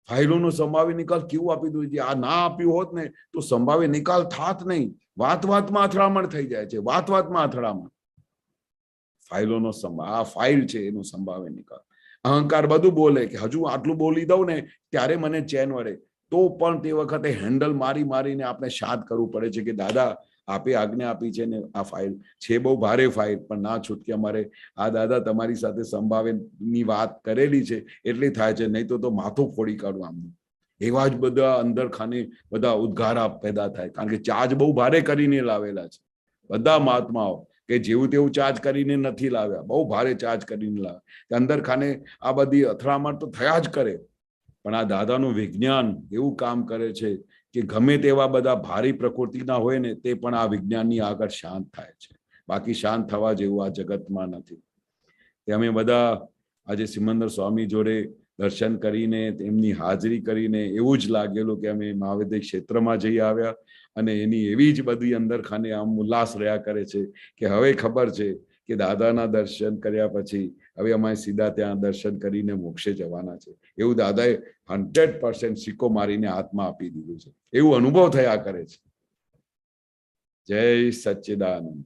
ફાઇલોનો સંભાવી નિકાલ કેવું આપી દીધું. આ ના આપ્યું હોત ને તો સંભાવી નિકાલ થાત નહીં. વાતમાં અથડામણ થઈ જાય છે, વાતમાં અથડામણ. ફાઇલોનો આ ફાઇલ છે એનો સંભાવે નિકાલ. અહંકાર બધું બોલે કે હજુ આટલું બોલી દઉં ને ત્યારે મને ચેન વળે, તો પણ તે વખતે હેન્ડલ મારીને આપણે શાંત કરવું પડે છે કે દાદા આપે આજ્ઞા આપી છે ને આ ફાઇલ છે બહુ ભારે ફાઇલ, પણ ના છૂટકે અમારે આ દાદા તમારી સાથે સંભાવેની વાત કરેલી છે એટલે થાય છે, નહીં તો માથું ફોડી કાઢું આમનું. એવા જ બધા અંદર ખાને બધા ઉદ્ગારા પેદા થાય, કારણ કે ચાર્જ બહુ ભારે કરીને લાવેલા છે બધા મહાત્માઓ, કે જેવું તેવું ચાર્જ કરીને નથી લાવ્યા, બહુ ભારે ચાર્જ કરીને લાવ્યા. અંદર ખાને આ બધી અથડામણ તો થયા જ કરે, પણ આ દાદાનું વિજ્ઞાન એવું કામ કરે છે કે ગમે તેવા બધા ભારી પ્રકૃતિના હોય ને તે પણ આ વિજ્ઞાનની આગળ શાંત થાય છે. બાકી શાંત થવા જેવું આ જગતમાં નથી. અમે બધા આજે સિમંદર સ્વામી જોડે દર્શન કરીને એમની હાજરી કરીને એવું જ લાગેલું કે અમે મહાવિદ્ય ક્ષેત્રમાં જઈ આવ્યા. અને એની એવી જ બધી અંદર ખાને આમ ઉલ્લાસ રહ્યા કરે છે કે હવે ખબર છે કે દાદાના દર્શન કર્યા પછી હવે અમારે સીધા ત્યાં દર્શન કરીને મોક્ષે જવાના છે. એવું દાદાએ 100% સિક્કો મારીને હાથમાં આપી દીધું છે, એવું અનુભવ થયા કરે છે. જય સચ્ચિદાનંદ.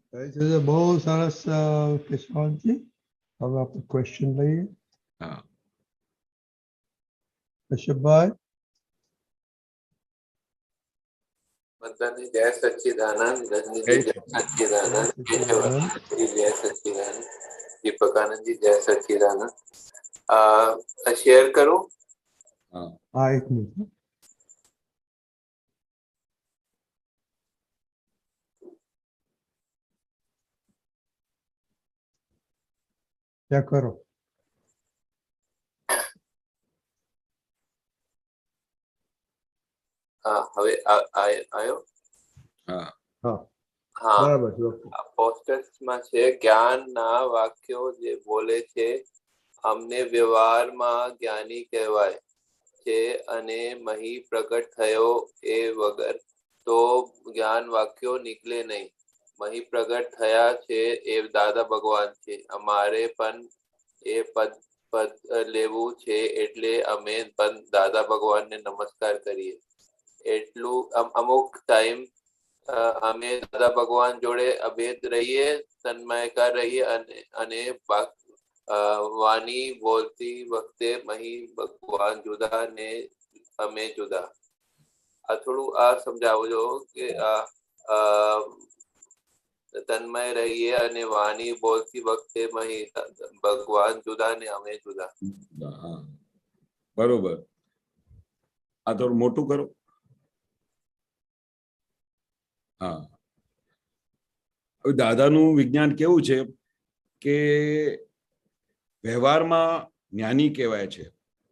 બહુ સરસ કેશવજી. હવે આપણે ક્વેશ્ચન લઈએ. હા, કશ્યપભાઈ. બધાને જય સચ્ચિદાનંદ, રજનીજી જય સચ્ચિદાનંદ, કેશવાનંદજી જય સચ્ચિદાનંદ, દીપકાનંદજી જય સચ્ચિદાનંદ. શેર કરું. હા, એક મિનિટ. क्या करो. હવે આયો? હા હા, બરાબર છે. ઓકે. પોસ્ટર્સમાં છે જ્ઞાનના વાક્યો જે બોલે છે અમને વ્યવહારમાં જ્ઞાની કહેવાય છે અને મહી પ્રગટ થયો એ વગર તો જ્ઞાન વાક્યો નીકળે નહીં. મહી પ્રગટ થયા છે એ દાદા ભગવાન છે. અમારે પણ એ પદ લેવું છે એટલે અમે પણ દાદા ભગવાનને નમસ્કાર કરીએ. એટલું અમુક ટાઈમ અમે દાદા ભગવાન જોડે અભેદ રહીએ, તન્મયકાર રહીએ અને વાણી બોલતી વખતે મહી ભગવાન જુદા ને અમે જુદા. આ થોડું આ સમજાવજો કે તન્મય રહીએ અને વાણી બોલતી વખતે મહી ભગવાન જુદા ને અમે જુદા. બરોબર. આ થોડું મોટું કરો. હા, દાદાનું વિજ્ઞાન કેવું છે કે વ્યવહારમાં જ્ઞાની કહેવાય છે,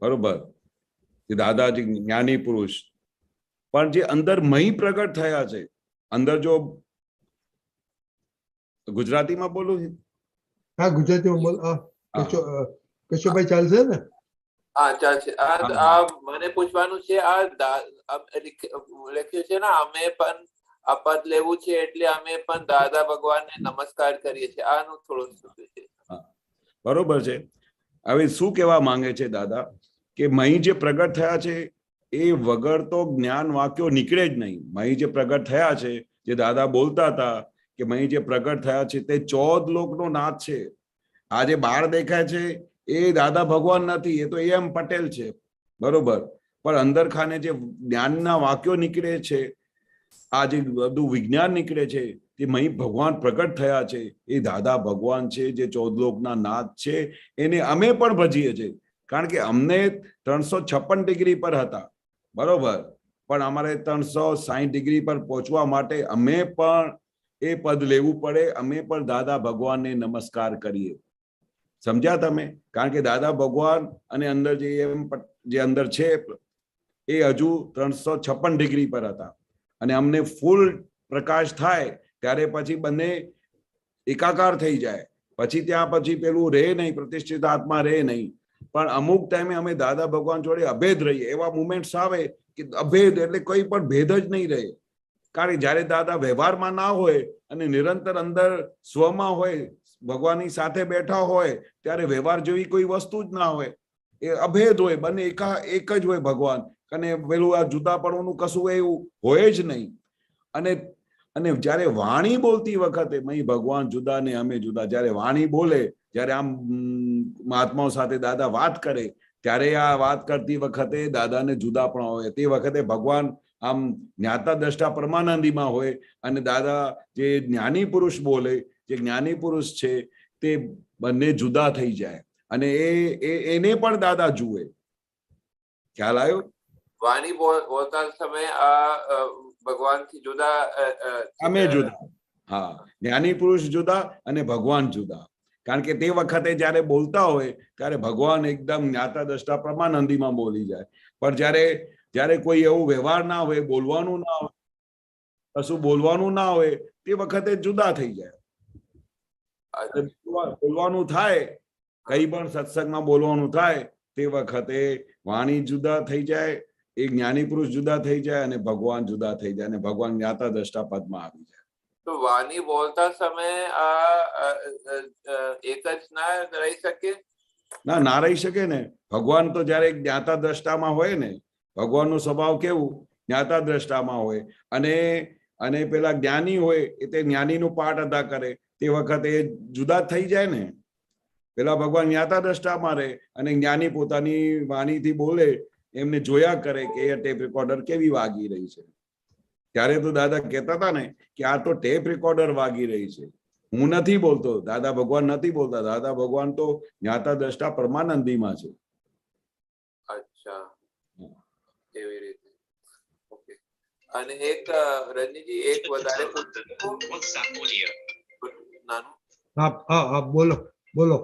બરોબર, દાદાજી જ્ઞાની પુરુષ, પણ જે અંદર મહી પ્રગટ થયા છે, અંદર જો ગુજરાતીમાં બોલું છે? હા, ગુજરાતીમાં બોલ. કેશવભાઈ ચાલશે ને? હા, ચાલશે. મને પૂછવાનું છે, આ લખ્યું છે ને અમે પણ આ પદ લેવું છે એટલે અમે પણ દાદા ભગવાનને નમસ્કાર કરીએ છીએ. આનું થોડું શું છે? બરોબર છે. હવે શું કહેવા માંગે છે દાદા કે મહી જે પ્રગટ થયા છે એ વગર તો જ્ઞાન વાક્યો નીકળે જ નહીં. મહી જે પ્રગટ થયા છે, જે દાદા બોલતા હતા કે મહી જે પ્રગટ થયા છે તે 14 લોકનો નાથ છે. આ જે બહાર દેખાય છે એ દાદા ભગવાન નથી, એ તો એમ પટેલ છે, બરોબર, પણ અંદર ખાને જે જ્ઞાનના વાક્યો નીકળે છે, આ જે બધું વિજ્ઞાન નીકળે છે તે મહી ભગવાન પ્રગટ થયા છે, એ દાદા ભગવાન છે, જે 14 લોકના નાથ છે. એને અમે પણ ભજીએ છીએ, કારણ કે અમને 356 ડિગ્રી પર હતા, બરોબર, પણ અમારે 360 ડિગ્રી પર પહોંચવા માટે અમે પણ એ પદ લેવું પડે. અમે પણ દાદા ભગવાનને નમસ્કાર કરીએ. સમજ્યા તમે? કારણ કે દાદા ભગવાન અને અંદર જે અંદર છે એ હજુ 356 ડિગ્રી પર હતા અને અમને ફૂલ પ્રકાશ થાય ત્યારે પછી બંને એકાકાર થઈ જાય. પછી ત્યાં પછી પેલું રહે નહીં, પ્રતિષ્ઠિત આત્મા રહે નહીં. પણ અમુક ટાઈમે અમે દાદા ભગવાન જોડે અભેદ રહીએ. એવા મુમેન્ટ્સ આવે કે અભેદ એટલે કોઈ પણ ભેદ જ નહીં રહે. કારણ કે જયારે દાદા વ્યવહારમાં ના હોય અને નિરંતર અંદર સ્વમાં હોય, ભગવાનની સાથે બેઠા હોય, ત્યારે વ્યવહાર જેવી કોઈ વસ્તુ જ ના હોય. એ અભેદ હોય, બંને એક જ હોય ભગવાન. અને પેલું આ જુદાપણું કશું એવું હોય જ નહીં. અને જયારે વાણી બોલતી વખતે મહી ભગવાન જુદા ને અમે જુદા, જયારે વાણી બોલે, જયારે આમ મહાત્માઓ સાથે દાદા વાત કરે, ત્યારે આ વાત કરતી વખતે દાદાને જુદાપણ હોય. તે વખતે ભગવાન આમ જ્ઞાતા દ્રષ્ટા પરમાનંદીમાં હોય અને દાદા જે જ્ઞાની પુરુષ બોલે, જે જ્ઞાની પુરુષ છે તે બંને જુદા થઈ જાય અને એને પણ દાદા જુએ. ખ્યાલ આવ્યો? વાણી બોલતા સમયે આ ભગવાન થી જુદા અમે જુદા. હા, જ્ઞાની પુરુષ જુદા અને ભગવાન જુદા. કારણ કે તે વખતે જયારે બોલતા હોય ત્યારે ભગવાન એકદમ જ્ઞાતા દ્રષ્ટા પરમાનંદીમાં બોલી જાય. પણ જયારે કોઈ એવું વ્યવહાર ના હોય, બોલવાનું ના હોય, કશું બોલવાનું ના હોય, તે વખતે જુદા થઈ જાય. બોલવાનું થાય, કઈ પણ સત્સંગમાં બોલવાનું થાય, તે વખતે વાણી જુદા થઈ જાય, એ જ્ઞાની પુરુષ જુદા થઈ જાય અને ભગવાન જુદા થઈ જાય અને ભગવાન જ્ઞાતા દ્રષ્ટા પદમાં આવી જાય. તો વાણી બોલતા સમયે આ એક જ ના રહી શકે? ના રહી શકે ને. ભગવાન તો જયારે જ્ઞાતા દ્રષ્ટામાં હોય ને, ભગવાનનો સ્વભાવ કેવું, જ્ઞાતા દ્રષ્ટામાં હોય અને પેલા જ્ઞાની હોય એ તે જ્ઞાનીનું પાઠ અદા કરે, તે વખતે જુદા થઈ જાય ને. પેલા ભગવાન જ્ઞાતા દ્રષ્ટામાં રહે અને જ્ઞાની પોતાની વાણીથી બોલે, એમને જોયા કરે કે એ ટેપ રેકોર્ડર કેવી વાગી રહી છે. ત્યારે તો દાદા કહેતા હતા ને કે આ તો ટેપ રેકોર્ડર વાગી રહી છે, હું નથી બોલતો. દાદા ભગવાન નથી બોલતા. દાદા ભગવાન તો જ્ઞાતા દ્રષ્ટા પરમાનંદીમાં છે. અચ્છા, એવી રીતે. ઓકે. અને એક રજનીજી એક વધારે નાનું. હા, બોલો.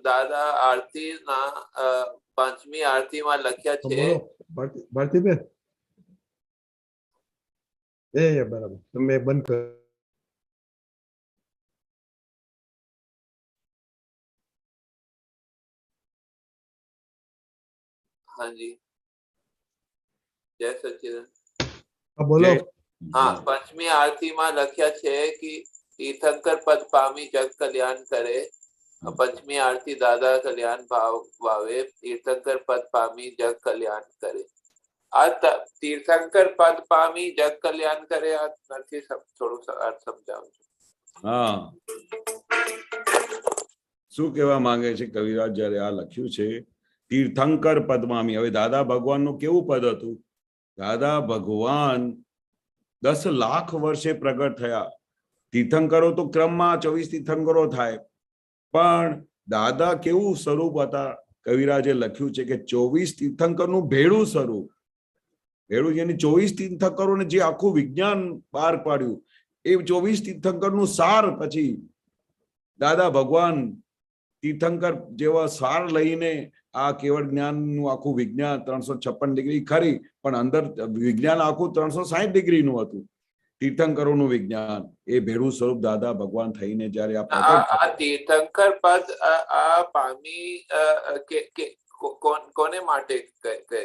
દાદા આરતી ના 5મી આરતીમાં લખ્યા છે ભારતીબેન બરાબર, તમે બંધ કરો. हाँ जी, जय सच्चिदानंद. બોલો. हाँ, पंचमी आरती में लख्या छे कि तीर्थंकर पद पामी जग कल्याण करे. पंचमी आरती दादा कल्याण भाव भावे तीर्थंकर पद पामी जग कल्याण करे. आ तीर्थंकर पद पामी जग कल्याण करे आ નથી થોડું अर्थ સમજાવું છું. હા, શું કહેવા માંગે છે કવિરાજ જ્યારે આ લખ્યું છે તીર્થંકર પદમામી? હવે દાદા ભગવાનનું કેવું પદ હતું? દાદા ભગવાન 10 લાખ વર્ષે પ્રગટ થયા. તીર્થંકરો તો ક્રમમાં 24 તીર્થંકરો થાય, પણ દાદા કેવું સ્વરૂપ હતા? કવિરાજે લખ્યું છે કે 24 તીર્થંકરનું ભેળું સ્વરૂપ. ભેળું જેની 24 તીર્થંકરોને જે આખું વિજ્ઞાન બહાર પાડ્યું એ 24 તીર્થંકરનું સાર પછી દાદા ભગવાન તીર્થંકર જેવા સાર લઈને આ કેવળ જ્ઞાનનું આખું વિજ્ઞાન 356 ડિગ્રી ખરી, પણ અંદર વિજ્ઞાન આખું 360 ડિગ્રીનું હતું. તીર્થંકરોનું વિજ્ઞાન એ ભેળું સ્વરૂપ દાદા ભગવાન થઈને જ્યારે આ તીર્થંકર પદ આ પામી કોને માટે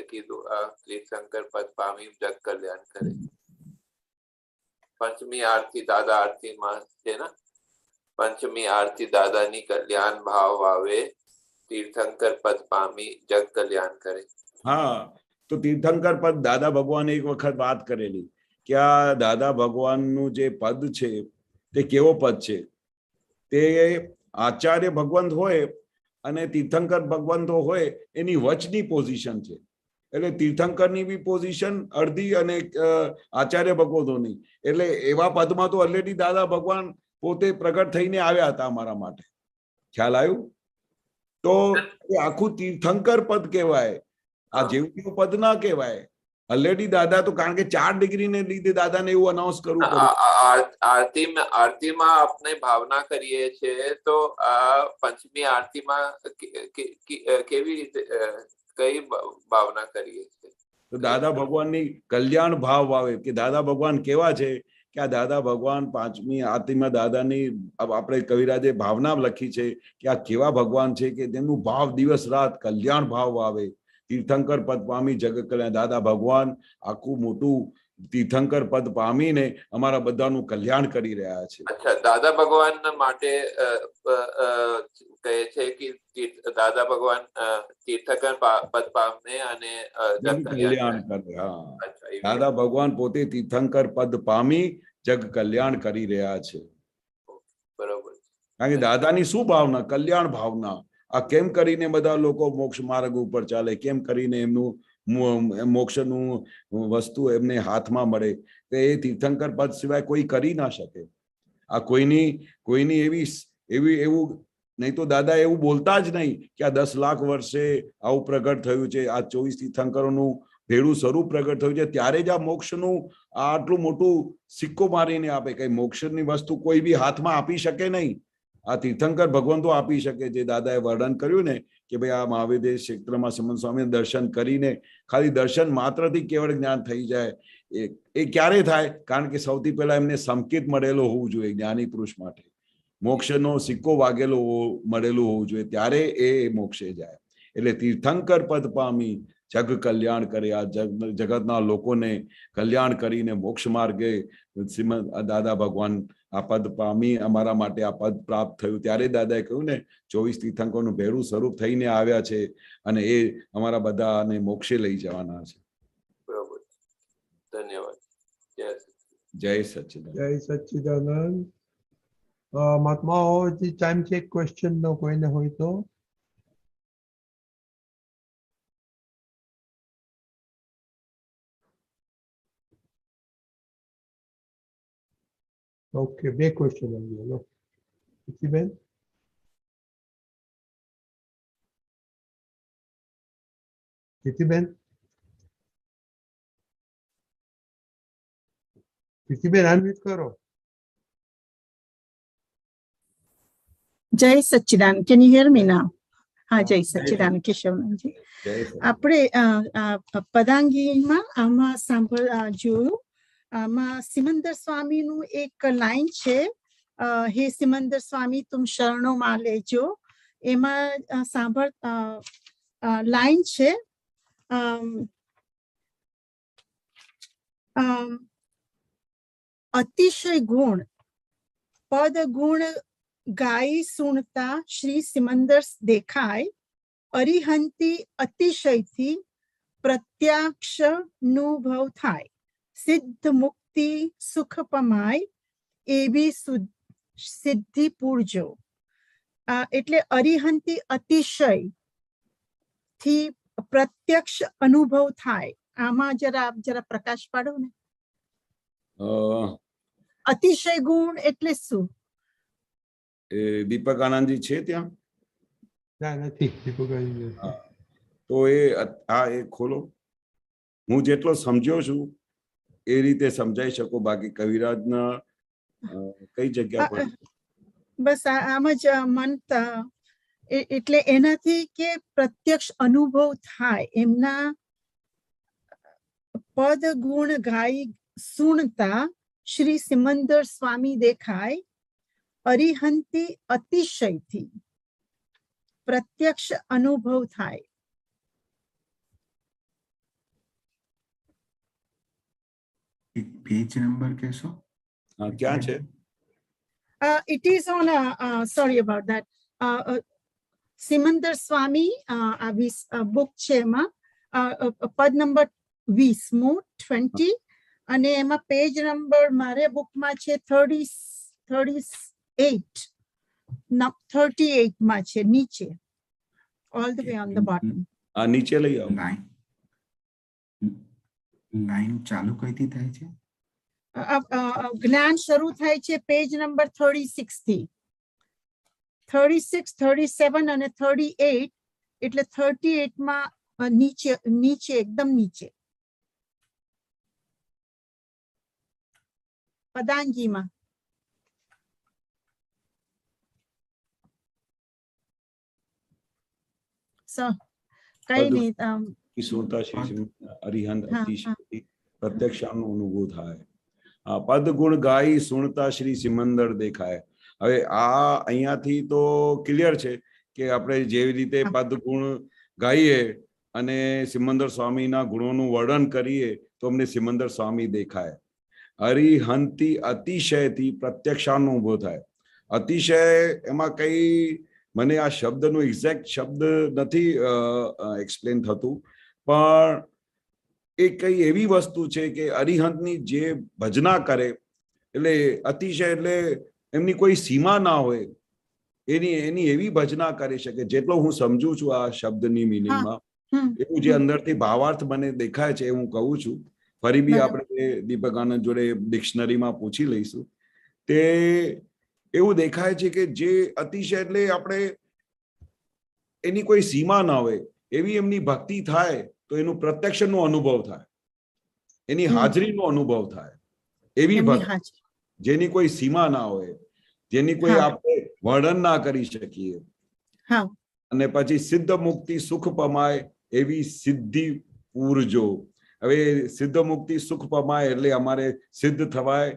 કીધું? આ તીર્થંકર પદ પામી જગ કલ્યાણ કરે. पंचमी आरती दादा आरती में है ना, पंचमी आरती दादा नी कल्याण भाव आवे तीर्थंकर पद पामी जग कल्याण करे. हाँ, तो तीर्थंकर पद दादा भगवान एक वखत बात करेली कि आ दादा भगवान नु जे पद छे ते केवो पद छे? ते आचार्य भगवंत होय अने तीर्थंकर भगवंत होय एनी वचनी पोजीशन छे. એટલે તીર્થંકરની બી પોઝિશન અડધી અને આચાર્ય ભગવતોની. એટલે એવા પદમાં તો ઓલરેડી દાદા ભગવાન પોતે પ્રગટ થઈને આવ્યા હતા અમારા માટે. ખ્યાલ આવ્યું? તો એ આખું તીર્થંકર પદ કહેવાય, આ જેવું તેવું પદ ના કહેવાય. ઓલરેડી દાદા તો કારણ કે 4 ડિગ્રીને લીધે દાદાને એવું અનાઉન્સ કરવું પડ્યું. આરતીમાં આપણે ભાવના કરીએ છીએ તો આ પંચમી આરતીમાં કેવી રીતે कई भावना करिए तो दादा भगवान नी कल्याण भाव आवे कि दादा भगवान केवा छे कि आ दादा भगवान 5મી आरती में दादा नी अब आपणे कविराजे भावना लखी छे कि आ केवा भगवान छे कि तेमनु भाव दिवस रात कल्याण भाव आवे. तीर्थंकर पद पामी जग कल्याण. दादा भगवान आखू मोटू तीर्थंकर पद पामी ने अमारा बधानु कल्याण करी रह्या छे. अच्छा, दादा भगवान माटे कहे छे कि दादा भगवान तीर्थंकर पद पामे अने जग कल्याण करे. हाँ, दादा भगवान पोते तीर्थंकर पद पामी जग कल्याण करी रह्या छे. बराबर. कारण के दादानी शुं भावना? कल्याण भावना. आ केम करीने बधा लोको मोक्ष मार्ग उपर चाले, केम करीने एमनु मोक्षनु वस्तु एमने हाथमां मळे, तो ए तीर्थंकर पद सिवाय कोई करी ना शके. आ कोईनी एवी एवुं नहीं तो दादा एवं बोलता ज नहीं कि आ 10 लाख वर्षे आવું प्रगट थयुं छे, आ 24 तीर्थंकरोનું ભેળું સ્વરૂપ પ્રગટ થયું છે, ત્યારે જ આ મોક્ષનું આટલું મોટું સિક્કો મારીને આપે. કઈ મોક્ષની વસ્તુ કોઈ બી હાથમાં આપી શકે નહીં. આ તીર્થંકર ભગવંતો આપી શકે. જે દાદાએ વર્ણન કર્યું ને કે ભાઈ આ મહાવીર ક્ષેત્રમાં સમન સ્વામી દર્શન કરીને ખાલી દર્શન માત્રથી કેવળ જ્ઞાન થઈ જાય. એ ક્યારે થાય? કારણ કે સૌથી પહેલા એમને સંકેત મળેલો હોવું જોઈએ જ્ઞાની પુરુષ માટે. મોક્ષનો સિક્કો વાગેલો મળેલું હોવું જોઈએ, ત્યારે એ મોક્ષે જાય. એટલે તીર્થંકર પદ પામી જગ કલ્યાણ કરે. આ જગતના લોકોને કલ્યાણ કરીને મોક્ષ માર્ગે શ્રીમદ દાદા ભગવાન આ પદ પામી અમારા માટે આ પદ પ્રાપ્ત થયું. ત્યારે દાદાએ કહ્યું ને 24 તીર્થંકરનું ભેળું સ્વરૂપ થઈને આવ્યા છે અને એ અમારા બધાને મોક્ષે લઈ જવાના છે. બરાબર. ધન્યવાદ. જય સચ્ચિદાનંદ. જય સચ્ચિદાનંદ. મહાત્માઓ જે ટાઈમ છે ક્વેશ્ચન નો કોઈને હોય તો? ઓકે, 2 ક્વેશ્ચન આવી ગયા. બેન પ્રીતિબેન અનમ્યુટ કરો. Jai Satchidanand. Can you hear me now? હા, જય સચ્ચિદાનંદ કેશવનંદજી. જય સચ્ચિદાનંદ. આપણે પદાંગીમાં આમાં જોયું, આમાં સિમંદર સ્વામીનું એક લાઈન છે, હે સિમંદર સ્વામી તુમ શરણોમાં લેજો. એમાં લાઈન છે, અતિશય ગુણ પદ ગુણ ગાઈ સુણતા શ્રી સિમંદર દેખાય, અરિહંતી અતિશયથી પ્રત્યક્ષ અનુભવ થાય, સિદ્ધ મુક્તિ સુખ પમાય એવી સિદ્ધિ પૂરજો. એટલે અરિહંતી અતિશય થી પ્રત્યક્ષ અનુભવ થાય. આમાં જરા પ્રકાશ પાડો ને. અતિશય ગુણ એટલે શું? દીપક આનંદજી છે ત્યાં? નથી દીપક આનંદજી. તો એ ખોલો. હું જેટલો સમજ્યો છું એ રીતે સમજાઈ શકો, બાકી કવિરાજના કઈ જગ્યા પર? બસ આમ જ મન, એટલે એનાથી કે પ્રત્યક્ષ અનુભવ થાય. એમના પદ ગુણ ગાઈ સુણતા શ્રી સિમંદર સ્વામી દેખાય, અરિહંતી અતિશયથી પ્રત્યક્ષ અનુભવ થાય. પેજ નંબર કહેશો? ક્યાં છે? It is on sorry about that. Simandhar Swami book છે, એમાં પદ નંબર 20 અને એમાં પેજ નંબર મારે બુકમાં છે 38 માં છે, નીચે, all the way on the bottom. નીચે લઈ આવો. લાઈન ચાલુ કઈથી થાય છે? જ્ઞાન શરૂ થાય છે પેજ નંબર 36 થી. 36, 37 અને 38, એટલે 38 માં નીચે એકદમ નીચે પદાંગીમાં. કઈ નહીં, અરિહંત પ્રત્યક્ષ અનુભવ થાય. પદ ગુણ ગાઈ સુણતા શ્રી સિમંદર દેખાય. હવે અહીંયાથી તો ક્લિયર છે કે આપણે જેવી રીતે પદ ગુણ ગાઈએ અને સિમંદર સ્વામીના ગુણોનું વર્ણન કરીએ તો અમને સિમંદર સ્વામી દેખાય. અરિહંતી અતિશયથી પ્રત્યક્ષાનુભવ થાય. અતિશય એમાં કઈ મને આ શબ્દનું એક્ઝેક્ટ શબ્દ નથી એક્સપ્લેન થતું, પણ એ કઈ એવી વસ્તુ છે કે અરિહંતની જે ભજના કરે, એટલે અતિશય એટલે એમની કોઈ સીમા ના હોય, એની એવી ભજના કરી શકે. જેટલો હું સમજુ છું આ શબ્દની મિનિંગમાં, એવું જે અંદરથી ભાવાર્થ મને દેખાય છે હું કહું છું. ફરી બી આપણે દીપક આનંદ જોડે ડિક્શનરીમાં પૂછી લઈશું. તે એવું દેખાય છે કે જે અતિશય એટલે આપણે એની કોઈ સીમા ના હોય, એવી એમની ભક્તિ થાય તો એનું પ્રત્યક્ષનો અનુભવ થાય, એની હાજરીનો અનુભવ થાય. એવી ભક્તિ જેની કોઈ સીમા ના હોય, જેની કોઈ આપણે વર્ણન ના કરી શકીએ. અને પછી સિદ્ધ મુક્તિ સુખ પમાય એવી સિદ્ધિ પૂરજો. હવે સિદ્ધ મુક્તિ સુખ પમાય એટલે અમારે સિદ્ધ થવાય,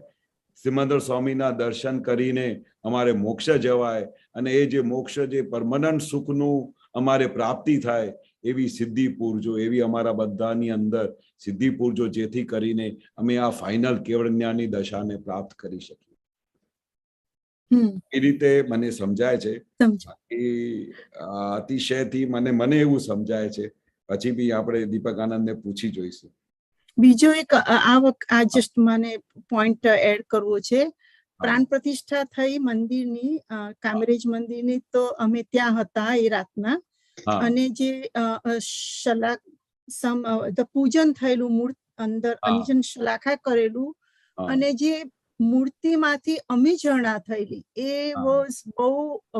સિમંદર સ્વામીના દર્શન કરીને અમારે મોક્ષ જવાય, અને એ જે મોક્ષ જે પરમનન્ટ સુખનું અમારે પ્રાપ્તિ થાય એવી સિદ્ધિ પૂરજો, એવી અમારા બધાની અંદર સિદ્ધિ પૂરજો, જેથી કરીને અમે આ ફાઇનલ કેવળ જ્ઞાનની દશાને પ્રાપ્ત કરી શકીએ. એ રીતે મને સમજાય છે. અતિશયથી મને એવું સમજાય છે. પછી બી આપણે દીપક આનંદને પૂછી જોઈશું. બીજો એક આ જસ્ટ મને પોઈન્ટ એડ કરવો છે. પ્રાણ પ્રતિષ્ઠા થઈ મંદિરની, કામરેજ મંદિરની, તો અમે ત્યાં હતા એ રાતના. અને જે પૂજન થયેલું મૂર્તિ અંદર અંજન શલાખા કરેલું, અને જે મૂર્તિમાંથી અમીજણા થયેલી, એ વોઝ બહુ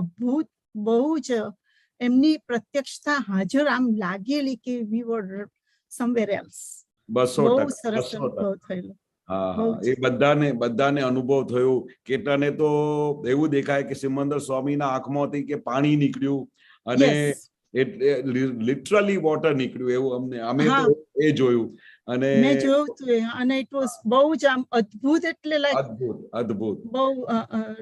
અદ્ભુત, બહુ જ એમની પ્રત્યક્ષતા હાજર આમ લાગેલી કે વી વર સમવેર એલ્સ. 100% એ બધાને અનુભવ થયો. કેટલાને તો એવું દેખાય કે સિમંદર સ્વામીના આંખમાંથી કે પાણી નીકળ્યું, અને એટલે લિટરલી વોટર નીકળ્યું એવું અમે હા. તો એ જોયું અને મેં જોયું હતું એ, અને ઇટ વોઝ બહુ જ આમ અદ્ભુત, એટલે લાઈક અદ્ભુત બહુ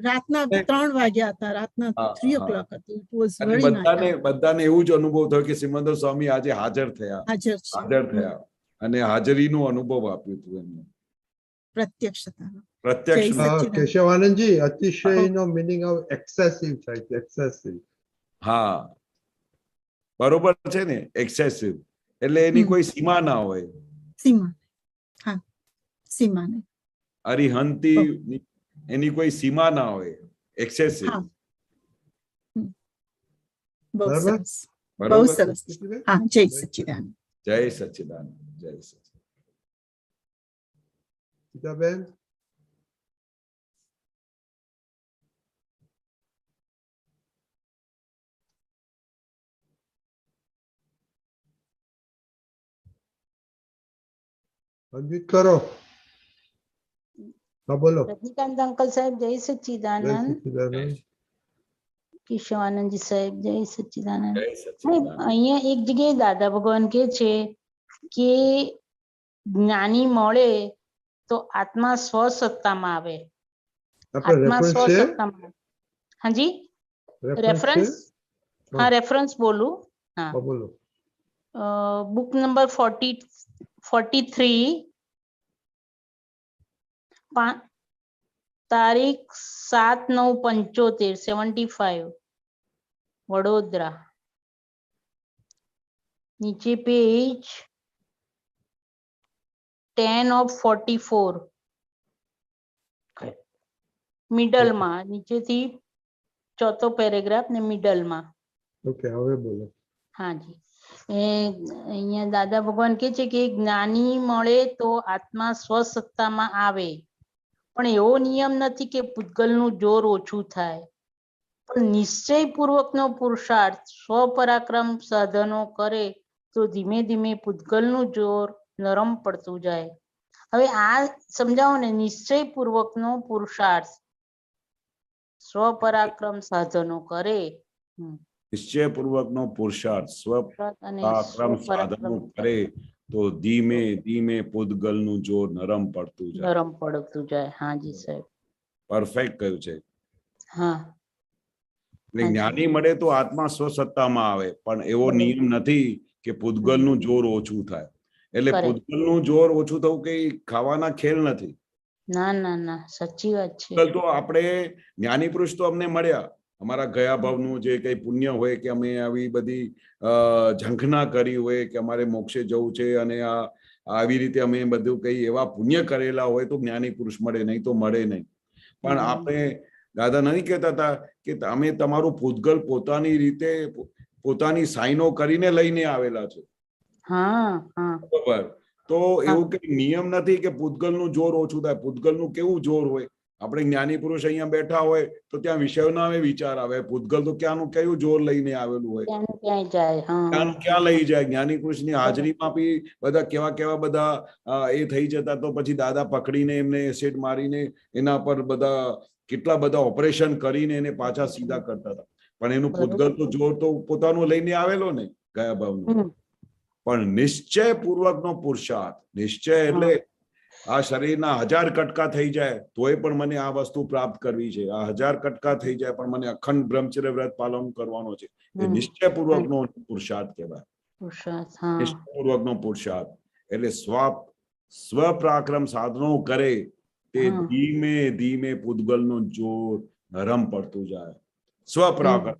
રાતના 3 વાગ્યા હતા, રાતના હા, 3 હા. o'clock હતું. ઇટ વોઝ અને વેરી બધાને એવું જ અનુભવ થયો કે સિમંદર સ્વામી આજે હાજર હાજર છે. થયા અને હાજરીનો અનુભવ આપ્યું હતું એમને પ્રત્યક્ષતાનો. પ્રત્યક્ષ. જય સચ્ચિદાનંદ. કેશવાનંદજી, અતિશયનો મિનિંગ ઓફ એક્સેસિવ થાય છે, એક્સેસિવ. હા, બરોબર છે ને, એક્સેસિવ એટલે એની કોઈ સીમા ના હોય. સીમા, હા, સીમા નહીં. અરિહંતી એની કોઈ સીમા ના હોય, એક્સેસિવ. હા, બહુ બરાબર? સરસ, બહુ સરસ. હા, જય સચ્ચિદાનંદ. જય સચ્ચિદાનંદ. જય સચ્ચિદાનંદ. સીતાબેન, અનમ્યુટ કરો. હા, બોલો. રજનીકાંત અંકલ સાહેબ, જય જય સચ્ચિદાનંદ. સચ્ચિદાનંદ. કેશવાનંદજી સાહેબ, જય સચ્ચિદાનંદ. જય સચ્ચિદાનંદ. અહીંયા એક જગ્યાએ દાદા ભગવાન કે છે કે જ્ઞાની મળે તો આત્મા સ્વસત્તામાં આવે. આત્મા સ્વસત્તામાં. હાજી, રેફરન્સ. હા, રેફરન્સ બોલું. હા, બોલો. બુક નંબર 43, તારીખ 7/9/75, 75, વડોદરા. નીચે પેજ 10 of 44, મિડલમાં, નીચેથી ચોથો પેરેગ્રાફ ને મિડલમાં. ઓકે, હવે બોલો. હાજી, અહીંયા દાદા ભગવાન કે છે કે જ્ઞાની મળે તો આત્મા સ્વસત્તામાં આવે, પણ એવો નિયમ નથી કે પૂતગલનું જોર ઓછું થાય, પણ નિશ્ચયપૂર્વકનો પુરુષાર્થ સ્વપરાક્રમ સાધનો કરે તો ધીમે ધીમે પૂતગલનું જોર નરમ પડતું જાય. હવે આ સમજાવો ને, નિશ્ચયપૂર્વકનો પુરુષાર્થ સ્વપરાક્રમ સાધનો કરે. નિશ્ચયપૂર્વકનો પુરુષાર્થ સ્વપરાક્રમ સાધનો કરે તો ધીમે ધીમે પૂતગલનું જોર નરમ પડતું જાય. નરમ પડતું જાય. હાજી સાહેબ, પરફેક્ટ કહ્યું છે. હા, એટલે જ્ઞાની મળે તો આત્મા સ્વસત્તામાં આવે, પણ એવો નિયમ નથી કે પૂતગલનું જોર ઓછું થાય. એટલે પૂતગલનું જોર ઓછું થવું કઈ ખાવાના ખેલ નથી. ના ના ના, સાચી વાત છે. તો આપણે જ્ઞાની પુરુષ તો અમને મળ્યા, અમારા ગયા ભાવનું જે કઈ પુણ્ય હોય કે અમે આવી બધી ઝંખના કરી હોય કે અમારે મોક્ષે જવું છે અને આવી રીતે અમે બધું કઈ એવા પુણ્ય કરેલા હોય તો જ્ઞાની પુરુષ મળે, નહીં તો મળે નહીં. પણ આપણે દાદા નહીં કહેતા હતા કે તમે તમારું પૂતગલ પોતાની રીતે પોતાની સાઈનો કરીને લઈને આવેલા છે. બરાબર. તો એવું કઈ નિયમ નથી કે પૂતગલનું જોર ઓછું થાય. પૂતગલનું કેવું જોર હોય? આપણે જ્ઞાની પુરુષ અહીંયા બેઠા હોય તો ત્યાં વિષયોના વિચાર આવે. પૂતગલ તો ક્યાંનું કયું જોર લઈને આવેલું હોય, ક્યાં લઈ જાય. જ્ઞાની પુરુષની હાજરીમાં બી બધા કેવા કેવા બધા એ થઈ જતા, તો પછી દાદા પકડીને એમને એસિડ મારીને એના પર બધા કેટલા બધા ઓપરેશન કરીને એને પાછા સીધા કરતા હતા. પણ એનું પૂતગલ તો જોર તો પોતાનું લઈને આવેલો ને ગયા ભાવનું. પણ નિશ્ચય પૂર્વકનો પુરુષાર્થ, નિશ્ચય એટલે આ શરીરના 1000 કટકા થઈ જાય તોય પણ મને આ વસ્તુ પ્રાપ્ત કરવી છે, આ 1000 કટકા થઈ જાય પણ મને અખંડ બ્રહ્મચર્ય વ્રત પાલન કરવાનો છે. એ નિશ્ચય પૂર્વકનો પુરુષાર્થ કહેવાય. નિશ્ચય પૂર્વકનો પુરુષાર્થ એટલે સ્વપરાક્રમ સાધનો કરે તે ધીમે ધીમે પૂતગલનું જોર નરમ પડતું જાય. સ્વપરાક્રમ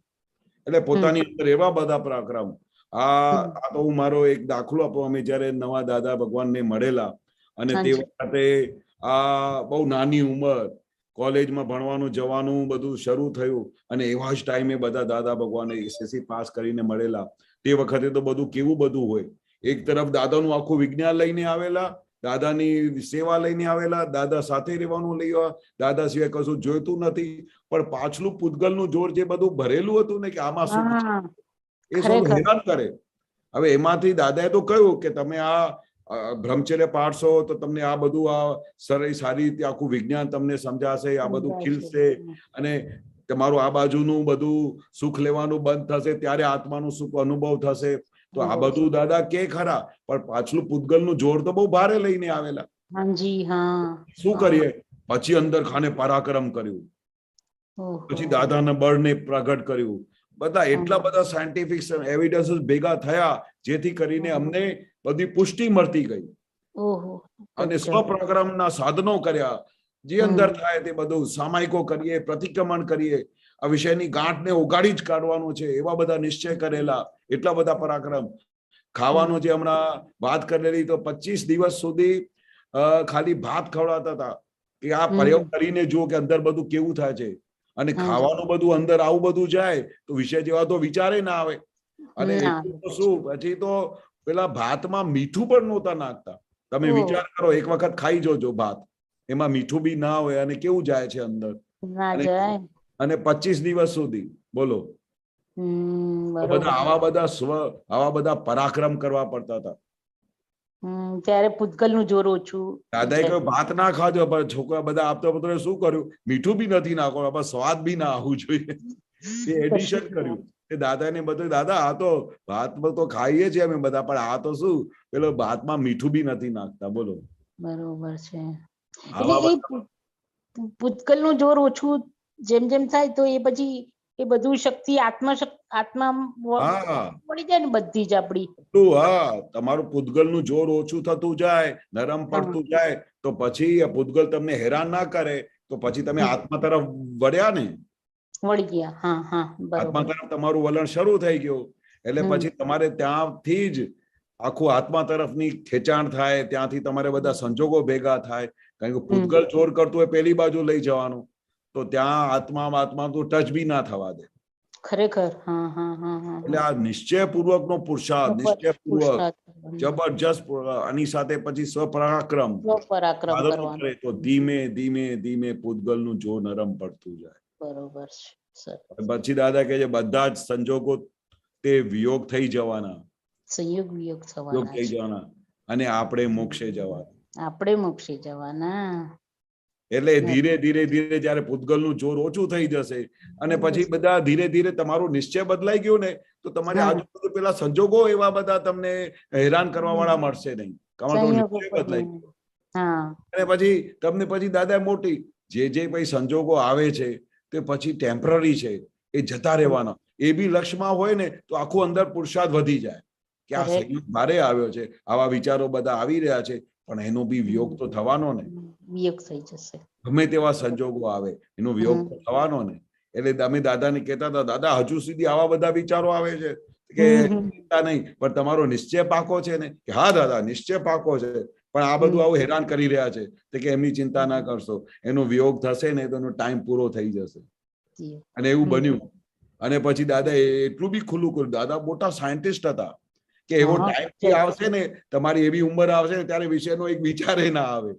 એટલે પોતાની અંદર એવા બધા પરાક્રમ. આ તો હું મારો એક દાખલો આપો. અમે જયારે નવા દાદા ભગવાનને મળેલા અને તે વખતે આ બહુ નાની ઉંમર, કોલેજમાં ભણવાનું જવાનું બધું શરૂ થયું અને એવા જ ટાઈમે બધા દાદા ભગવાને એસએસસી પાસ કરીને મળેલા. તે વખતે તો બધું કેવું બધું હોય. એક તરફ દાદાનું આખું વિજ્ઞાન લઈને આવેલા, દાદાની સેવા લઈને આવેલા, દાદા સાથે રહેવાનું લઈ આવ્યા, દાદા સિવાય કશું જોઈતું નથી. પણ પાછલું પૂતગલનું જોર જે બધું ભરેલું હતું ને કે આમાં શું એ સૌ હેરાન કરે. હવે એમાંથી દાદાએ તો કહ્યું કે તમે આ બ્રહ્મચર્ય પાડશો તો તમને આ બધું આ સારી રીતે આખું વિજ્ઞાન તમને સમજાશે, આ બધું ખીલશે અને તમારું આ બાજુનું બધું સુખ લેવાનું બંધ થશે ત્યારે આત્માનું સુખ અનુભવ થશે. તો આ બધું દાદા કે ખરા, પણ પાછલું પૂતગલનું જોર તો બહુ ભારે લઈને આવેલા. હાજી હા. શું કરીએ? પછી અંદર ખાને પરાક્રમ કર્યું, પછી દાદાના બળને પ્રગટ કર્યું. બધા એટલા બધા સાયન્ટિફિક એવિડન્સીસ ભેગા થયા જેથી કરીને અમને બધી પુષ્ટિ મળતી ગઈ. અને સ્વપ્રકરમના સાધનો કર્યા, જે અંદર થાય તે બધું સામાયિકો કરીએ, પ્રતિક્રમણ કરીએ, આ વિષયની ગાંઠને ઉગાડી જ કાઢવાનું છે એવા બધા નિશ્ચય કરેલા. એટલા બધા પરાક્રમ. ખાવાનું જે હમણાં વાત કરેલી, તો 25 દિવસ સુધી ખાલી ભાત ખવડાવતા હતા કે આ પ્રયોગ કરીને જુઓ કે અંદર બધું કેવું થાય છે. અને ખાવાનું બધું અંદર આવું બધું જાય તો વિષય જેવા તો વિચારે ના આવે. અને શું પછી તો પેલા ભાતમાં મીઠું પણ નહોતા નાખતા. તમે વિચાર કરો, એક વખત ખાઈ જોજો ભાત, એમાં મીઠું બી ના હોય અને કેવું જાય છે અંદર. અને 25 દિવસ સુધી બોલો. બધા આવા બધા પરાક્રમ કરવા પડતા હતા. ત્યારે પૂતગલનું જોર ઓછું. દાદાએ કહ્યું ભાત ના ખાજો, પણ છોકરા બધા આપતા પુત્રોએ શું કર્યું? મીઠું બી નથી નાખવાનું, પણ સ્વાદ બી ના આવવું જોઈએ એ એડિશન કર્યું. એ દાદાને બધું, દાદા આ તો ભાતમાં તો ખાઈએ છીએ અમે બધા, પણ આ તો શું પેલો ભાતમાં મીઠું બી નથી નાખતા. બોલો. બરોબર છે. એટલે પૂતગલનું જોર ઓછું જેમ જેમ થાય તો એ પછી એ બધું શક્તિ આત્મા પડી જાય ને બધી જ આપડી. હા, તમારું પૂતગલનું જોર ઓછું થતું જાય, નરમ પડતું જાય, તો પછી આ પૂતગલ તમને હેરાન ના કરે, તો પછી તમે આત્મા તરફ વળ્યા ને. વળી ગયા. હા હા. આત્મા તરફ તમારું વલણ શરૂ થઈ ગયું. એટલે પછી તમારે ત્યાંથી જ આખું આત્મા તરફની ખેંચાણ થાય, ત્યાંથી તમારે બધા સંજોગો ભેગા થાય. કારણ કે પૂતગલ જોર કરતું હોય પેલી બાજુ લઈ જવાનું, તો ત્યાં આત્મા તો ટચ બી ના થવા દે. ખરેખર. એટલે આ નિશ્ચયપૂર્વક નો પુરુષાર્થ, નિશ્ચયપૂર્વક જબરજસ્ત. આની સાથે પછી સ્વપરાક્રમ કરે તો ધીમે ધીમે ધીમે પૂતગલનું જોર નરમ પડતું જાય. બરોબર છે. પછી દાદા કહે છે બધા જ સંજોગો તે વિયોગ થઈ જવાના, સંયોગ વિયોગ થઈ જવાના, અને આપણે મોક્ષે જવાના. આપણે મોક્ષે જવાના. એટલે ધીરે ધીરે ધીરે જયારે પૂતગલનું જોર ઓછું થઈ જશે અને પછી બધા ધીરે ધીરે તમારું નિશ્ચય બદલાઈ ગયો ને, તો તમારી આજુબાજુ પેલા સંજોગો એવા બધા તમને હેરાન કરવા વાળા મળશે નહીં. નિશ્ચય બદલાઈ ગયો. અને પછી તમને પછી દાદા મોટી જે પછી સંજોગો આવે છે તે પછી ટેમ્પરરી છે, એ જતા રહેવાના. એ બી લક્ષ્યમાં હોય ને તો આખું અંદર પુરુષાર્થ વધી જાય કે આ સંયોગ મારે આવ્યો છે, આવા વિચારો બધા આવી રહ્યા છે, પણ એનો બી વિયોગ તો થવાનો ને. વિયોગ થઈ જશે. ગમે તેવા સંજોગો આવે એનો વિયોગ તો થવાનો ને. એટલે અમે દાદાને કહેતા હતા, દાદા હજુ સુધી આવા બધા વિચારો આવે છે કે ચિંતા નહીં, પણ તમારો નિશ્ચય પાકો છે ને? કે હા દાદા, નિશ્ચય પાકો છે, પણ આ બધું આવું હેરાન કરી રહ્યા છે. કે એમની ચિંતા ના કરશો, એનો વિયોગ થશે ને તો એનો ટાઈમ પૂરો થઈ જશે. અને એવું બન્યું. અને પછી દાદા એટલું બી ખુલ્લું કર્યું. દાદા મોટા સાયન્ટિસ્ટ હતા કે એવો ટાઈમ આવશે ને, તમારી એવી ઉંમર આવશે ને ત્યારે વિષયનો એક વિચારે ના આવે.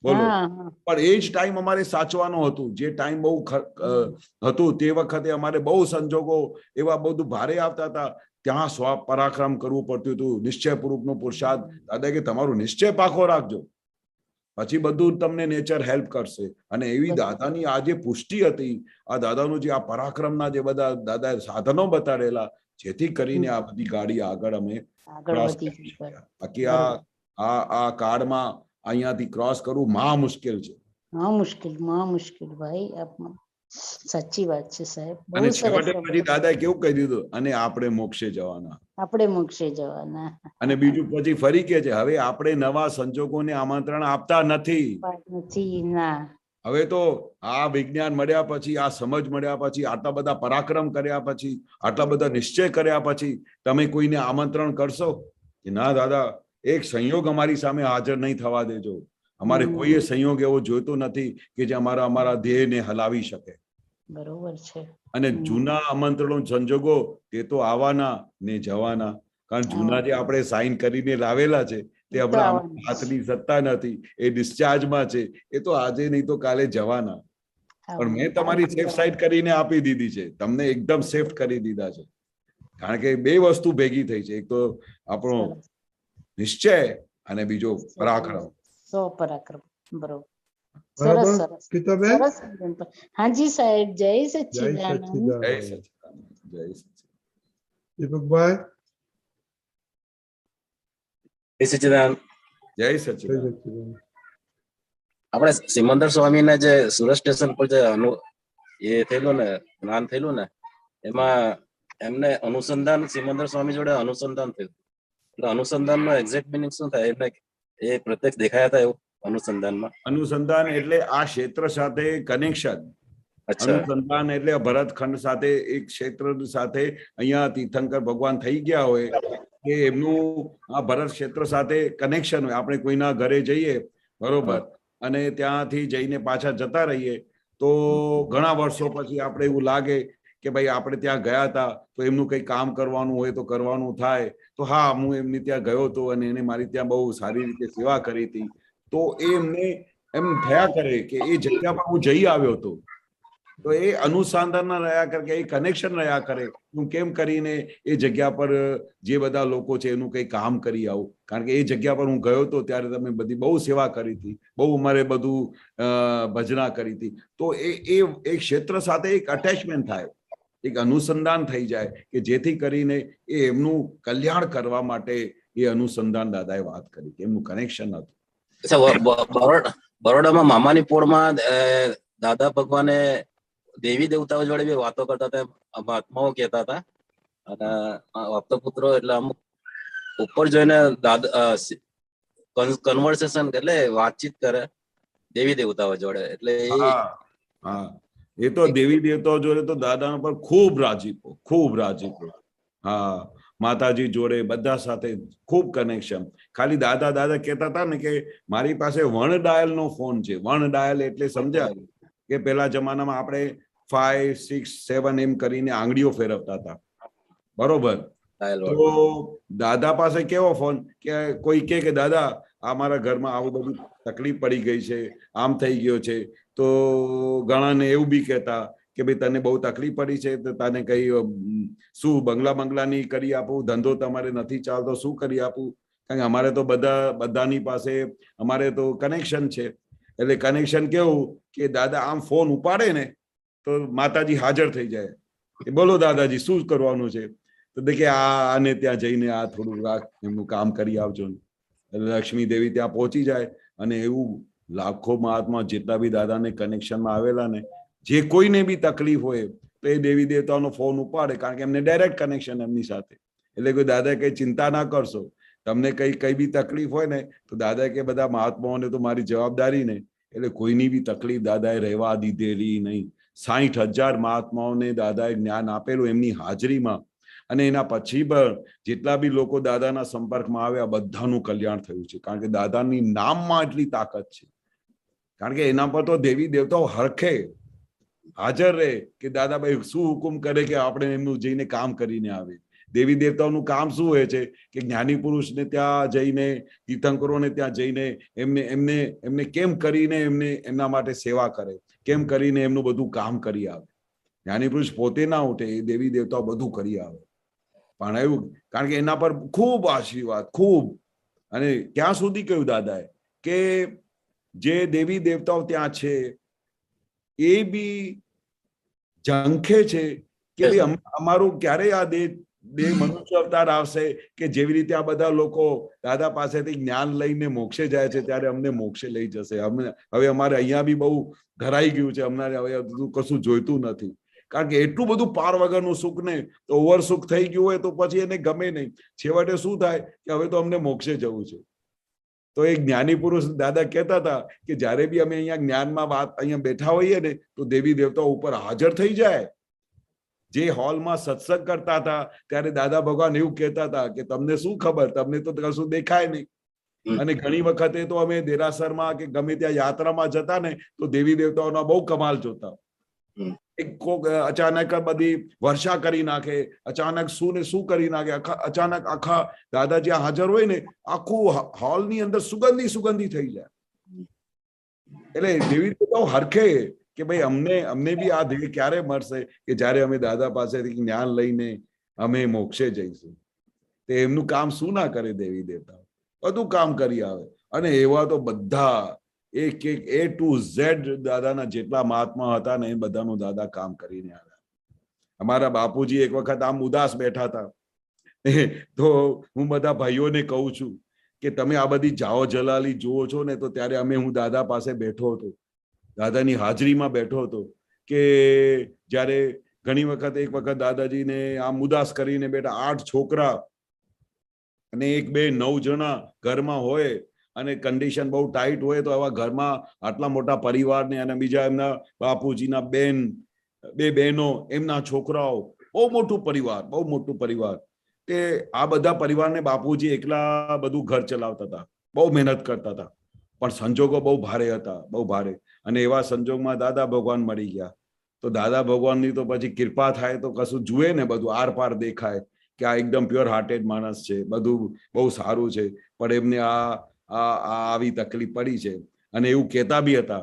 બોલો. પણ એ જ ટાઈમ અમારે સાચવાનું હતું. જે ટાઈમ બહુ હતું તે વખતે અમારે બહુ સંજોગો એવા બધું ભારે આવતા હતા, ત્યાં સ્વ પરાક્રમ કરવું પડતું હતું. નિશ્ચયપૂર્વક નો પુરુષાર્થ. દાદા કે તમારું નિશ્ચય પાકો રાખજો, પછી બધું તમને નેચર હેલ્પ કરશે. અને એવી દાદાની આ જે પુષ્ટિ હતી, આ દાદાનું જે આ પરાક્રમના જે બધા દાદા સાધનો બતાડેલા, જેથી કરીને આ બધી ગાડી આગળ અમે ક્રોસ કરી શક્યા. બાકી આ કાળમાં અહીંયાથી ક્રોસ કરવું મહા મુશ્કેલ છે. મુશ્કેલ ભાઈ. સાચી વાત છે સાહેબ. અને છેવટે પછી દાદાએ કેવું કહી દીધું, અને આપણે મોક્ષે જવાના. આપણે મોક્ષે જવાના. અને બીજું પછી ફરી કે છે, હવે આપણે નવા સંજોગોને આમંત્રણ આપતા નથી. હવે તો આ વિજ્ઞાન મળ્યા પછી, આ સમજ મળ્યા પછી, આટલા બધા પરાક્રમ કર્યા પછી, આટલા બધા નિશ્ચય કર્યા પછી તમે કોઈને આમંત્રણ કરશો કે ના દાદા, એક સંયોગ અમારી સામે હાજર નહીં થવા દેજો. અમારે કોઈ સંયોગ એવો જોઈતો નથી કે જે અમારા ધ્યેયને હલાવી શકે. બરોબર છે. અને જૂના આમંત્રણો સંજોગો તે તો આવવાના ને જવાના. કારણ જૂના જે આપણે સાઇન કરીને લાવેલા છે તે હમણાં હાથની સત્તા નથી, એ ડિસ્ચાર્જમાં છે. એ તો આજે નહીં તો કાલે જવાના. પણ મેં તમારી સેફ સાઈડ કરીને આપી દીધી છે, તમને એકદમ સેફ કરી દીધા છે. કારણ કે બે વસ્તુ ભેગી થઈ છે, એક તો આપણો નિશ્ચય અને બીજો પરાક્રમ. પરાક્રમ. બરોબર. બરાબર સરસ સરસ ગીતાબેન? સરસ બેન. હાજી સાહેબ, જય જય સચ્ચિદાનંદ. સચ્ચિદાનંદ. જય સચ્ચિદાનંદ. જય સચ્ચિદાનંદ. દીપકભાઈ? જય સચ્ચિદાનંદ. જય જય સચ્ચિદાનંદ. સચ્ચિદાનંદ. આપણે સિમંદર સ્વામીને જે સુરત સ્ટેશન પર જે એ થયેલું ને જ્ઞાન થયેલું ને એમાં એમને અનુસંધાન સિમંદર સ્વામી જોડે અનુસંધાન થયું. એટલે અનુસંધાન નો એક્ઝેક્ટ મિનિંગ શું થાય? એમને એ પ્રત્યક્ષ દેખાયા હતા એવું અનુસંધાનમાં? અનુસંધાન એટલે આ ક્ષેત્ર સાથે કનેક્શન. અનુસંધાન એટલે ભરતખંડ સાથે એક ક્ષેત્ર સાથે અહીંયા તીર્થંકર ભગવાન થઈ ગયા હોય કે એમનું આ ભરત ક્ષેત્ર સાથે કનેક્શન હોય. આપણે કોઈના ઘરે જઈએ બરોબર અને ત્યાંથી જઈને પાછા જતા રહીએ તો ઘણા વર્ષો પછી આપણે એવું લાગે કે ભાઈ આપણે ત્યાં ગયા હતા તો એમનું કંઈ કામ કરવાનું હોય તો કરવાનું થાય તો હા હું એમની ત્યાં ગયો હતો અને એને મારી ત્યાં બહુ સારી રીતે સેવા કરી હતી તો એ એમને એમ થયા કરે કે એ જગ્યા પર હું જઈ આવ્યો હતો. તો એ અનુસંધાન રહ્યા કરે કે એ કનેક્શન રહ્યા કરે હું કેમ કરીને એ જગ્યા પર જે બધા લોકો છે એનું કંઈ કામ કરી આવું. કારણ કે એ જગ્યા પર હું ગયો હતો ત્યારે તમે બધી બહુ સેવા કરી હતી, બહુ અમારે બધું ભજના કરી હતી. તો એ ક્ષેત્ર સાથે એક અટેચમેન્ટ થાય, એક અનુસંધાન થઈ જાય કે જેથી કરીને એ એમનું કલ્યાણ કરવા માટે એ અનુસંધાન દાદાએ વાત કરી કે એમનું કનેક્શન હતું. બરોડામાં મામાની પોળમાં દાદા ભગવાને દેવી દેવતાઓ જોડે બી વાતો કરતા હતા, મહાત્માઓ કહેતા હતા અને આપતો પુત્રો એટલે અમુક ઉપર જોઈને દાદા કન્વર્સેશન એટલે વાતચીત કરે દેવી દેવતાઓ જોડે. એટલે હા એ તો દેવી દેવતાઓ જોડે તો દાદા પર ખૂબ રાજીપો. હા, માતાજી જોડે બધા સાથે ખૂબ કનેક્શન. ખાલી દાદા કહેતા હતા ને કે મારી પાસે વણ ડાયલ નો ફોન છે. વણ ડાયલ એટલે સમજ્યા કે પેલા જમાનામાં આપણે 5, 6, 7 એમ કરીને આંગળીઓ ફેરવતા હતા બરોબર. તો દાદા પાસે કેવો ફોન કે કોઈ કે દાદા આ મારા ઘરમાં આવું બધું તકલીફ પડી ગઈ છે, આમ થઈ ગયો છે. તો ઘણાને એવું બી કહેતા કે ભાઈ તને બહુ તકલીફ પડી છે તો તને કઈ શું બંગલાની કરી આપું, ધંધો તમારે નથી ચાલતો શું કરી આપું. કારણ કે અમારે તો બધાની પાસે અમારે તો કનેક્શન છે. એટલે કનેક્શન કેવું કે દાદા આમ ફોન ઉપાડે ને તો માતાજી હાજર થઈ જાય કે બોલો દાદાજી શું કરવાનું છે. તો દેખે આને ત્યાં જઈને આ થોડું એમનું કામ કરી આવજો. લક્ષ્મી દેવી ત્યાં પહોંચી જાય અને એવું લાખો મહાત્મા જેટલા બી દાદાને કનેક્શનમાં આવેલા ને જે કોઈને બી તકલીફ હોય તો એ દેવી દેવતાનો ફોન ઉપાડે કારણ કે એમને ડાયરેક્ટ કનેક્શન એમની સાથે. એટલે કોઈ દાદા કઈ ચિંતા ના કરશો, તમને કઈ બી તકલીફ હોય ને તો દાદા કે બધા મહાત્માઓને તો મારી જવાબદારી ને. એટલે કોઈની બી તકલીફ દાદાએ રહેવા દીધેલી નહીં. 60,000 મહાત્માઓને દાદાએ જ્ઞાન આપેલું એમની હાજરીમાં અને એના પછી પણ જેટલા બી લોકો દાદાના સંપર્કમાં આવ્યા બધાનું કલ્યાણ થયું છે. કારણ કે દાદાની નામમાં એટલી તાકાત છે. કારણ કે એના પર તો દેવી દેવતાઓ હરખે હાજર રહે કે દાદાભાઈ શું હુકુમ કરે કે આપણે એમનું જઈને કામ કરીને આવે. દેવી દેવતાઓનું કામ શું હોય છે કે જ્ઞાની પુરુષને ત્યાં જઈને તીર્થંકરોને ત્યાં જઈને એમને કેમ કરીને એમના માટે સેવા કરે, કેમ કરીને એમનું બધું કામ કરી આવે. જ્ઞાની પુરુષ પોતે ના ઉઠે, એ દેવી દેવતાઓ બધું કરી આવે. પણ એવું કારણ કે એના પર ખૂબ આશીર્વાદ ખૂબ. અને ક્યાં સુધી કહ્યું દાદાએ કે જે દેવી દેવતાઓ ત્યાં છે એ બી ઝંખે છે કે ભાઈ અમારું ક્યારે આ દેહ મનુષ્ય અવતાર આવશે કે જેવી રીતે આ બધા લોકો દાદા પાસેથી જ્ઞાન લઈને મોક્ષે જાય છે ત્યારે અમને મોક્ષે લઈ જશે. હવે અમારે અહીંયા બી બહુ ધરાઈ ગયું છે, અમને હવે કશું જોઈતું નથી. કારણ કે એટલું બધું પાર વગરનું સુખ ને તો ઓવર સુખ થઈ ગયું હોય તો પછી એને ગમે નહીં. છેવટે શું થાય કે હવે તો અમને મોક્ષે જવું છે. તો એક જ્ઞાની પુરુષ દાદા કહેતા હતા કે જયારે બી અમે અહીંયા જ્ઞાનમાં વાત અહીંયા બેઠા હોઈએ ને તો દેવી દેવતાઓ ઉપર હાજર થઈ જાય. જે હોલમાં સત્સંગ કરતા હતા ત્યારે દાદા ભગવાન એવું કહેતા હતા કે તમને શું ખબર, તમને તો કશું દેખાય નહીં. અને ઘણી વખતે તો અમે દેરાસરમાં કે ગમે ત્યાં યાત્રામાં જતા ને તો દેવી દેવતાઓના બહુ કમાલ જોતા. અચાનક બધી વર્ષા કરી નાખે, અચાનક શું કરી નાખે, અચાનક આખા દાદા જ્યાં હાજર હોય ને આખું હોલની અંદર સુગંધી થઈ જાય. એટલે દેવી દેવતાઓ હરખે કે ભાઈ અમને બી આ ધ્યેય ક્યારે મળશે કે જયારે અમે દાદા પાસેથી જ્ઞાન લઈને અમે મોક્ષે જઈશું. તે એમનું કામ શું ના કરે દેવી દેવતાઓ, બધું કામ કરી આવે. અને એવા તો બધા એક એક A to Z દાદાના જેટલા મહાત્મા હતા ને એ બધાનું દાદા કામ કરીને આવ્યા. અમારા બાપુજી એક વખત આમ ઉદાસ બેઠા હતા, તો હું બધા ભાઈઓને કહું છું કે તમે આ બધી જાઓ જલાલી જુઓ છો ને, તો ત્યારે હું દાદા પાસે બેઠો હતો, દાદાની હાજરીમાં બેઠો હતો, કે જ્યારે ઘણી વખત એક વખત દાદાજીને આમ ઉદાસ કરીને બેઠા, 8 છોકરા અને 1 2 9 જણા ઘરમાં હોય અને કન્ડિશન બહુ ટાઈટ હોય, તો આવા ઘરમાં આટલા મોટા પરિવારને અને બીજા એમના બાપુજીના બેન, 2 બહેનો, એમના છોકરાઓ, બહુ મોટું પરિવાર, કે આ બધા પરિવારને બાપુજી એકલા બધું ઘર ચલાવતા હતા, બહુ મહેનત કરતા હતા, પણ સંજોગો બહુ ભારે હતા, બહુ ભારે. અને એવા સંજોગમાં દાદા ભગવાન મળી ગયા. તો દાદા ભગવાનની તો પછી કૃપા થાય તો કશું જુએ ને, બધું આર પાર દેખાય કે આ એકદમ પ્યોર હાર્ટેડ માણસ છે, બધું બહુ સારું છે, પણ એમને આવી તકલીફ પડી છે. અને એવું કહેતા બી હતા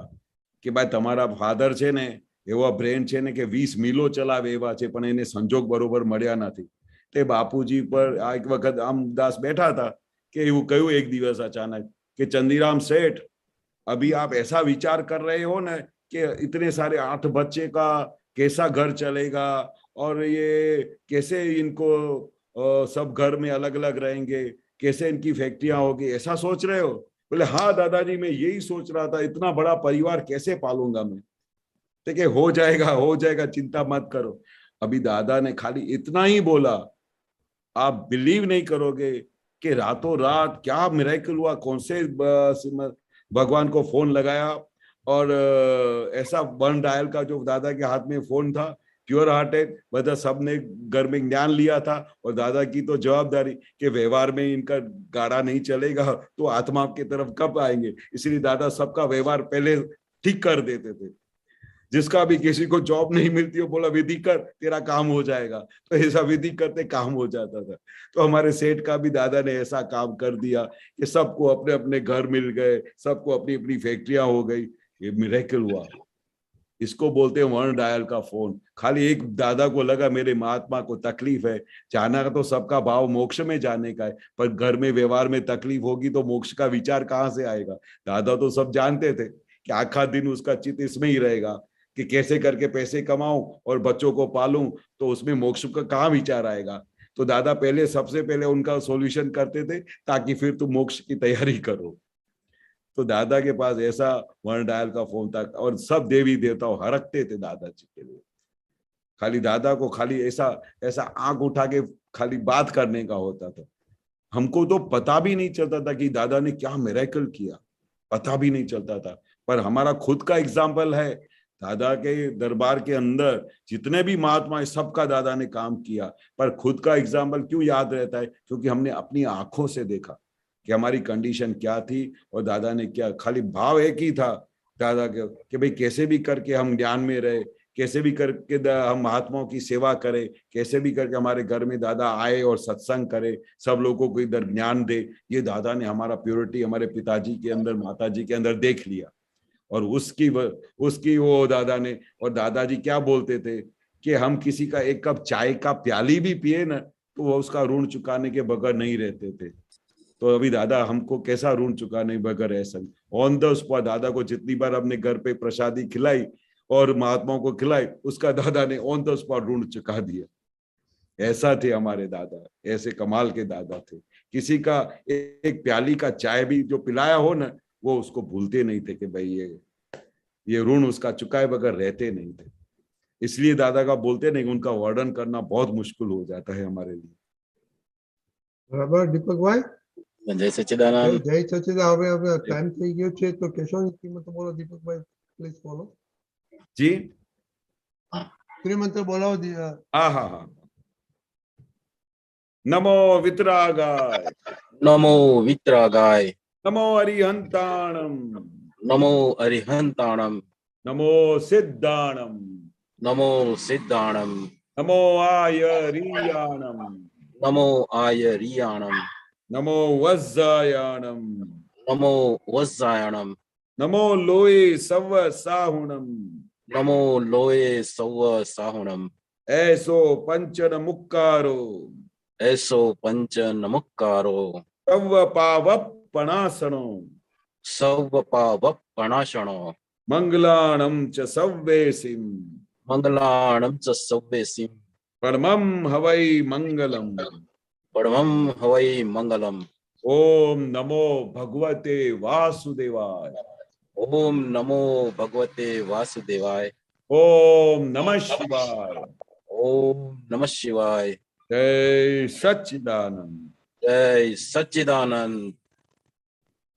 કે ભાઈ તમારા ફાધર છે ને એવા બ્રેન છે ને કે 20 મિલો ચલાવે એવા છે, પણ એને સંજોગ બરોબર મળ્યા નથી. તે બાપુજી પર આ એક વખત આમ દાસ બેઠા હતા કે એવું કહ્યું એક દિવસ અચાનક कि चंदीराम सेठ, अभी आप ऐसा विचार कर रहे हो ना कि इतने सारे 8 बच्चे का कैसा घर चलेगा और ये कैसे इनको सब घर में अलग अलग रहेंगे, कैसे इनकी फैक्ट्रियां होगी, ऐसा सोच रहे हो? बोले हाँ दादाजी, मैं यही सोच रहा था, इतना बड़ा परिवार कैसे पालूंगा मैं? तो कि हो जाएगा, चिंता मत करो. अभी दादा ने खाली इतना ही बोला, आप बिलीव नहीं करोगे कि रातों रात क्या मिरेकल हुआ. कौन से भगवान को फोन लगाया और ऐसा 1 डायल का जो दादा के हाथ में फोन था, प्योर हार्टेड, બધા सबने घर में ज्ञान लिया था. और दादा की तो जवाबदारी कि व्यवहार में इनका गाड़ा नहीं चलेगा तो आत्मा की तरफ कब आएंगे, इसलिए दादा सबका व्यवहार पहले ठीक कर देते थे. जिसका भी किसी को जॉब नहीं मिलती हो, बोला विधि कर, तेरा काम हो जाएगा, तो ऐसा विधि करते काम हो जाता था. तो हमारे सेठ का भी दादा ने ऐसा काम कर दिया कि सबको अपने अपने घर मिल गए, सबको अपनी अपनी फैक्ट्रियां हो गई. ये मिरेकल हुआ. इसको बोलते हैं 1 डायल का फोन. खाली एक दादा को लगा मेरे महात्मा को तकलीफ है, जाना तो सबका भाव मोक्ष में जाने का है, पर घर में व्यवहार में तकलीफ होगी तो मोक्ष का विचार कहाँ से आएगा. दादा तो सब जानते थे कि आखा दिन उसका चित्त इसमें ही रहेगा कि कैसे करके पैसे कमाऊं और बच्चों को पालूं, तो उसमें मोक्ष का कहाँ विचार आएगा. तो दादा पहले सबसे पहले उनका सॉल्यूशन करते थे ताकि फिर तुम मोक्ष की तैयारी करो. तो दादा के पास ऐसा 1 डायल का फोन था और सब देवी देवताओं हरकते थे दादाजी के लिए. खाली दादा को खाली ऐसा आंख उठा के खाली बात करने का होता था. हमको तो पता भी नहीं चलता था कि दादा ने क्या मिरेकल किया, पता भी नहीं चलता था. पर हमारा खुद का एग्जाम्पल है, दादा के दरबार के अंदर जितने भी महात्मा है सबका दादा ने काम किया. पर खुद का एग्जाम्पल क्यों याद रहता है? क्योंकि हमने अपनी आंखों से देखा कि हमारी कंडीशन क्या थी और दादा ने क्या. खाली भाव एक ही था दादा के कि भाई कैसे भी करके हम ज्ञान में रहे, कैसे भी करके हम महात्माओं की सेवा करें, कैसे भी करके हमारे घर में दादा आए और सत्संग करे, सब लोगों को इधर ज्ञान दे. ये दादा ने हमारा प्योरिटी हमारे पिताजी के अंदर, माताजी के अंदर देख लिया. और उसकी वो दादा ने, और दादाजी क्या बोलते थे कि हम किसी का 1 कप चाय का प्याली भी पिए ना तो वो उसका ऋण चुकाने के बगैर नहीं रहते थे. तो अभी दादा हमको कैसा ऋण चुकाने बगैर ऐसा ऑन द स्पॉट दादा को जितनी बार अपने घर पे प्रसादी खिलाई और महात्माओं को खिलाई, उसका दादा ने ऑन द स्पॉट ऋण चुका दिया. ऐसा थे हमारे दादा, ऐसे कमाल के दादा थे. किसी का 1 प्याली का चाय भी जो पिलाया हो ना, वो उसको भूलते नहीं थे कि भाई ये ऋण उसका चुकाए बगैर रहते नहीं थे. इसलिए दादा का बोलते नहीं, उनका वर्णन करना बहुत मुश्किल हो जाता है हमारे लिए. बराबर दीपक भाई, जय सच्चिदानंद. जय सच्चिदानंद. હવે ટાઈમ થઈ ગયો છે તો કેશવની શ્રીમંત બોલો દીપકભાઈ, પ્લીઝ બોલો. जी શ્રીમંત બોલાવો. હા. नमो वितरागाय, नमो वितरागाय, नमो अरिहंताणम, नमो अरिहंताणम, नमो सिद्धाणम, नमो सिद्धाणम, नमो आयरियाणम, नमो आयरियाणम, नमो वज्जायाणम, नमो वज्जायाणम, नमो लोये सव साहुणम, नमो लोये सव साहुणम, ऐसो पंचन मुक्कारो, ऐसो पंच नमुक्कारो, तव पावपणासनो, सर्वपापप्रणाशनो मंगलाणं च सव्वेसिं मंगलाणं च सव्वेसिं परमं हवै मंगलम् परमं हवै मंगलम्। ओम नमो भगवते वासुदेवाय। ओम नमो भगवते वासुदेवाय। ओम नमः शिवाय। ओम नमः शिवाय। जय सच्चिदानंद। जय सच्चिदानंद।